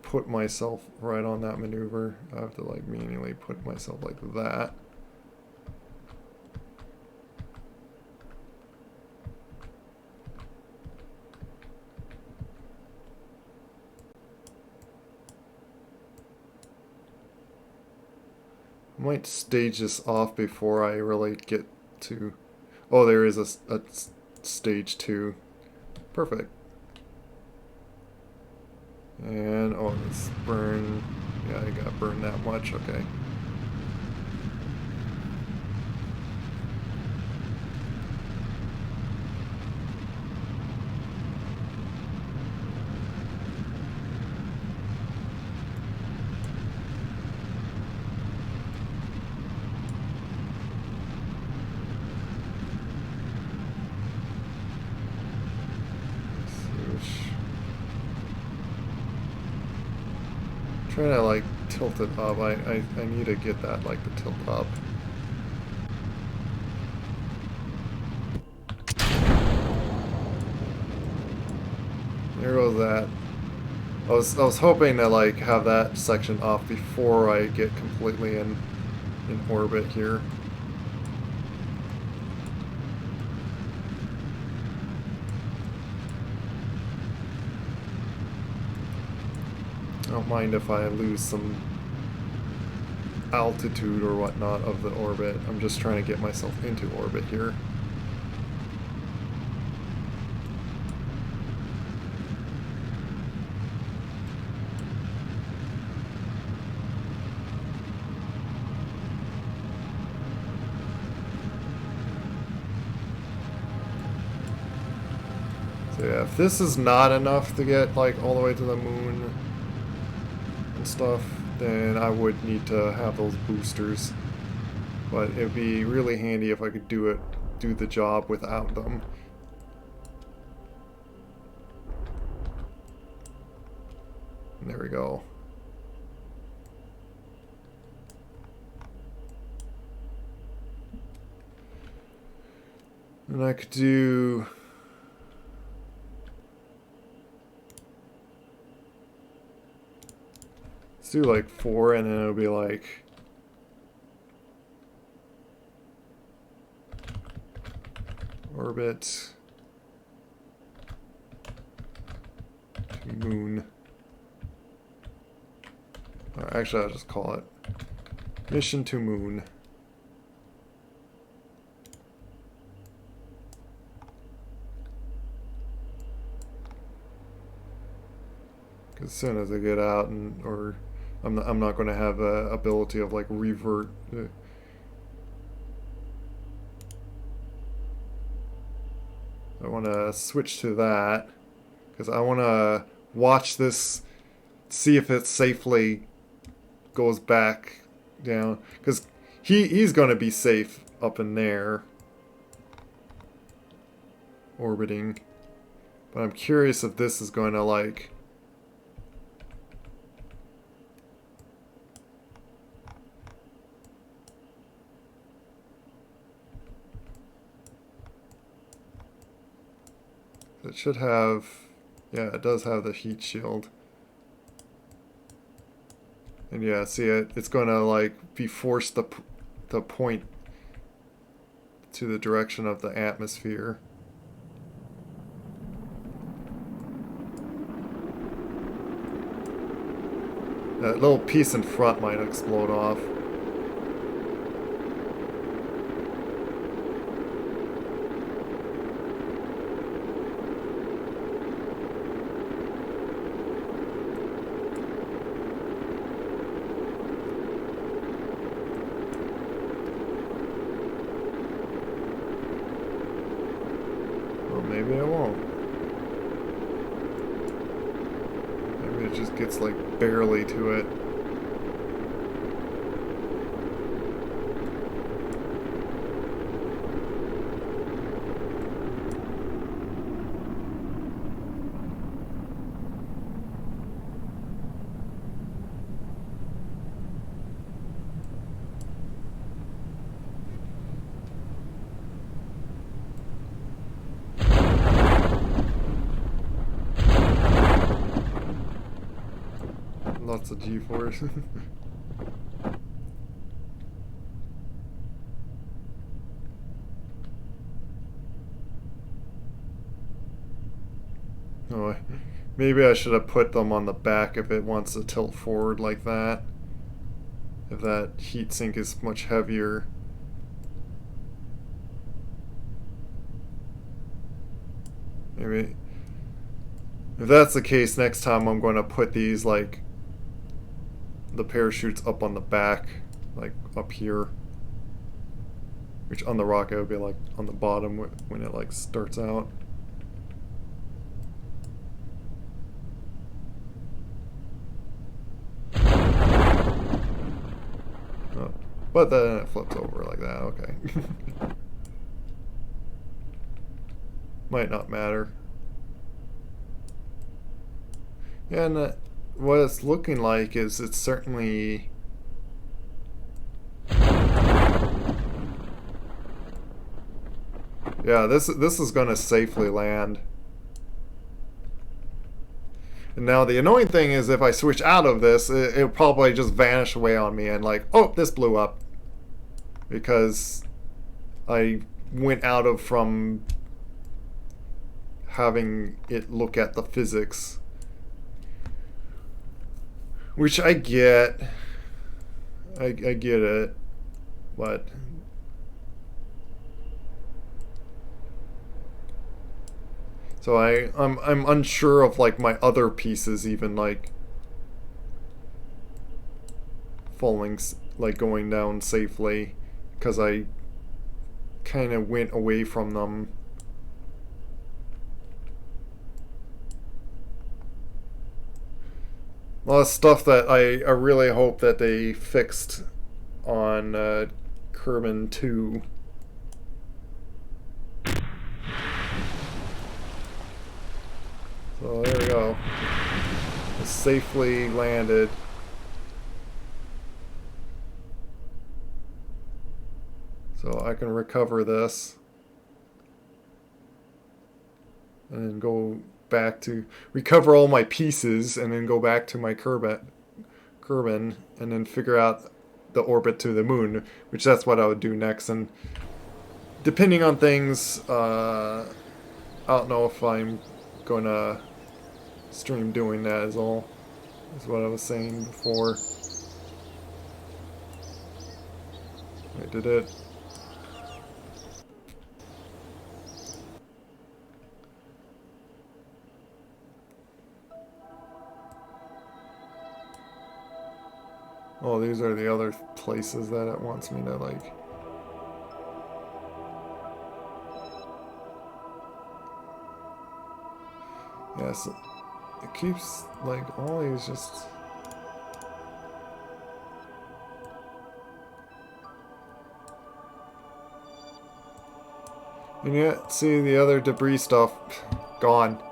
put myself right on that maneuver. I have to like manually put myself like that. I might stage this off before I really get to... Oh, there is a stage 2. Perfect. And, oh, this burn... Yeah, I got burned that much, okay. Trying to like tilt it up. I need to get that like the tilt up. There goes that. I was hoping to like have that section off before I get completely in orbit here. I don't mind if I lose some altitude or whatnot of the orbit. I'm just trying to get myself into orbit here. So yeah, if this is not enough to get like all the way to the moon and stuff, then I would need to have those boosters. But it would be really handy if I could do the job without them. And there we go. And I could do... Let's do like 4 and then it'll be like... Orbit... to moon. Actually, I'll just call it Mission to Moon. As soon as I get out, and or I'm not going to have the ability of like revert. I want to switch to that because I want to watch this, see if it safely goes back down, because he's going to be safe up in there orbiting, but I'm curious if this is going to like it should have, yeah, it does have the heat shield. And yeah, see it's going to like be forced to point to the direction of the atmosphere. That little piece in front might explode off. Maybe I won't. Maybe it just gets like barely to it. Lots of G-force. Oh, maybe I should have put them on the back if it wants to tilt forward like that. If that heat sink is much heavier. Maybe. If that's the case, next time I'm going to put these like the parachutes up on the back, like up here, which on the rocket would be like on the bottom when it like starts out. Oh, but then it flips over like that. Okay. Might not matter. Yeah, and what it's looking like is it's certainly yeah, this is going to safely land. And now the annoying thing is if I switch out of this, it'll probably just vanish away on me and like, oh, this blew up because I went out of from having it look at the physics. Which I get. I get it. But so I'm unsure of like my other pieces even like falling, like going down safely, because I kind of went away from them. A lot of stuff that I really hope that they fixed on Kerbin 2. So there we go. It safely landed. So I can recover this. And then go back to recover all my pieces and then go back to my Kerbin and then figure out the orbit to the moon, which that's what I would do next. And depending on things, I don't know if I'm gonna stream doing that is all. Is what I was saying before. I did it. Oh, these are the other places that it wants me to, like... Yes, it keeps, like, all these just... And yet, see the other debris stuff gone.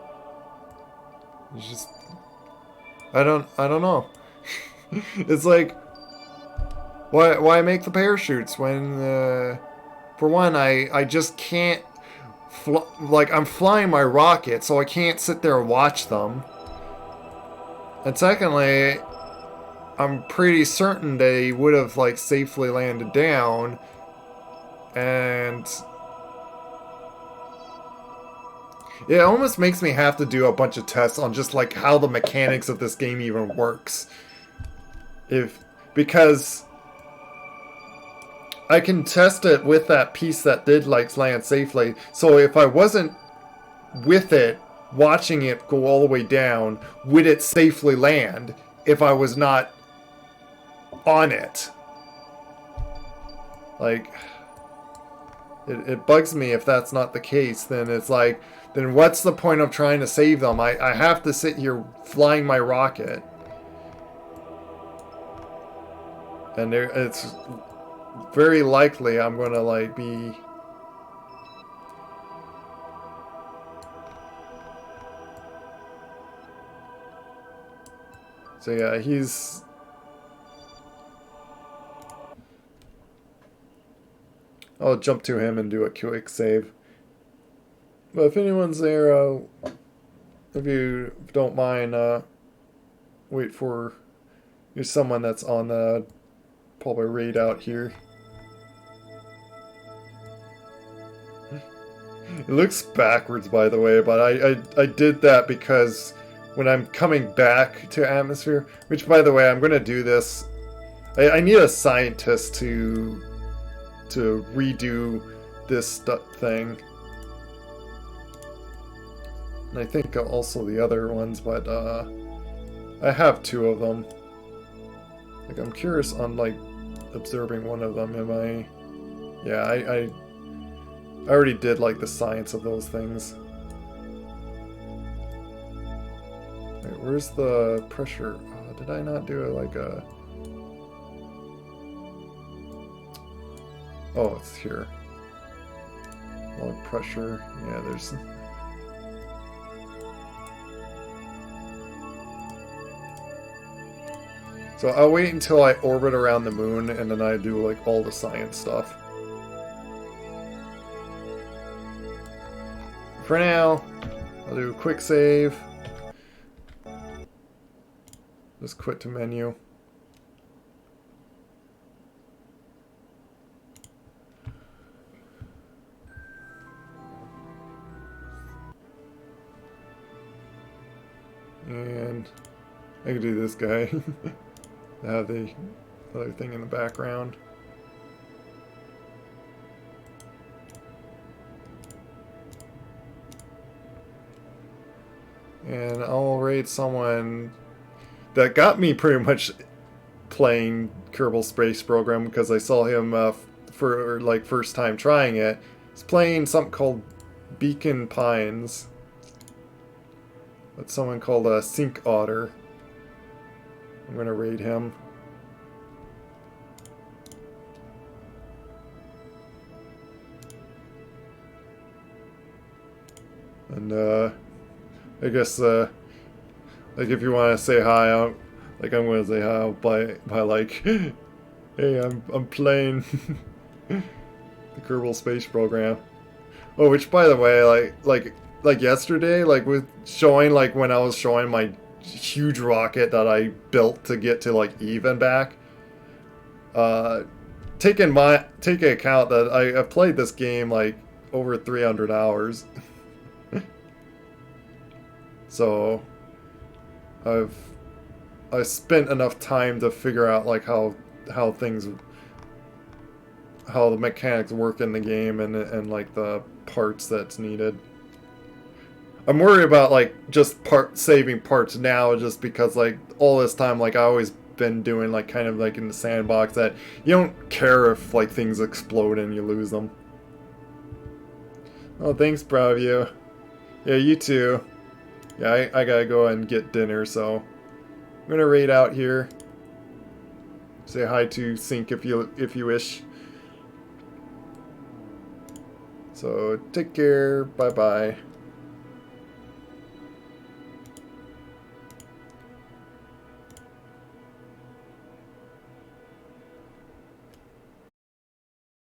It's just... I don't know. It's like... Why make the parachutes when, for one, I just can't... Like, I'm flying my rocket, so I can't sit there and watch them. And secondly, I'm pretty certain they would have, like, safely landed down. And... it almost makes me have to do a bunch of tests on just, like, how the mechanics of this game even works. Because... I can test it with that piece that did, like, land safely. So if I wasn't with it, watching it go all the way down, would it safely land if I was not on it? Like, it bugs me if that's not the case. Then it's like, then what's the point of trying to save them? I have to sit here flying my rocket. And it's... very likely I'm gonna, like, be... So yeah, he's... I'll jump to him and do a quick save. But if anyone's there, if you don't mind, wait for... There's someone that's on the... probably raid out here. It looks backwards, by the way, but I did that because when I'm coming back to Atmosphere, which, by the way, I'm going to do this. I need a scientist to redo this thing. And I think also the other ones, but I have two of them. Like, I'm curious on, like, observing one of them. Am I... Yeah, I already did, like, the science of those things. Wait, where's the pressure? Did I not do it like a... Oh, it's here. Log pressure. Yeah, there's... So I'll wait until I orbit around the moon, and then I do, like, all the science stuff. For now, I'll do a quick save. Just quit to menu. And I can do this guy. Have the other thing in the background. And I'll raid someone that got me pretty much playing Kerbal Space Program because I saw him for, like, first time trying it. He's playing something called Beacon Pines. That's someone called Sink Otter. I'm gonna raid him. And I guess like, if you want to say hi, I'm gonna say hi by like, hey, I'm playing the Kerbal Space Program. Oh, which, by the way, like yesterday, like with showing, like when I was showing my huge rocket that I built to get to like even back. Taking account that I've played this game like over 300 hours. So I spent enough time to figure out like how things, how the mechanics work in the game, and like the parts that's needed. I'm worried about like just saving parts now, just because like all this time like I always been doing like kind of like in the sandbox that you don't care if like things explode and you lose them. Oh, thanks, Bravio. Yeah, you too. Yeah, I gotta go and get dinner, so I'm gonna raid out here. Say hi to Sync if you wish. So take care. Bye bye.